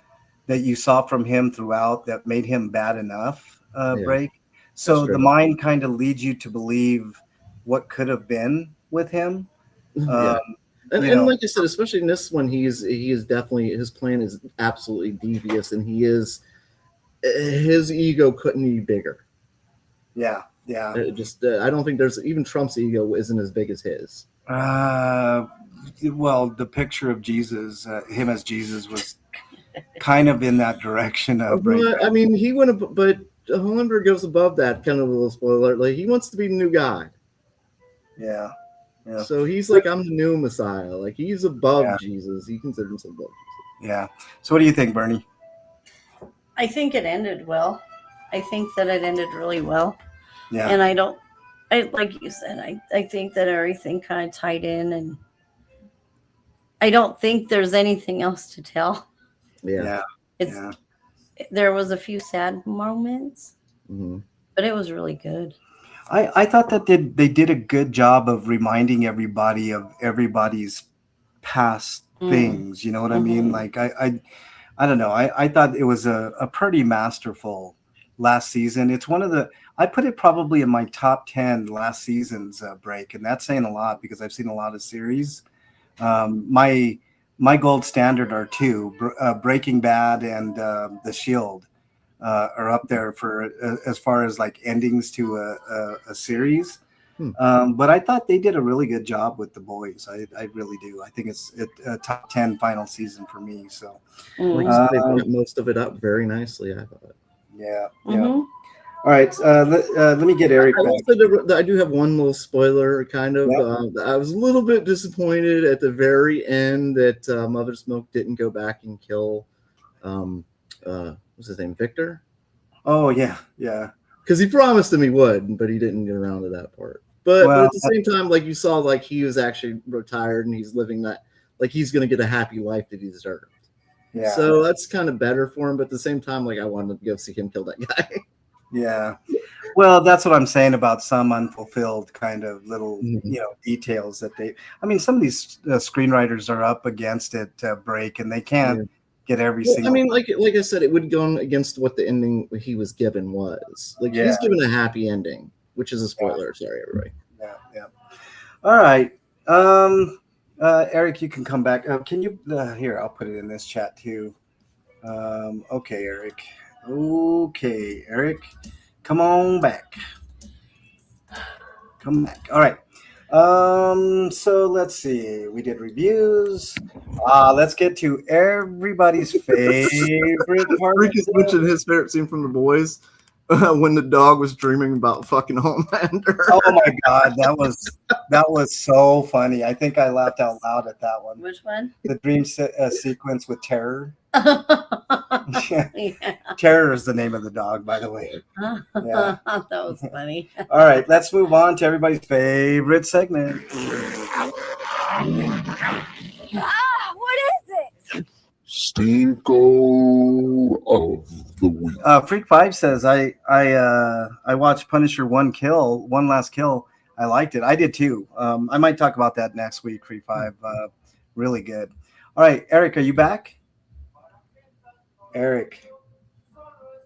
that you saw from him throughout that made him bad enough. Break. So the mind kind of leads you to believe what could have been with him. And like I said, especially in this one, he is definitely, his plan is absolutely devious, and his ego couldn't be bigger. Yeah. I don't think there's even Trump's ego isn't as big as his. Well, the picture of Jesus, him as Jesus, was kind of in that direction. I mean, he went, but Homelander goes above that. Kind of a little spoiler. He wants to be the new God. Yeah. So he's I'm the new Messiah. He's above Jesus. He considers himself above Jesus. Yeah. So what do you think, Bernie? I think it ended well. I think that it ended really well. Yeah. And like you said, I think that everything kind of tied in, and I don't think there's anything else to tell. Yeah. It's Yeah. there was a few sad moments, Mhm. but it was really good. I thought that they did a good job of reminding everybody of everybody's past things. You know what I mean? Like I don't know. I thought it was a pretty masterful last season. It's one of the I put it probably in my top 10 last season's break, and that's saying a lot because I've seen a lot of series. My gold standard are two: Breaking Bad and The Shield. Are up there for as far as like endings to a series. But I thought they did a really good job with The Boys. I really do. I think it's a top 10 final season for me. So Like you said, they wrapped most of it up very nicely, I thought. yeah. All right. Let me get Eric I will back. say that I do have one little spoiler, kind of. Yep. I was a little bit disappointed at the very end that Mother Smoke didn't go back and kill, what's his name, Victor? Oh yeah, yeah. Because he promised him he would, but he didn't get around to that part. But Well, at the same time, like you saw, like he was actually retired and he's living that, like he's going to get a happy life that he deserved. yeah. So that's kind of better for him. But at the same time, like I wanted to go see him kill that guy. Yeah. Well, that's what I'm saying about some unfulfilled kind of little, details that I mean, some of these screenwriters are up against it break and they can't get every single. I mean, like I said, it would go against what the ending he was given was. Like he's given a happy ending, which is a spoiler. Sorry, everybody. Yeah. All right. Eric, you can come back. Can you here? I'll put it in this chat too. Okay, Eric. Okay, Eric. Come on back. Come back. All right. So let's see. We did reviews. Let's get to everybody's favorite part. Rick has mentioned his favorite scene from The Boys when the dog was dreaming about fucking Homelander. Oh my god, that was so funny. I think I laughed out loud at that one. Which one? The dream sequence with Terror. Yeah. Terror is the name of the dog, by the way. Yeah. That was funny. All right, let's move on to everybody's favorite segment. What is it? Stinko of the week. Freak 5 says I watched Punisher One Last Kill. I liked it. I did too. I might talk about that next week. Freak 5, really good. All right, Eric, are you back? Eric.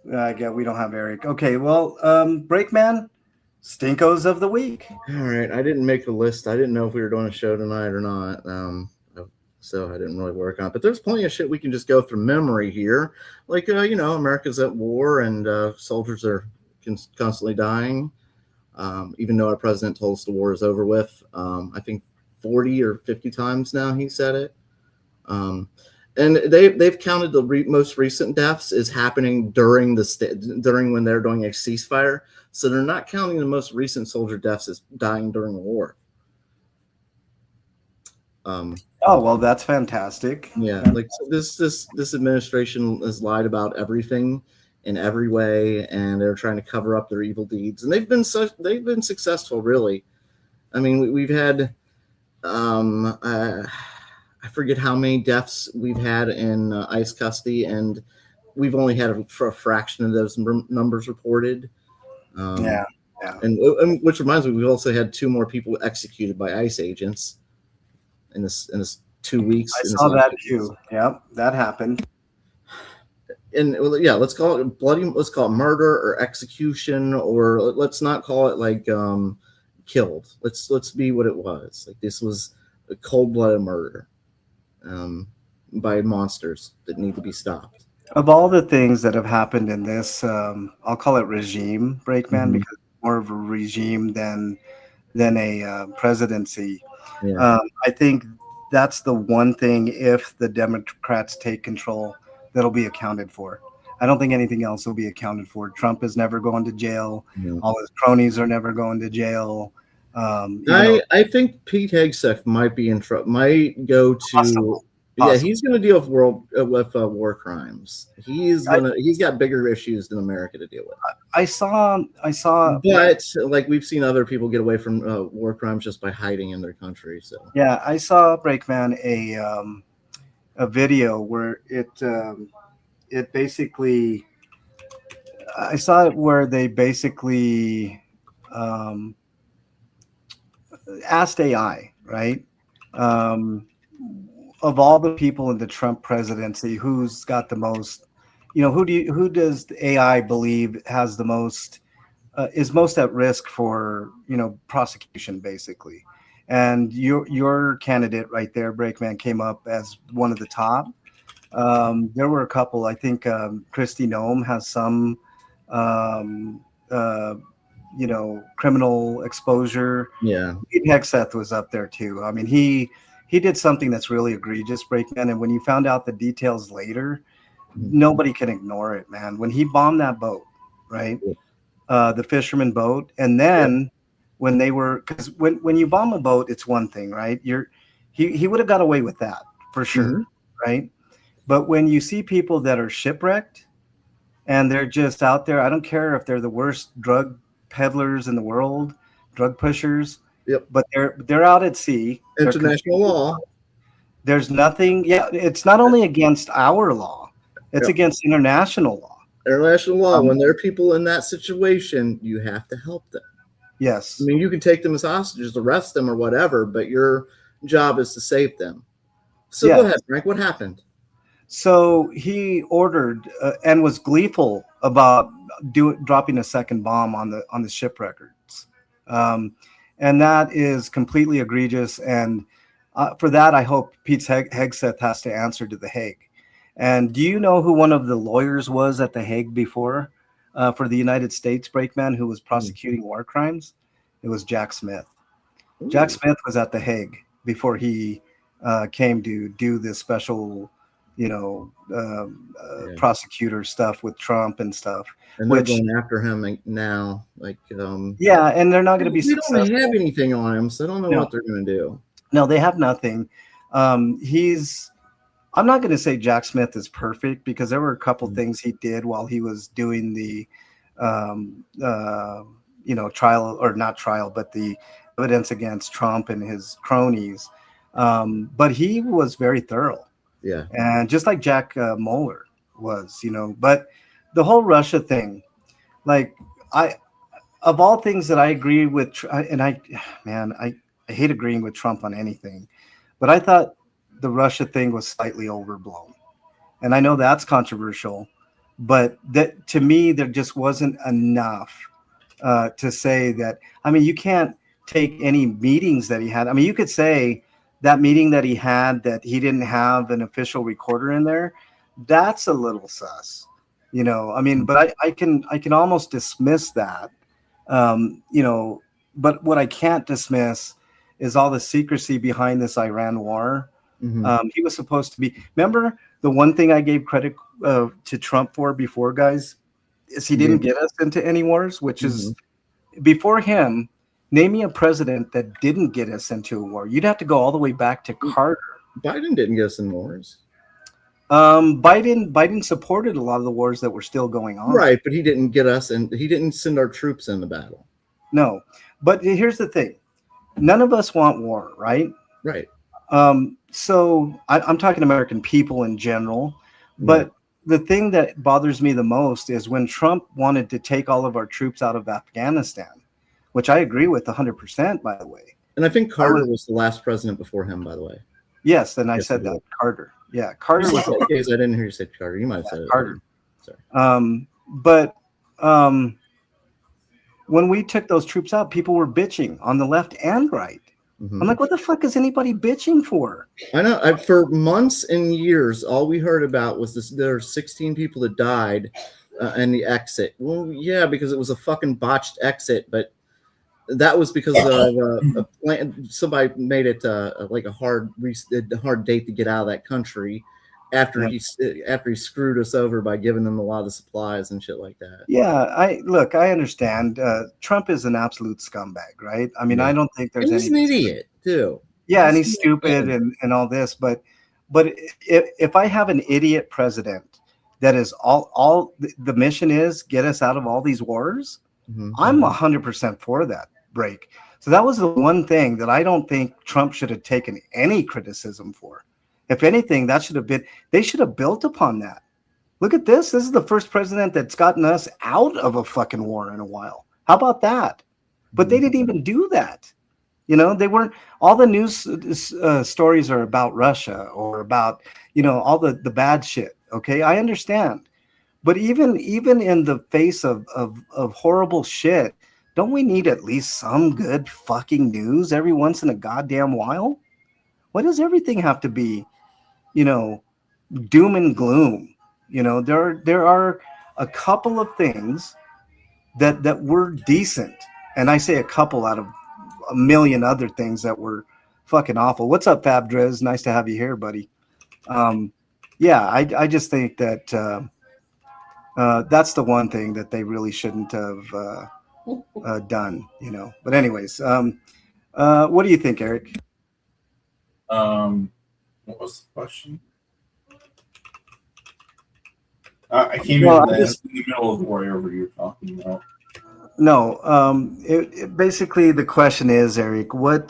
Yeah, we don't have Eric. Okay, well, Breakman, Stinkos of the week. All right, I didn't make a list. I didn't know if we were doing a show tonight or not. So I didn't really work on it. But there's plenty of shit we can just go through memory here. Like, America's at war and soldiers are constantly dying. Even though our president told us the war is over with. I think 40 or 50 times now he said it. And they've counted the most recent deaths as happening during when they're doing a ceasefire. So they're not counting the most recent soldier deaths as dying during the war. Oh well, that's fantastic. Yeah, like so this administration has lied about everything in every way, and they're trying to cover up their evil deeds, and they've been successful, really. I mean, we've had I forget how many deaths we've had in ICE custody, and we've only had a fraction of those numbers reported. Yeah. And which reminds me, we've also had 2 more people executed by ICE agents in this 2 weeks. I saw that too. Yep, that happened. And yeah, let's call it murder or execution, or let's not call it like killed. Let's be what it was. Like this was a cold-blooded murder by monsters that need to be stopped. Of all the things that have happened in this, I'll call it regime Breakman because it's more of a regime than a presidency. Yeah. I think that's the one thing, if the Democrats take control, that'll be accounted for. I don't think anything else will be accounted for. Trump is never going to jail. Yeah. All his cronies are never going to jail. I think Pete Hegseth might be in trouble. Might go to Possible. Yeah, he's going to deal with war crimes. He's got bigger issues than America to deal with. I saw. But like we've seen other people get away from war crimes just by hiding in their country. So yeah, I saw Breakman a video where it basically, I saw it where they basically asked AI, right? Um, of all the people in the Trump presidency, who's got the most, who does the AI believe has the most, is most at risk for, prosecution, basically. And your candidate right there, Breakman, came up as one of the top. There were a couple. I think Christy Nome has some, um, uh, criminal exposure. Yeah. Pete Hegseth was up there too. I mean, he did something that's really egregious, Breakman. And when you found out the details later, nobody can ignore it, man. When he bombed that boat, right? The fisherman boat, and then when they were, because when you bomb a boat, it's one thing, right? He would have got away with that for sure, right? But when you see people that are shipwrecked and they're just out there, I don't care if they're the worst drug peddlers in the world, drug pushers, but they're out at sea. International law. There's nothing. Yeah, it's not only against our law; it's against international law. International law. When there are people in that situation, you have to help them. Yes. I mean, you can take them as hostages, arrest them, or whatever, but your job is to save them. So go ahead, Frank. What happened? So he ordered and was gleeful about dropping a second bomb on the shipwreckers, and that is completely egregious. And for that, I hope Pete Hegseth has to answer to The Hague. And do you know who one of the lawyers was at The Hague before for the United States, Breakman, who was prosecuting war crimes? It was Jack Smith. Ooh. Jack Smith was at The Hague before he came to do this special, prosecutor stuff with Trump and stuff. And they're going after him now. And they're not going to be successful. They don't have anything on him, so I don't know what they're going to do. No, they have nothing. I'm not going to say Jack Smith is perfect, because there were a couple things he did while he was doing the, trial, or not trial, but the evidence against Trump and his cronies. But he was very thorough. Yeah. And just like Jack Mueller was, but the whole Russia thing, of all things that I agree with, and I hate agreeing with Trump on anything, but I thought the Russia thing was slightly overblown. And I know that's controversial, but that, to me, there just wasn't enough to say that. I mean, you can't take any meetings that he had. I mean, you could say that meeting that he had, that he didn't have an official recorder in there, that's a little sus, I mean, but I can almost dismiss that, but what I can't dismiss is all the secrecy behind this Iran war. He was supposed to be, remember the one thing I gave credit to Trump for before, guys, is he didn't get us into any wars, which is, before him, name me a president that didn't get us into a war. You'd have to go all the way back to Carter. Biden didn't get us in wars. Biden supported a lot of the wars that were still going on. Right, but he didn't get us, and he didn't send our troops in the battle. No, but here's the thing. None of us want war, right? Right. So I'm talking American people in general, but the thing that bothers me the most is when Trump wanted to take all of our troops out of Afghanistan, which I agree with 100%, by the way. And I think Carter was the last president before him, by the way. Yes, and I said that. Carter. Yeah, Carter was. I didn't hear you say Carter. You might have said it. Carter. Sorry. But when we took those troops out, people were bitching on the left and right. I'm like, what the fuck is anybody bitching for? I know. For months and years, all we heard about was this. There are 16 people that died and the exit. Well, yeah, because it was a fucking botched exit, but that was because of a plan. Somebody made it like a hard date to get out of that country after he screwed us over by giving them a lot of supplies and shit like that. Yeah, I understand. Trump is an absolute scumbag, right? I mean, I don't think there's he's an idiot too. Yeah, and he's stupid and all this, but if I have an idiot president that is all the mission is get us out of all these wars, I'm 100% for that break. So that was the one thing that I don't think Trump should have taken any criticism for. If anything, they should have built upon that. Look at this. This is the first president that's gotten us out of a fucking war in a while. How about that? But they didn't even do that. You know, they weren't. All the news stories are about Russia or about, you know, all the bad shit. Okay, I understand. But even in the face of horrible shit, don't we need at least some good fucking news every once in a goddamn while? Why does everything have to be, you know, doom and gloom? You know, there are a couple of things that were decent, and I say a couple out of a million other things that were fucking awful. What's up, Fab Driz? Nice to have you here, buddy. Yeah, I just think that that's the one thing that they really shouldn't have done, you know. But anyways, what do you think, Eric? What was the question? I came Well, in the middle of whatever you're talking about. No, basically the question is, Eric, what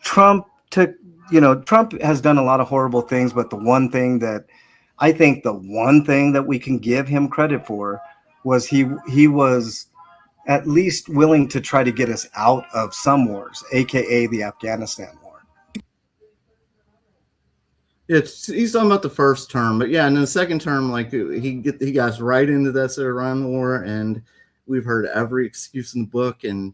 Trump took, you know, Trump has done a lot of horrible things, but the one thing that we can give him credit for was he was at least willing to try to get us out of some wars, aka the Afghanistan war. He's talking about the first term, but yeah, and then the second term, like he got us right into this Iran war, and we've heard every excuse in the book, and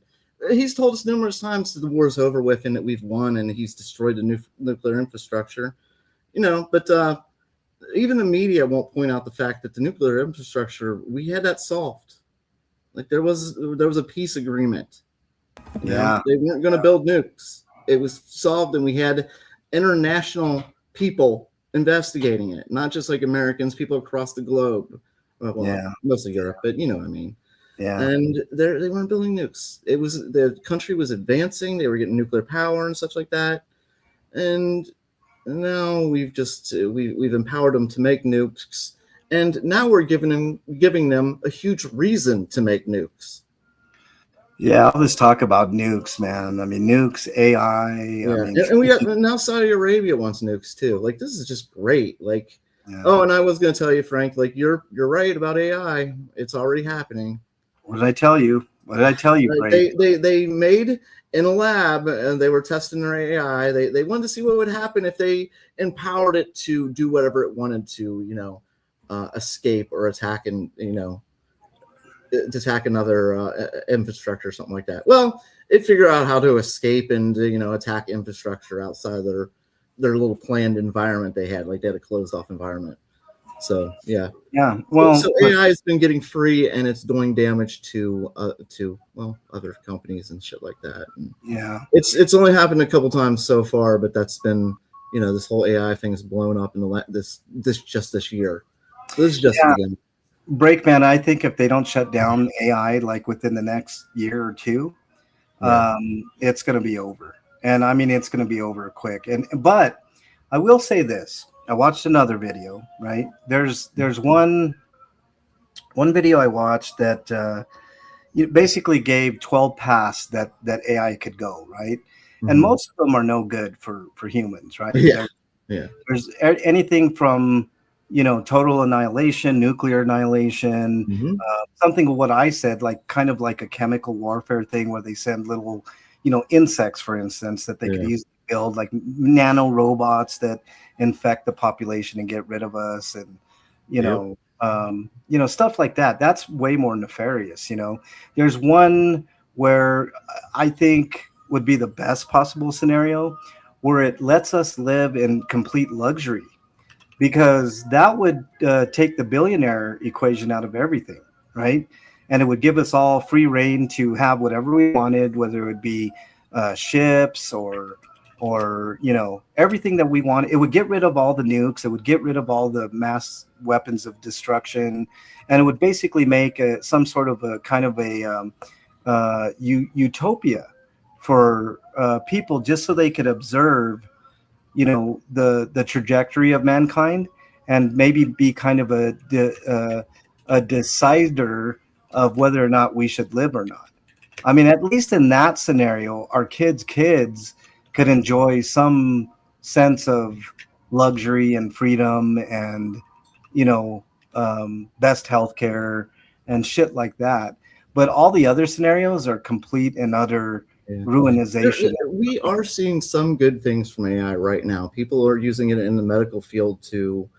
he's told us numerous times that the war is over with and that we've won, and he's destroyed the nuclear infrastructure, you know. But even the media won't point out the fact that the nuclear infrastructure, we had that solved. Like there was a peace agreement. Yeah, they weren't going to build nukes. It was solved, and we had international people investigating it, not just like Americans, people across the globe. Well, yeah, mostly Europe, but you know what I mean. Yeah. And they weren't building nukes. It was the country was advancing. They were getting nuclear power and such like that. And now we've empowered them to make nukes. And now we're giving them a huge reason to make nukes. Yeah, all this talk about nukes, man. I mean, nukes, AI. Yeah. I mean, and we got now Saudi Arabia wants nukes too. Like this is just great. Like, yeah. Oh, and I was going to tell you, Frank. Like you're right about AI. It's already happening. What did I tell you? What did I tell you, Frank? They made in a lab, and they were testing their AI. They wanted to see what would happen if they empowered it to do whatever it wanted to, you know, escape or attack, and you know, attack another infrastructure or something like that. Well, it figured out how to escape and you know attack infrastructure outside of their little planned environment they had. Like they had a closed off environment. So yeah. Well, so AI has been getting free, and it's doing damage to other companies and shit like that. And yeah, it's only happened a couple times so far, but that's been, you know, this whole AI thing has blown up in this year. So this is just the beginning. Breakman, I think if they don't shut down AI like within the next year or two, it's going to be over. And I mean, it's going to be over quick. But I will say this. I watched another video, right? There's one video I watched that basically gave 12 paths that AI could go, right? Mm-hmm. And most of them are no good for humans, right? Yeah. There's anything from, you know, total annihilation, nuclear annihilation, mm-hmm. Something of what I said, like kind of like a chemical warfare thing where they send little, you know, insects, for instance, that they could easily build, like nano robots that infect the population and get rid of us, and you know, stuff like that. That's way more nefarious. You know, there's one where I think would be the best possible scenario, where it lets us live in complete luxury, because that would take the billionaire equation out of everything, right? And it would give us all free reign to have whatever we wanted, whether it would be ships or you know, everything that we want. It would get rid of all the nukes. It would get rid of all the mass weapons of destruction, and it would basically make some sort of a kind of a utopia for people, just so they could observe, you know, the trajectory of mankind, and maybe be kind of a decider of whether or not we should live or not. I mean, at least in that scenario, our kids could enjoy some sense of luxury and freedom and, you know, best healthcare and shit like that. But all the other scenarios are complete and utter ruinization. We are seeing some good things from AI right now. People are using it in the medical field to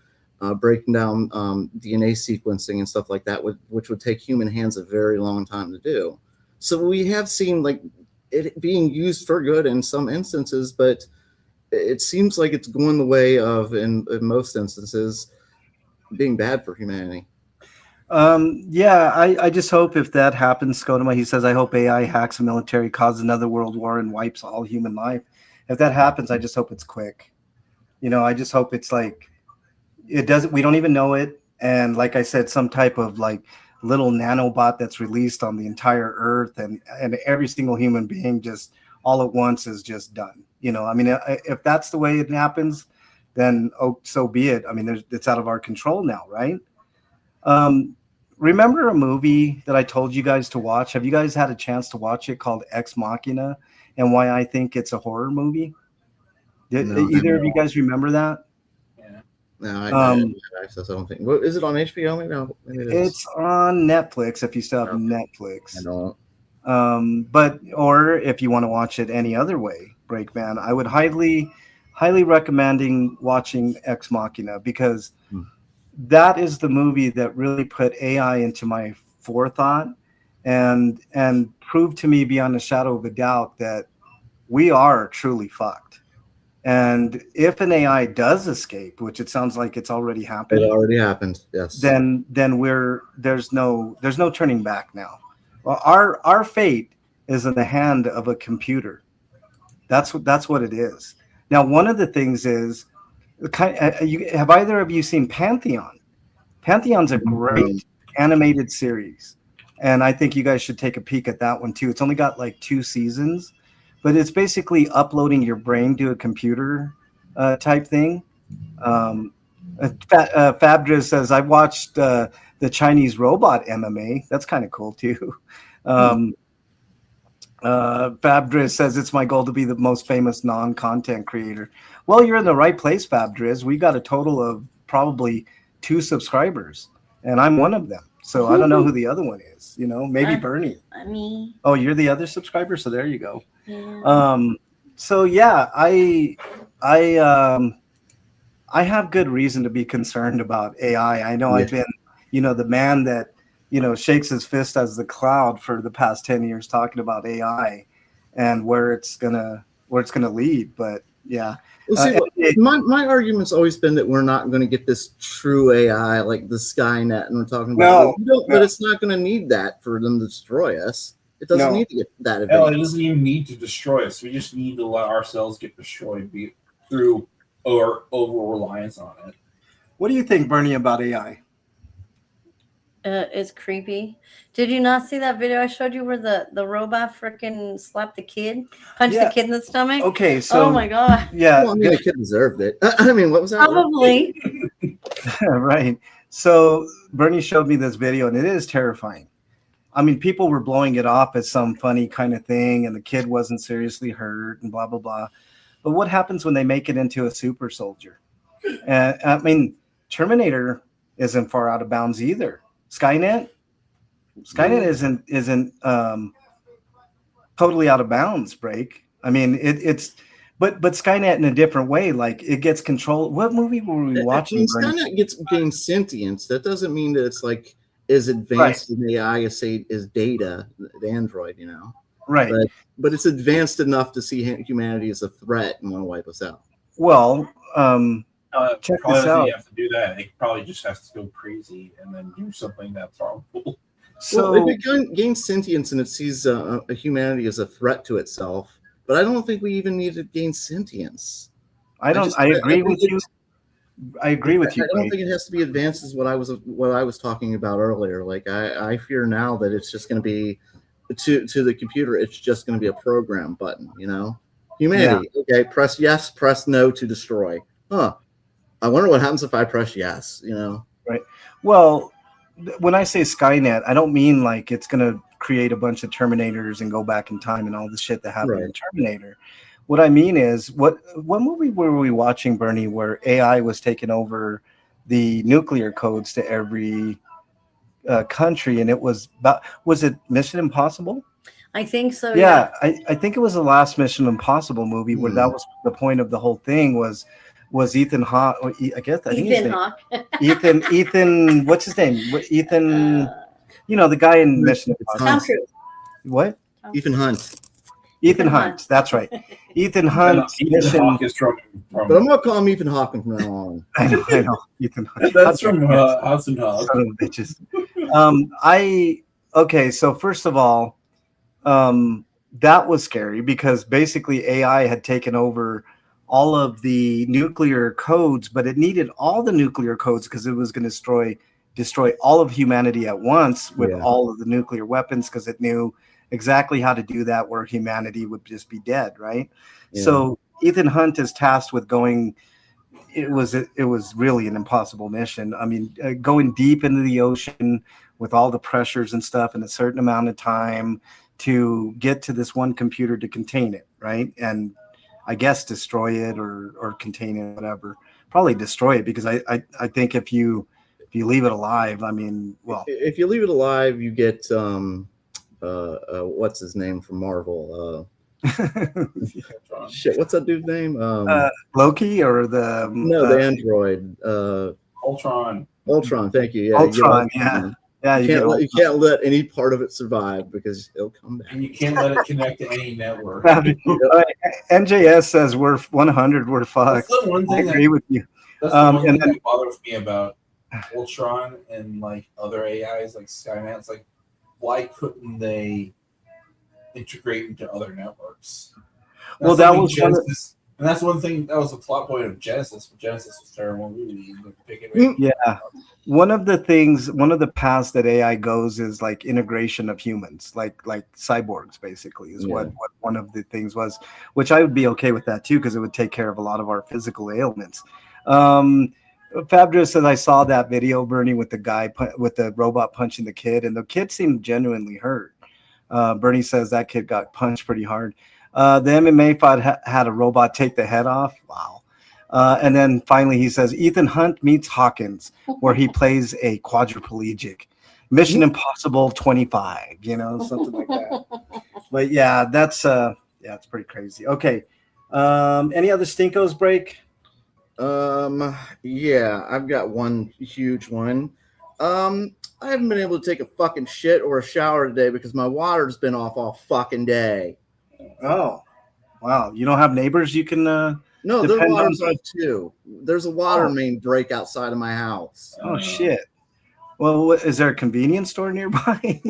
breaking down DNA sequencing and stuff like that, which would take human hands a very long time to do. So we have seen like it being used for good in some instances, but it seems like it's going the way of, in most instances, being bad for humanity. Yeah, I just hope if that happens, Skodoma, he says, I hope AI hacks the military, causes another world war, and wipes all human life. If that happens, I just hope it's quick. You know, I just hope it's like, it doesn't, we don't even know it. And like I said, some type of like little nanobot that's released on the entire earth, and every single human being just all at once is just done. You know, I mean, if that's the way it happens, then so be it. I mean, it's out of our control now, right? Remember a movie that I told you guys to watch? Have you guys had a chance to watch it, called Ex Machina, and why I think it's a horror movie? Did either of you guys remember that? No, I don't think. What is it on HBO? Maybe it's on Netflix if you still have Netflix. I don't. But or if you want to watch it any other way, Breakman, I would highly recommending watching Ex Machina, because that is the movie that really put AI into my forethought and proved to me beyond a shadow of a doubt that we are truly fucked. And if an AI does escape, which it sounds like it's already happened. It already happened, yes. Then there's no turning back now. Well, our fate is in the hand of a computer. That's what it is. Now, one of the things is, have either of you seen Pantheon? Pantheon's a great animated series, and I think you guys should take a peek at that one too. It's only got like 2 seasons, but it's basically uploading your brain to a computer type thing. Fabdra says, I watched the Chinese robot MMA. That's kind of cool too. Fabdriz says, it's my goal to be the most famous non-content creator. Well, you're in the right place, Fabdriz. We got a total of probably 2 subscribers, and I'm one of them. So I don't know who the other one is. You know, maybe Bernie. Me. Oh, you're the other subscriber. So there you go. Yeah. So yeah, I have good reason to be concerned about AI. I know I've been, the man that, shakes his fist as the cloud for the past 10 years talking about AI and where it's gonna lead. But yeah. Well, see, my argument's always been that we're not going to get this true AI like the Skynet, and we're talking about. But it's not going to need that for them to destroy us. It doesn't need to get that advanced. Hell, it doesn't even need to destroy us. We just need to let ourselves get destroyed through our over reliance on it. What do you think, Bernie, about AI? It's creepy. Did you not see that video I showed you where the robot freaking slapped the kid, punched the kid in the stomach? Okay, so oh my god, yeah, well, I mean, the kid deserved it. I mean, what was that? Probably. Right. So Bernie showed me this video, and it is terrifying. I mean, people were blowing it off as some funny kind of thing, and the kid wasn't seriously hurt, and blah blah blah. But what happens when they make it into a super soldier? And I mean, Terminator isn't far out of bounds either. Skynet isn't totally out of bounds. Break. I mean, it's but Skynet in a different way. Like, it gets control. What movie were we watching? Skynet gains sentience. That doesn't mean that it's like as advanced in AI as say is Data, the android. Right. But it's advanced enough to see humanity as a threat and want to wipe us out. Well, check this out. You have to do that. It probably just has to go crazy and then do something that's harmful. So if it gains sentience and it sees humanity as a threat to itself, but I don't think we even need to gain sentience. I agree with you. I agree with you. I don't think it has to be advanced as what I was talking about earlier. Like I fear now that it's just going to be to the computer. It's just going to be a program button. Humanity. Yeah. Okay, press yes, press no to destroy. Huh. I wonder what happens if I press yes. Right. Well, when I say Skynet, I don't mean like it's going to create a bunch of Terminators and go back in time and all the shit that happened in Terminator. what I mean is, what movie were we watching, Bernie, where AI was taking over the nuclear codes to every country, and it was about, was it Mission Impossible? I think so. Yeah, I think it was the last Mission Impossible movie where that was the point of the whole thing was Ethan Hawke. I guess I think his Ethan name. Hawke. Ethan, what's his name? Ethan, you know, the guy in Mission Tom Impossible. Cruise. What? Ethan Hunt. Ethan Hunt. That's right. Ethan Hunt. Ethan Hawke is from But I'm gonna call him Ethan Hawke from now on. I know. Ethan Hunt. that's from Hudson Hawk. Son of bitches. Okay, so first of all, that was scary because basically AI had taken over all of the nuclear codes, but it needed all the nuclear codes because it was going to destroy all of humanity at once with all of the nuclear weapons, because it knew exactly how to do that, where humanity would just be dead, right? Yeah. So Ethan Hunt is tasked with going. It was really an impossible mission. I mean, going deep into the ocean with all the pressures and stuff in a certain amount of time to get to this one computer to contain it, right? And I guess destroy it or contain it, whatever. Probably destroy it, because I think if you leave it alive, I mean, well, if you leave it alive, you get what's his name from Marvel? Shit, what's that dude's name? Loki or the the android. Ultron. Ultron, thank you. Yeah, Ultron, yeah. You can't let any part of it survive because it'll come back. And you can't let it connect to any network. NJS says we're 100. We're fucked. That's the one thing I agree with you. That's the one thing that bothers me about Ultron and like other AIs like Skynet. It's like, why couldn't they integrate into other networks? Well, that was Genesis, and that's one thing that was the plot point of Genesis. But Genesis was a terrible movie. Yeah, one of the paths that AI goes is like integration of humans, like cyborgs, basically, is what one of the things was, which I would be okay with that too, because it would take care of a lot of our physical ailments. Fabio says, I saw that video, Bernie, with the guy with the robot punching the kid, and the kid seemed genuinely hurt. Bernie says that kid got punched pretty hard. The MMA fight had a robot take the head off. Wow. And then finally he says, Ethan Hunt meets Hawkins, where he plays a quadriplegic. Mission Impossible 25, something like that. But yeah, that's it's pretty crazy. Okay. Any other stinkos break? Yeah, I've got one huge one. I haven't been able to take a fucking shit or a shower today because my water's been off all fucking day. Oh, wow. You don't have neighbors you can no, their water's off too. There's a water main break outside of my house. Oh shit. Well, is there a convenience store nearby?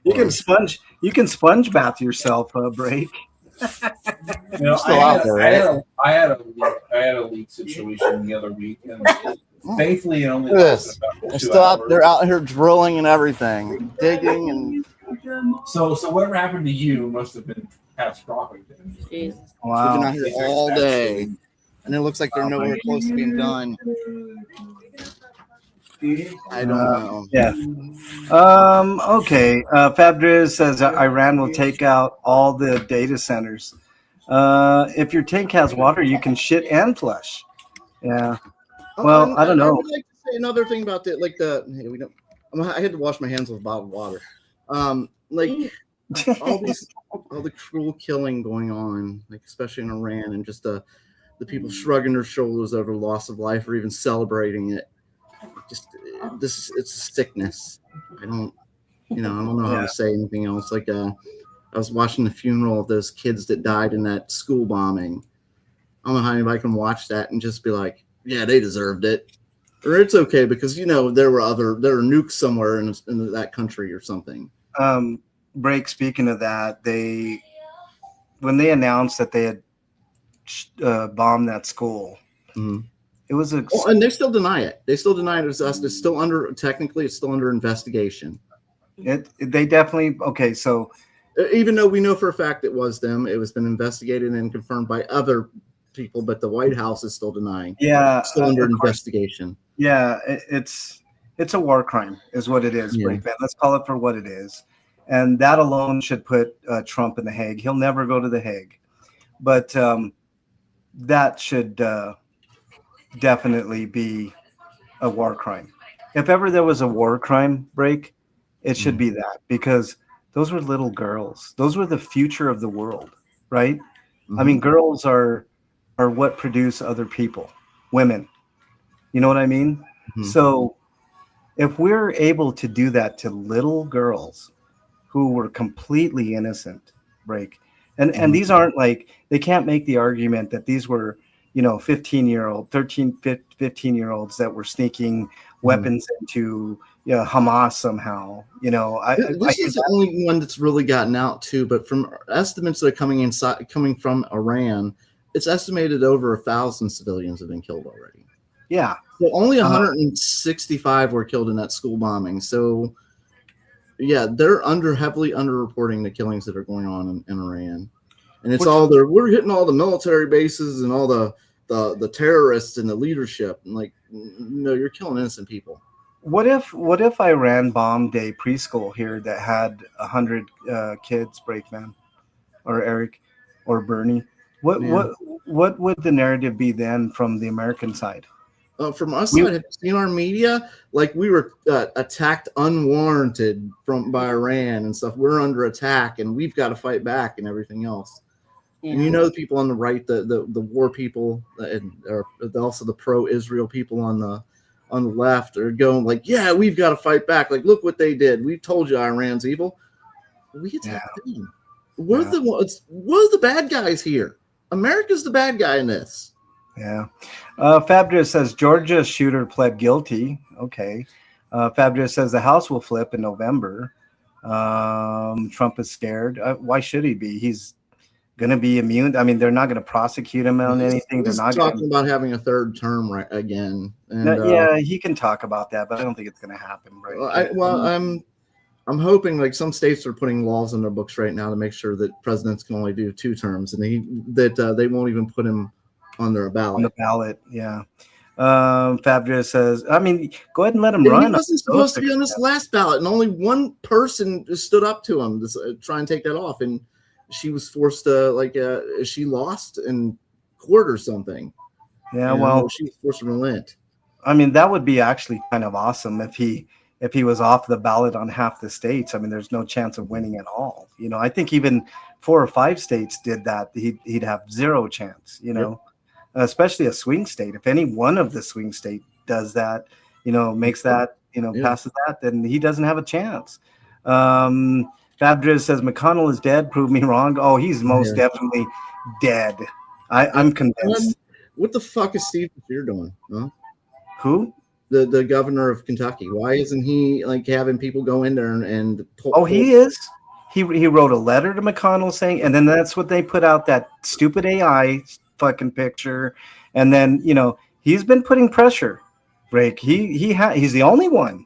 You can sponge bath yourself, break. I had a leak situation the other week, and thankfully it only lasted about 2 hours. They're out here drilling and everything, digging and. So whatever happened to you must have been catastrophic. Jesus. Wow. They've been out here all day, and it looks like they're nowhere close to being done. I don't know. Yeah. Okay. Fabdriz says Iran will take out all the data centers. If your tank has water, you can shit and flush. Yeah. Well, I don't know. I would like to say another thing about that. I had to wash my hands with bottled water. All the cruel killing going on, like especially in Iran, and just the people shrugging their shoulders over loss of life or even celebrating it. It's a sickness. I don't know how to say anything else. Like I was watching the funeral of those kids that died in that school bombing. I don't know how anybody can watch that and just be like, yeah, they deserved it. Or it's okay because there were nukes somewhere in that country or something. Break. Speaking of that, when they announced that they had bombed that school, it was and they still deny it. They still deny it as us. It's still under investigation. They definitely okay. So even though we know for a fact it was them, it was been investigated and confirmed by other people, but the White House is still denying. Yeah, it's still under investigation. Yeah, it's a war crime, is what it is. Yeah. Break, man. Let's call it for what it is. and that alone should put Trump in the Hague. He'll never go to the Hague, but that should definitely be a war crime. If ever there was a war crime break, it should be that, because those were little girls. Those were the future of the world, right? I mean, girls are what produce other people, women. You know what I mean? So if we're able to do that to little girls who were completely innocent, break, and these aren't like, they can't make the argument that these were, 15-year-old, 13, 15-year-olds that were sneaking weapons into Hamas somehow. This is the only one that's really gotten out too. But from estimates that are coming from Iran, it's estimated over 1,000 civilians have been killed already. Yeah. So only 165 were killed in that school bombing. So yeah, they're heavily underreporting the killings that are going on in Iran. And it's we're hitting all the military bases and all the terrorists and the leadership. And like, no, you're killing innocent people. What if Iran bombed a preschool here that had 100 kids, Breakman, or Eric, or Bernie? What would the narrative be then from the American side? From us side, have you seen our media? Like, we were attacked unwarranted by Iran and stuff. We're under attack, and we've got to fight back and everything else. Yeah. And the people on the right, the war people, and also the pro-Israel people on the left are going like, yeah, we've got to fight back. Like, look what they did. We told you Iran's evil. We attacked them. We're the bad guys here. America's the bad guy in this. Yeah. Fabria says Georgia shooter pled guilty. Okay. Fabria says the House will flip in November. Trump is scared. Why should he be? He's going to be immune. I mean, they're not going to prosecute him on anything. They're not talking about having a third term again. And, yeah, he can talk about that, but I don't think it's going to happen. Right. I'm hoping, like, some states are putting laws in their books right now to make sure that presidents can only do 2 terms, and they won't even put him on their ballot. On the ballot, yeah. Fabria says, I mean, go ahead and let him run. He wasn't supposed to be on this last ballot, and only one person stood up to him to try and take that off, and she was forced to, she lost in court or something. Yeah, well, she was forced to relent. I mean, that would be actually kind of awesome if he was off the ballot on half the states. I mean, there's no chance of winning at all. I think even 4 or 5 states did that, he'd have zero chance, especially a swing state. If any one of the swing state does that, makes that, passes that, then he doesn't have a chance. Fabdriz says McConnell is dead. Prove me wrong. Oh, he's most definitely dead. I'm convinced. What the fuck is Steve Beshear doing? Huh? Who? The governor of Kentucky. Why isn't he having people go in there and pull? He is. He wrote a letter to McConnell saying, and then that's what they put out, that stupid AI fucking picture, and then he's been putting pressure. Break. He's the only one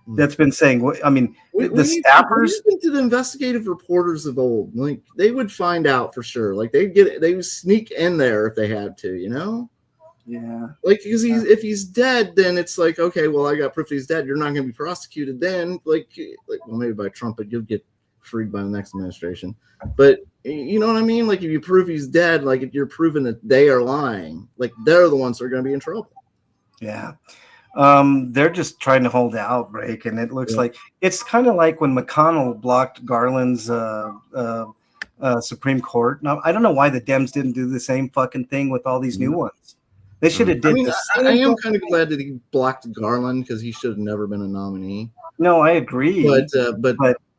that's been saying. I mean, the staffers. To the investigative reporters of old, like, they would find out for sure. Like, they would sneak in there if they had to. Yeah. Like, because if he's dead, then it's like, okay, well, I got proof he's dead. You're not going to be prosecuted then. Like, well, maybe by Trump, but you'll get freed by the next administration. But you know what I mean? Like, if you prove he's dead, like, if you're proving that they are lying, like, they're the ones that are going to be in trouble. Yeah. They're just trying to hold out, Break, and it looks like it's kind of like when McConnell blocked Garland's Supreme Court. Now, I don't know why the Dems didn't do the same fucking thing with all these new ones. They should have did. I am kind of glad that he blocked Garland, because he should have never been a nominee. No, I agree. But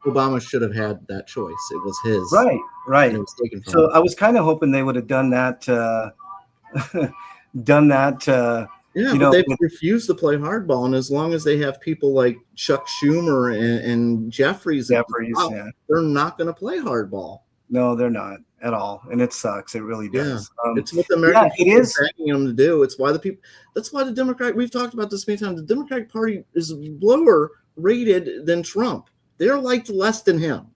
Obama should have had that choice. It was his. Right. It was taken from him. I was kind of hoping they would have done that. They've refused to play hardball, and as long as they have people like Chuck Schumer and Jeffries, they're not going to play hardball. No, they're not at all, and it sucks. It really does. It's what the American people are begging them to do. It's why that's why the Democrat. We've talked about this many times. The Democratic Party is lower rated than Trump. They're liked less than him,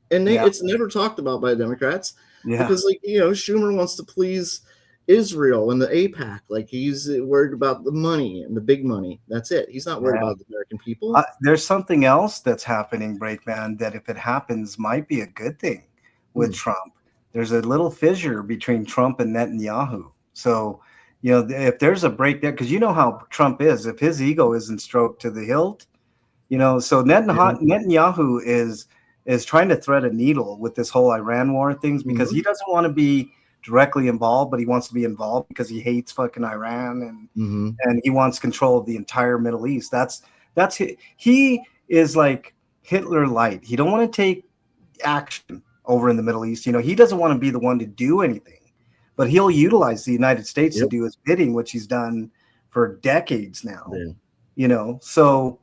and it's never talked about by Democrats because, Schumer wants to please, Israel and the APAC. Like he's worried about the money and the big money. That's it. He's not worried about the American people. There's something else that's happening, Breakman, that if it happens might be a good thing with Trump. There's a little fissure between Trump and Netanyahu. So, if there's a break there, because you know how Trump is, if his ego isn't stroked to the hilt, so Netanyahu is trying to thread a needle with this whole Iran war things because he doesn't want to be directly involved, but he wants to be involved because he hates fucking Iran and he wants control of the entire Middle East. He is like Hitler light. He don't want to take action over in the Middle East. He doesn't want to be the one to do anything, but he'll utilize the United States to do his bidding, which he's done for decades now. So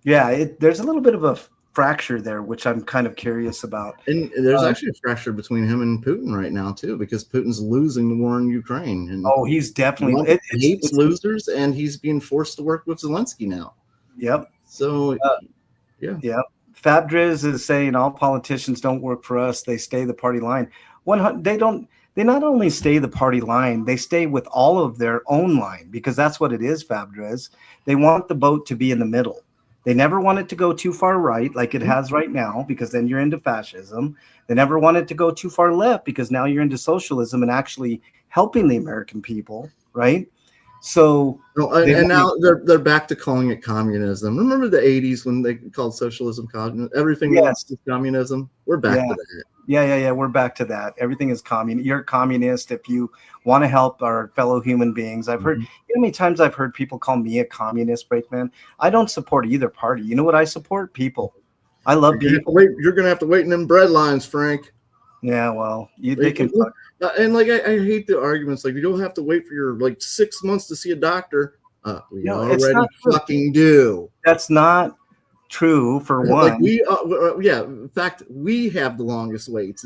there's a little bit of a fracture there, which I'm kind of curious about. And there's actually a fracture between him and Putin right now too, because Putin's losing the war in Ukraine. And he's definitely hates losers, and he's being forced to work with Zelensky now. Yep. So Fabdriz is saying all politicians don't work for us; they stay the party line. They don't. They not only stay the party line, they stay with all of their own line, because that's what it is, Fabdriz. They want the boat to be in the middle. They never want it to go too far right, like it has right now, because then you're into fascism. They never want it to go too far left, because now you're into socialism and actually helping the American people, right? So, now they're back to calling it communism. Remember the 80s when they called socialism communism? Everything was communism. We're back to that. Yeah. We're back to that. Everything is communist. You're a communist if you want to help our fellow human beings. I've heard, how many times I've heard people call me a communist, Breakman. I don't support either party. You know what I support? People. I love people. You're going to have to wait in them bread lines, Frank. Yeah, well, they can. And I hate the arguments. Like, you don't have to wait for your 6 months to see a doctor. We already fucking do. That's not true for one. In fact, we have the longest waits.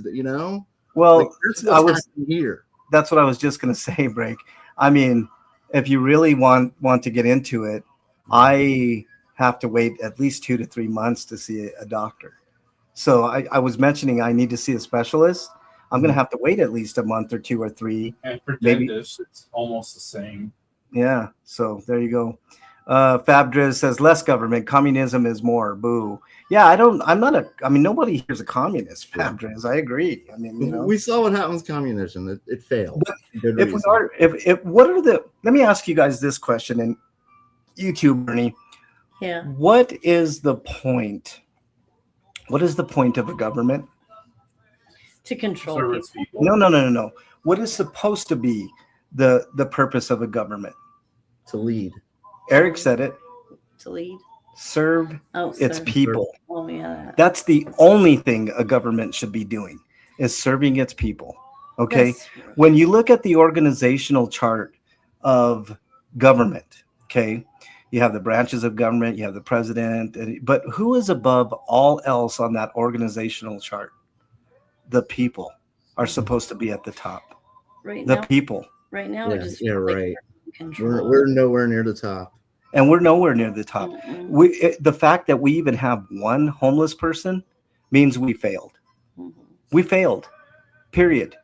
Well, that's what's happening here. That's what I was just going to say, Break. I mean, if you really want to get into it, I have to wait at least 2 to 3 months to see a doctor. So I was mentioning I need to see a specialist. I'm going to have to wait at least a month or 2 or 3. And for dentists, it's almost the same. Yeah. So there you go. Fabdriz says less government. Communism is more. Boo. Yeah, nobody here's a communist, Fabdriz. I agree. I mean, we saw what happened with communism. It failed. Let me ask you guys this question, and you too, Bernie. Yeah. What is the point? What is the point of a government? To control people. No. What is supposed to be the purpose of a government? To lead. Eric said it. To lead. Serve its people. Oh, yeah. That's the only thing a government should be doing, is serving its people. Okay. When you look at the organizational chart of government, okay, you have the branches of government, you have the president, but who is above all else on that organizational chart? The people are supposed to be at the top. Right the now, people. Right now, right. We're nowhere near the top. And we're nowhere near the top. The fact that we even have one homeless person means we failed. We failed. Period.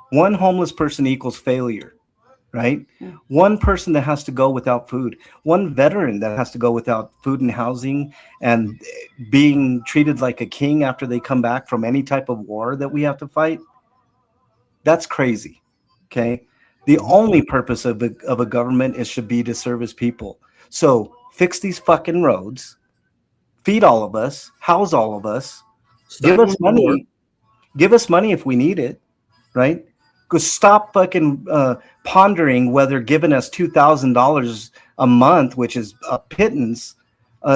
One homeless person equals failure, right? One person that has to go without food, one veteran that has to go without food and housing and being treated like a king after they come back from any type of war that we have to fight. That's crazy. Okay. The only purpose of a government should be to serve its people. So fix these fucking roads, feed all of us, house all of us, give us money. Give us money if we need it, right? Go stop fucking pondering whether giving us $2,000 a month, which is a pittance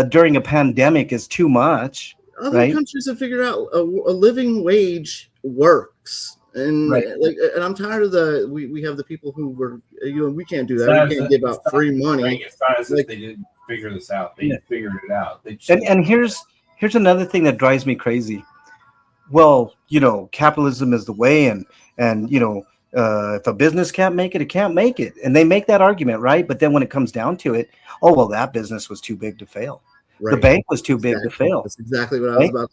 during a pandemic, is too much. Other countries have figured out a living wage works. And and I'm tired of we have the people who were we can't do that. We can't give out free money. It's not as if they didn't figure this out. They figured it out. And here's another thing that drives me crazy. Well, capitalism is the way, and if a business can't make it, it can't make it, and they make that argument, right? But then when it comes down to it, that business was too big to fail. The bank was too big to fail. That's exactly what I was Right? about.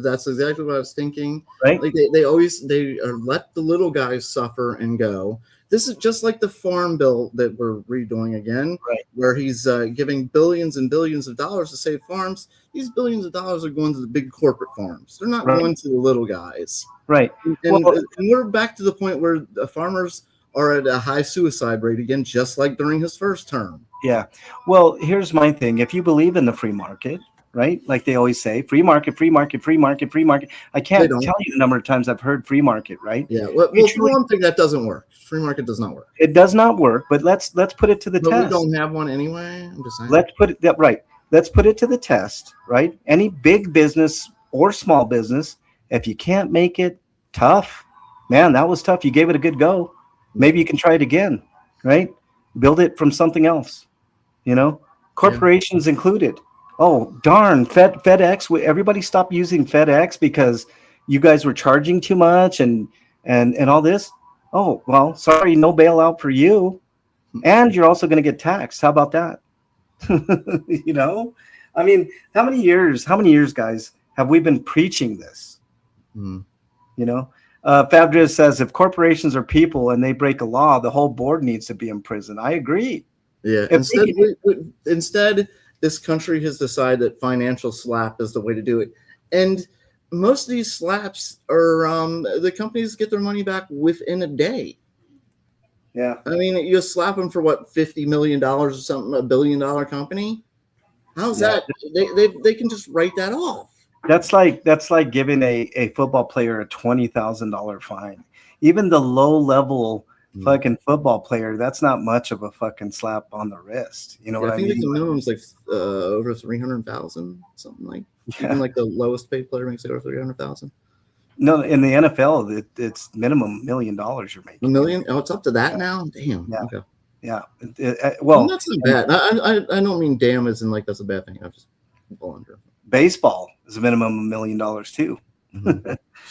That's exactly what I was thinking. Right? Like they always let the little guys suffer and go. This is just like the farm bill that we're redoing again, Right. where he's giving billions and billions of dollars to save farms. These billions of dollars are going to the big corporate farms. They're not Right. going to the little guys. Right. And, Well, and we're back to the point where the farmers are at a high suicide rate again, just like during his first term. yeah. Well, here's my thing. If you believe in the free market, right? Like they always say, free market, free market, free market, free market. I can't tell you the number of times I've heard free market, right? Yeah. Well, for one thing, that doesn't work. Free market does not work. It does not work, but let's put it to the But test. we don't have one anyway. I'm just saying. Let's put it that right. Let's put it to the test, right? Any big business or small business, if you can't make it, tough. Man, that was tough. You gave it a good go. Maybe you can try it again, right? Build it from something else, corporations included. Oh, darn, FedEx. Everybody stopped using FedEx because you guys were charging too much and all this. Oh, well, sorry, no bailout for you. And you're also going to get taxed. How about that? I mean, how many years, guys, have we been preaching this? Fabris says if corporations are people and they break a law, the whole board needs to be in prison. I agree. Yeah. Instead, this country has decided that financial slap is the way to do it. And most of these slaps are the companies get their money back within a day. Yeah. I mean, you slap them for what, $50 million or something, $1 billion company? How's that? They can just write that off. That's like giving a football player a $20,000 fine. Even the low level fucking football player, that's not much of a fucking slap on the wrist. You know what I mean? I think the minimum is like over 300,000, something like. Even like the lowest paid player makes it over 300,000. No, in the NFL, it's minimum $1 million you're making. $1 million? Oh, it's up to that now. Damn. Yeah. Okay. Yeah. Well, that's not bad. I don't mean damn as in like that's a bad thing. I'm just under. Baseball is a minimum of $1 million too.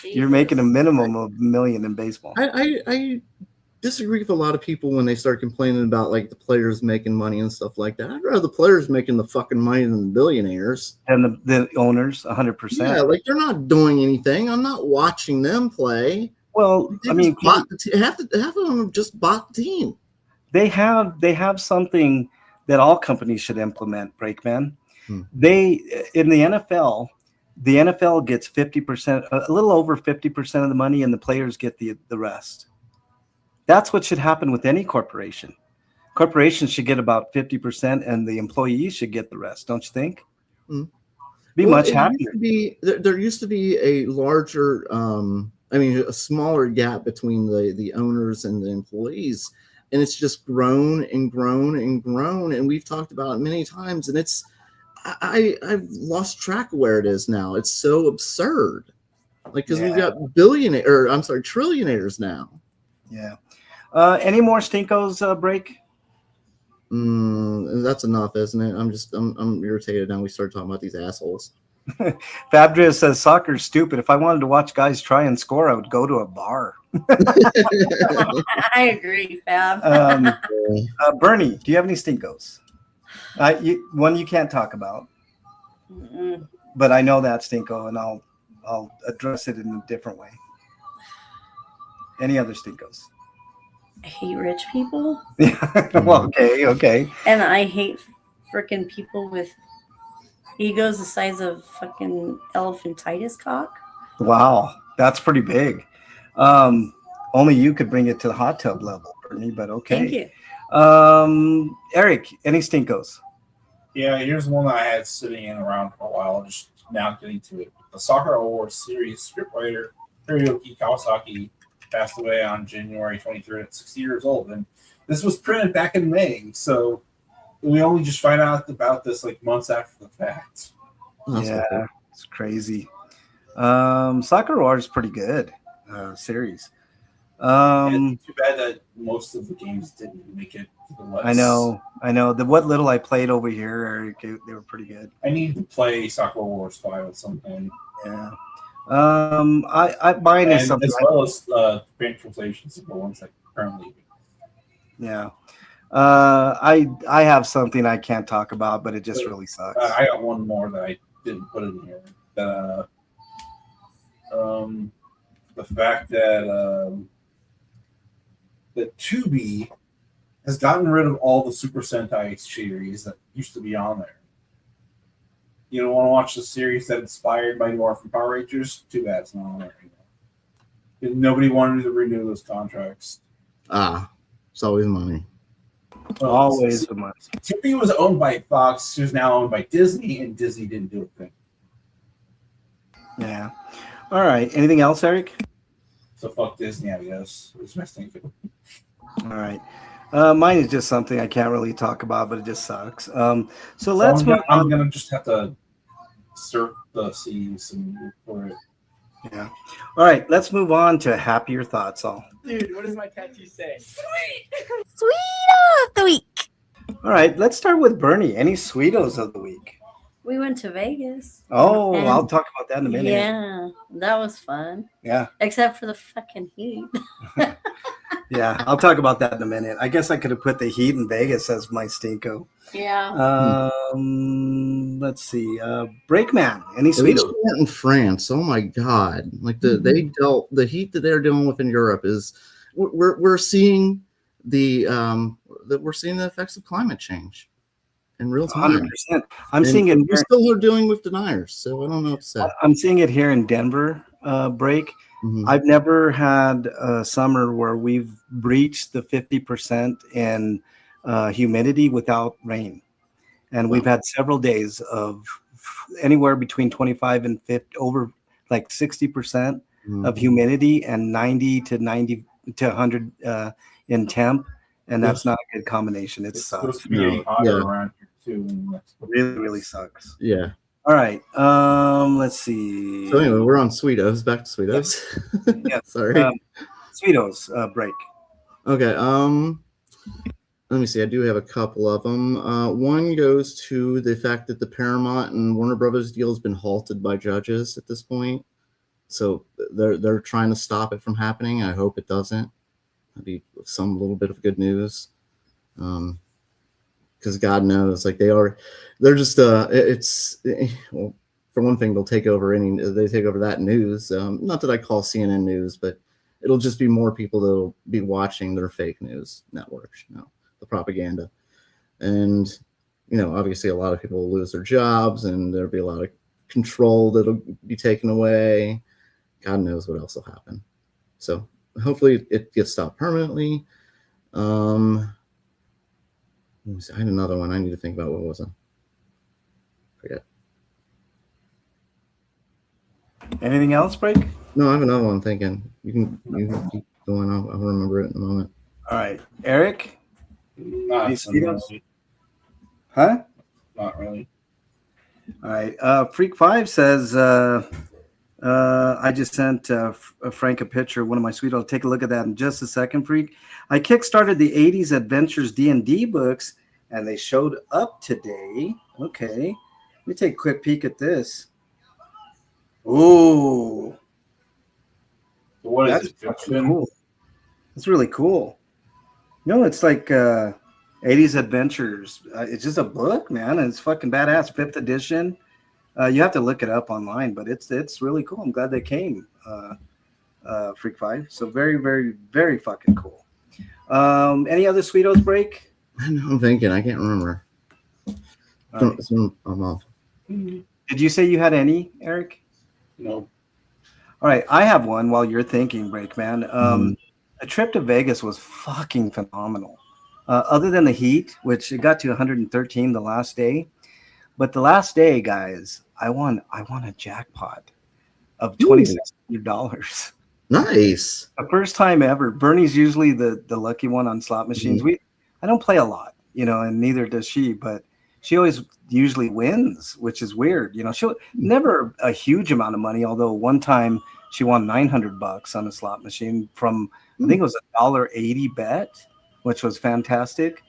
You're making a minimum of $1 million in baseball. I disagree with a lot of people when they start complaining about like the players making money and stuff like that. I'd rather the players making the fucking money than the billionaires and the owners. 100%. Yeah, like they're not doing anything. I'm not watching them play. Well, I mean, half of them have just bought the team. They have something that all companies should implement, Breakman. They in the NFL gets 50%, a little over 50% of the money, and the players get the rest. That's what should happen with any corporation. Corporations should get about 50%, and the employees should get the rest. Don't you think? Much happier. There used to be a larger, a smaller gap between the owners and the employees, and it's just grown and grown and grown. And we've talked about it many times, and I've lost track of where it is now. It's so absurd. Like, because we've got trillionaires now. Yeah. Any more stinkos, Break? That's enough, isn't it? I'm irritated now. We start talking about these assholes. Fabria says soccer's stupid. If I wanted to watch guys try and score, I would go to a bar. I agree, Fab. Bernie, do you have any stinkos? One you can't talk about, but I know that stinko, and I'll address it in a different way. Any other stinkos? I hate rich people. Well, okay. And I hate freaking people with egos the size of fucking elephantitis cock. Wow, that's pretty big. Only you could bring it to the hot tub level, Bernie, but okay. Thank you. Eric, any stinkos? Yeah, here's one that I had sitting in around for a while, just now getting to it. The Soccer Awards series scriptwriter Hiroyuki Kawasaki passed away on January 23rd at 60 years old. And this was printed back in May, so we only just find out about this like months after the fact. Yeah, it's crazy. Soccer Wars is pretty good series. Too bad that most of the games didn't make it to the West. I know. What little I played over here, Eric, they were pretty good. I need to play Soccer Wars 5 at some point. Yeah. Mine is something as well as French translations of the ones that currently. Yeah. I have something I can't talk about, but it just really sucks. I got one more that I didn't put in here. The fact that Tubi has gotten rid of all the Super Sentai series that used to be on there. You don't want to watch the series that inspired by Morphin Power Rangers? Too bad it's not on there anymore. Nobody wanted to renew those contracts. It's always money. Always the money. Tubi was owned by Fox, who's now owned by Disney, and Disney didn't do a thing. Yeah. All right. Anything else, Eric? So fuck Disney, I guess. It's my thinking. All right. Mine is just something I can't really talk about, but it just sucks. So let's move on. I'm gonna just have to surf the seas and look for it. Yeah. All right. Let's move on to happier thoughts. All. Dude, what does my tattoo say? Sweet of the week. All right. Let's start with Bernie. Any sweetos of the week? We went to Vegas. Oh, And- I'll talk about that in a minute. Yeah, that was fun. Yeah. Except for the fucking heat. Yeah. I'll talk about that in a minute. I guess I could have put the heat in Vegas as my stinko. Yeah. Let's see. Brakeman. Any At least sweetos? we went in France. Oh my God! Like they dealt the heat that they're dealing with in Europe is we're seeing we're seeing the effects of climate change in real time. 100%. I'm seeing it. We still are dealing with deniers, so I don't know what to say. I'm seeing it here in Denver. Break. Mhm. I've never had a summer where we've breached the 50% in humidity without rain. And we've had several days of anywhere between 25 and 50, over like 60% of humidity and 90 to 100 in temp. And that's not a good combination. It It's sucks. supposed to be getting hotter Yeah. around here too. Really, really sucks. Yeah. All right. Let's see. So anyway, we're on Sweetos. Back to Sweetos. Yeah. Sorry. Sweetos break. Okay. Let me see. I do have a couple of them. One goes to the fact that the Paramount and Warner Brothers deal has been halted by judges at this point. So they're trying to stop it from happening. I hope it doesn't. That'd be some little bit of good news. Because God knows, like they're just well, for one thing, they take over that news. Not that I call CNN news, but it'll just be more people that'll be watching their fake news networks, the propaganda. And, obviously a lot of people will lose their jobs and there'll be a lot of control that'll be taken away. God knows what else will happen. So hopefully it gets stopped permanently. I had another one. I need to think about what was it. Forget. Anything else, break? No, I have another one. I'm thinking. You can keep going. I'll remember it in a moment. All right. Eric? Not These Sweetos? really. Huh? Not really. All right. Freak5 says, I just sent Frank a picture of one of my sweet. I'll take a look at that in just a second, Freak. I kickstarted the 80s Adventures D&D books, and they showed up today. Okay. Let me take a quick peek at this. Ooh. So what is That's it? fucking Fiction? cool. It's really cool. No, it's like 80s Adventures. It's just a book, man, and it's fucking badass. 5th edition. You have to look it up online, but it's really cool. I'm glad they came, Freak5. So very, very, very fucking cool. Any other Sweetos break? I know. I'm thinking. I can't remember. All right. I'm off. Did you say you had any, Eric? No. All right, I have one while you're thinking, break, man. A trip to Vegas was fucking phenomenal. Other than the heat, which it got to 113 the last day. But the last day, guys, I won a jackpot of $2,600. Nice. The first time ever. Bernie's usually the lucky one on slot machines. I don't play a lot, and neither does she, but she always usually wins, which is weird. She'll never a huge amount of money, although one time she won $900 on a slot machine from I think it was $1.80 bet, which was fantastic.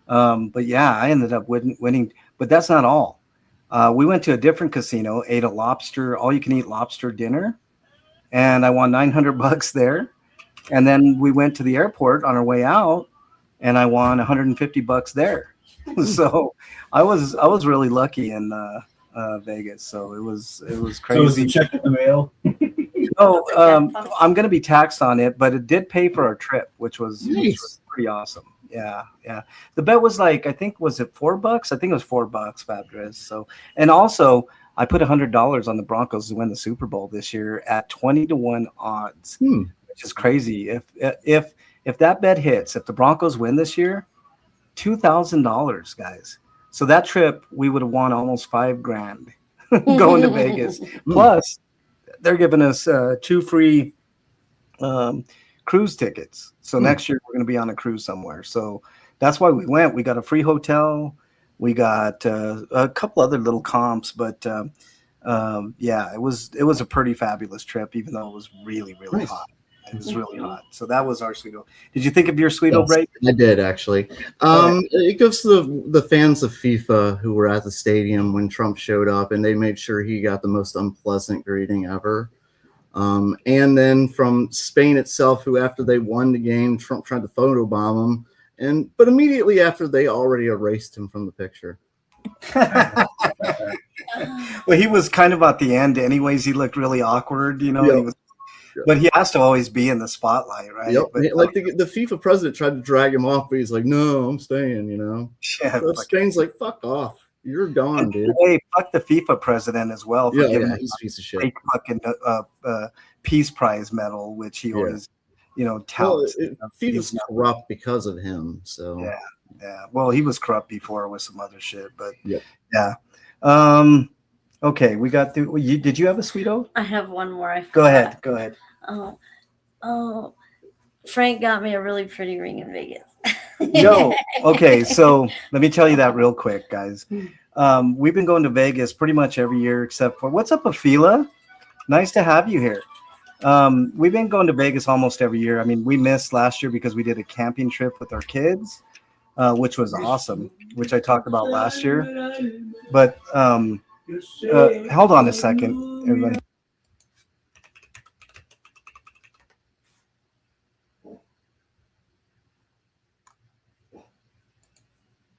But yeah, I ended up winning, but that's not all. We went to a different casino, ate a all-you-can-eat lobster dinner, and I won $900 there. And then we went to the airport on our way out, and I won $150 there. So I was really lucky in Vegas. So it was So is the crazy. check in the mail? No, I'm going to be taxed on it, but it did pay for our trip, which was pretty awesome. Yeah. The bet was like, I think, was it $4? I think it was $4, Fabris. So, and also I put $100 on the Broncos to win the Super Bowl this year at 20-1 odds, which is crazy. If that bet hits, if the Broncos win this year, $2,000, guys. So that trip we would have won almost $5,000 going to Vegas. Plus, they're giving us 2 free cruise tickets. So next year we're going to be on a cruise somewhere. So that's why we went. We got a free hotel. We got a couple other little comps, but yeah, it was a pretty fabulous trip, even though it was really hot. It was really hot. So that was our Sweeto. Did you think of your Sweeto break? I did, actually. It goes to the fans of FIFA who were at the stadium when Trump showed up, and they made sure he got the most unpleasant greeting ever. And then from Spain itself, who after they won the game, Trump tried to photobomb him, but immediately after they already erased him from the picture. Well, he was kind of at the end anyways. He looked really awkward, you know. Yep. He was, but he has to always be in the spotlight, right? Yep. But, like the FIFA president tried to drag him off, but he's like, no, I'm staying, you know. Yeah, so Spain's like, fuck off. You're gone, dude. Hey, fuck the FIFA president as well for giving him he's a piece of shit. Fake fucking Peace Prize medal, which he always, you know, touts. Well, FIFA's corrupt because of him, so yeah. Well, he was corrupt before with some other shit, but yeah. Okay, we got through. Did you have a Sweeto? I have one more. Go ahead. Oh, Frank got me a really pretty ring in Vegas. Yo, okay, so let me tell you that real quick, guys. We've been going to Vegas pretty much every year except for, what's up, Afila? Nice to have you here. We've been going to Vegas almost every year. I mean, we missed last year because we did a camping trip with our kids, which was awesome, which I talked about last year. But hold on a second, everybody.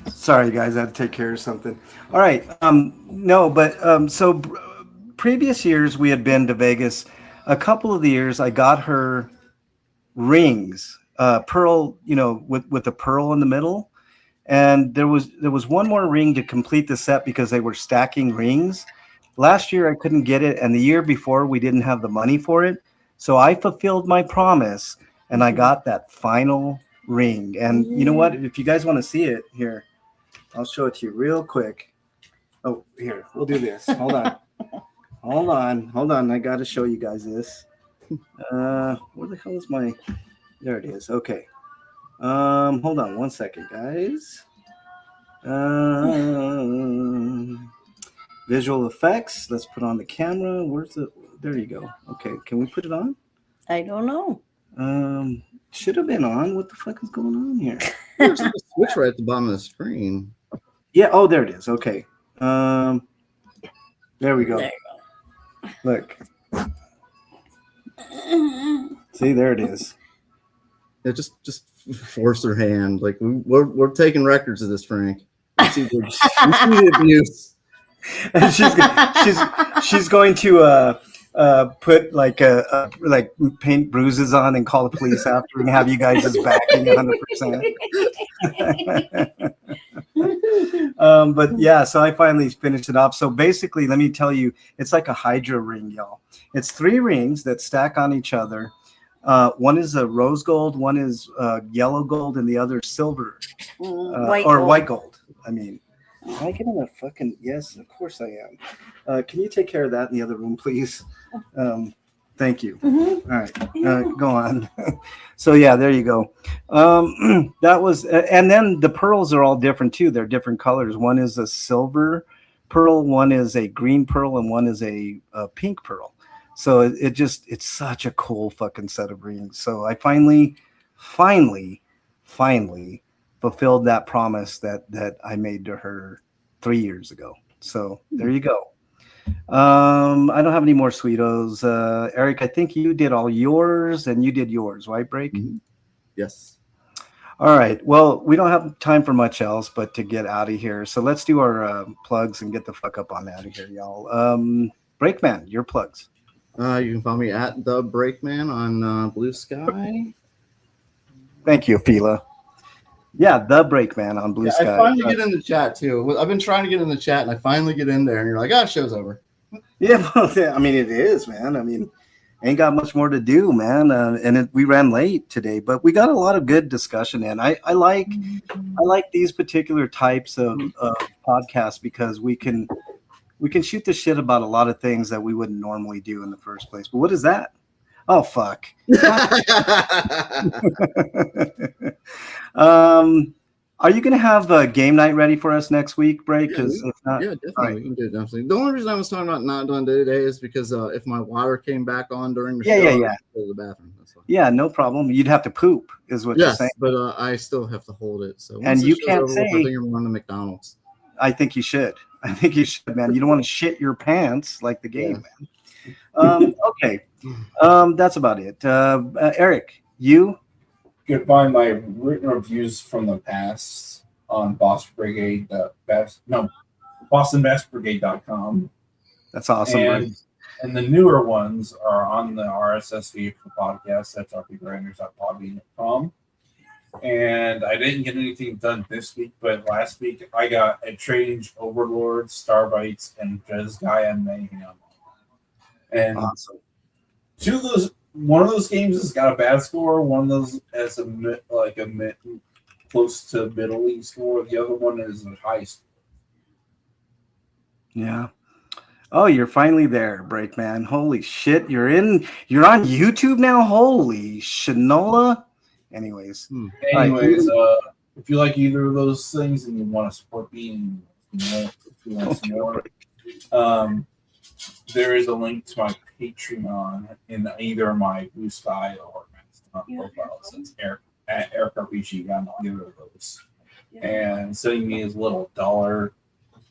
Sorry, guys, I had to take care of something. All right. So previous years we had been to Vegas. A couple of the years I got her rings, pearl, you know, with the pearl in the middle. And there was one more ring to complete the set because they were stacking rings. Last year I couldn't get it, and the year before we didn't have the money for it. So I fulfilled my promise, and I got that final ring. And you know what? If you guys want to see it, here, I'll show it to you real quick. Oh, here, we'll do this. Hold on. I got to show you guys this. Where the hell is my? There it is. Okay. Hold on one second, guys. Visual effects. Let's put on the camera. Where's the? There you go. Okay, can we put it on? I don't know. Should have been on. What the fuck is going on here? There's a switch right at the bottom of the screen. Yeah. Oh, there it is. Okay. There we go. There you go. Look. See, there it is. Yeah, just force her hand. Like we're taking records of this, Frank. We see the abuse. And she's going to put like paint bruises on and call the police after and have you guys just backing 100%. But yeah, so I finally finished it off. So basically, let me tell you, it's like a Hydra ring, y'all. It's 3 rings that stack on each other. One is a rose gold, one is yellow gold, and the other silver white gold. I mean, am I getting a fucking yes? Of course I am. Can you take care of that in the other room, please? Thank you. Mm-hmm. All right, go on. So yeah, there you go. That was, and then the pearls are all different too. They're different colors. One is a silver pearl, one is a green pearl, and one is a pink pearl. So it's such a cool fucking set of rings. So I finally fulfilled that promise that I made to her 3 years ago. So there you go. I don't have any more Sweetos. Eric, I think you did all yours and you did yours, right, Break? Mm-hmm. Yes. All right. Well, we don't have time for much else but to get out of here. So let's do our plugs and get the fuck up on out of here, y'all. Breakman, your plugs. You can find me at the Breakman on Blue Sky. Thank you, Fila. Yeah, the Breakman on Blue Sky. I finally get in the chat too. I've been trying to get in the chat, and I finally get in there, and you're like, show's over. Yeah, well, I mean, it is, man. I mean, ain't got much more to do, man. We ran late today, but we got a lot of good discussion in. I like these particular types of podcasts because we can shoot the shit about a lot of things that we wouldn't normally do in the first place. But what is that? Oh, fuck. Are you going to have a game night ready for us next week, Bray? Because if not, yeah, definitely. We can do it, definitely. The only reason I was talking about not doing today is because if my water came back on during the show, I'd go to the bathroom. That's fine. Yeah, no problem. You'd have to poop, is what you're saying. But I still have to hold it. So and you can't say. I think I'm going to McDonald's. I think you should. Man. You don't want to shit your pants like the game, man. Okay. That's about it. Eric, you? You can find my written reviews from the past on BostonBestBrigade.com. That's awesome. And the newer ones are on the RSS feed for podcasts. That's RPGrinders.podbean.com. And I didn't get anything done this week, but last week I got a Change Overlord, Starbites, and Jesgaia Mayhem. And awesome. One of those games has got a bad score. One of those has a close to middle league score. The other one is a high score. Yeah. Oh, you're finally there, Breakman. Holy shit. You're on YouTube now? Holy shinola. Anyways. If you like either of those things and you want to support me and if you want some more, there is a link to my Patreon in either my Blue Sky or Mastodon profiles. It's at Eric RPG on either of those. And sending me as little $1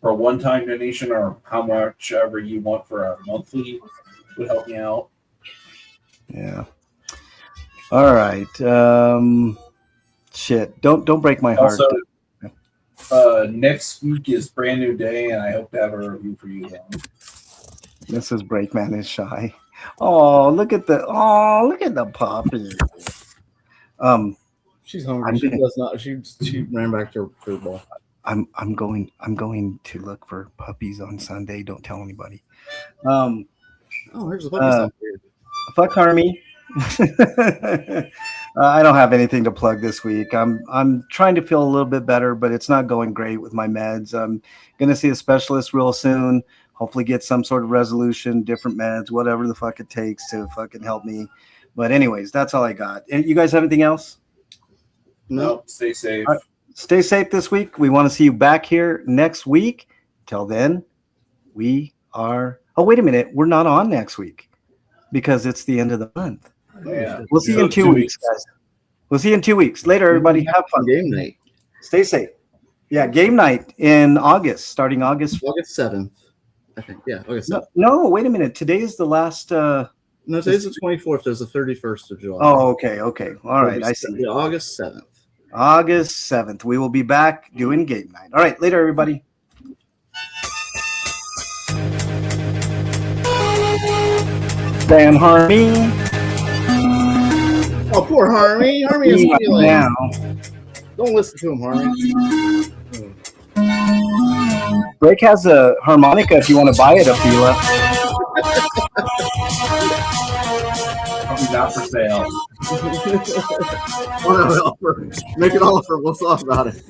for a one-time donation or how much ever you want for a monthly would help me out. Yeah. All right. Shit. Don't break my heart. Also, next week is Brand New Day, and I hope to have a review for you then. Mrs. Breakman is shy. Oh, look at the puppy. She's hungry. She does not. She ran back to her food bowl. I'm going to look for puppies on Sunday. Don't tell anybody. Here's the puppy. Fuck Harmy. I don't have anything to plug this week. I'm trying to feel a little bit better, but it's not going great with my meds. I'm gonna see a specialist real soon. Hopefully get some sort of resolution, different meds, whatever the fuck it takes to fucking help me. But anyways, that's all I got. You guys have anything else? No. Stay safe. Right. Stay safe this week. We want to see you back here next week. Till then, we are. Oh, wait a minute. We're not on next week because it's the end of the month. Yeah. We'll see you in 2 weeks, guys. We'll see you in 2 weeks. Later, everybody. Have fun. Game night. Stay safe. Yeah, game night in August, starting August 7th. I think. Yeah, August 7th. No, wait a minute. Today is the last. No, today's the 24th. There's the 31st of July. Oh, okay. All right. I see. Yeah, August 7th. August 7th. We will be back doing game night. All right. Later, everybody. Dan Harmy. Oh, poor Harmy. Harmy is feeling now. Don't listen to him, Harmy. Drake has a harmonica if you want to buy it, Afila. Probably not for sale. Make an offer. We'll talk about it.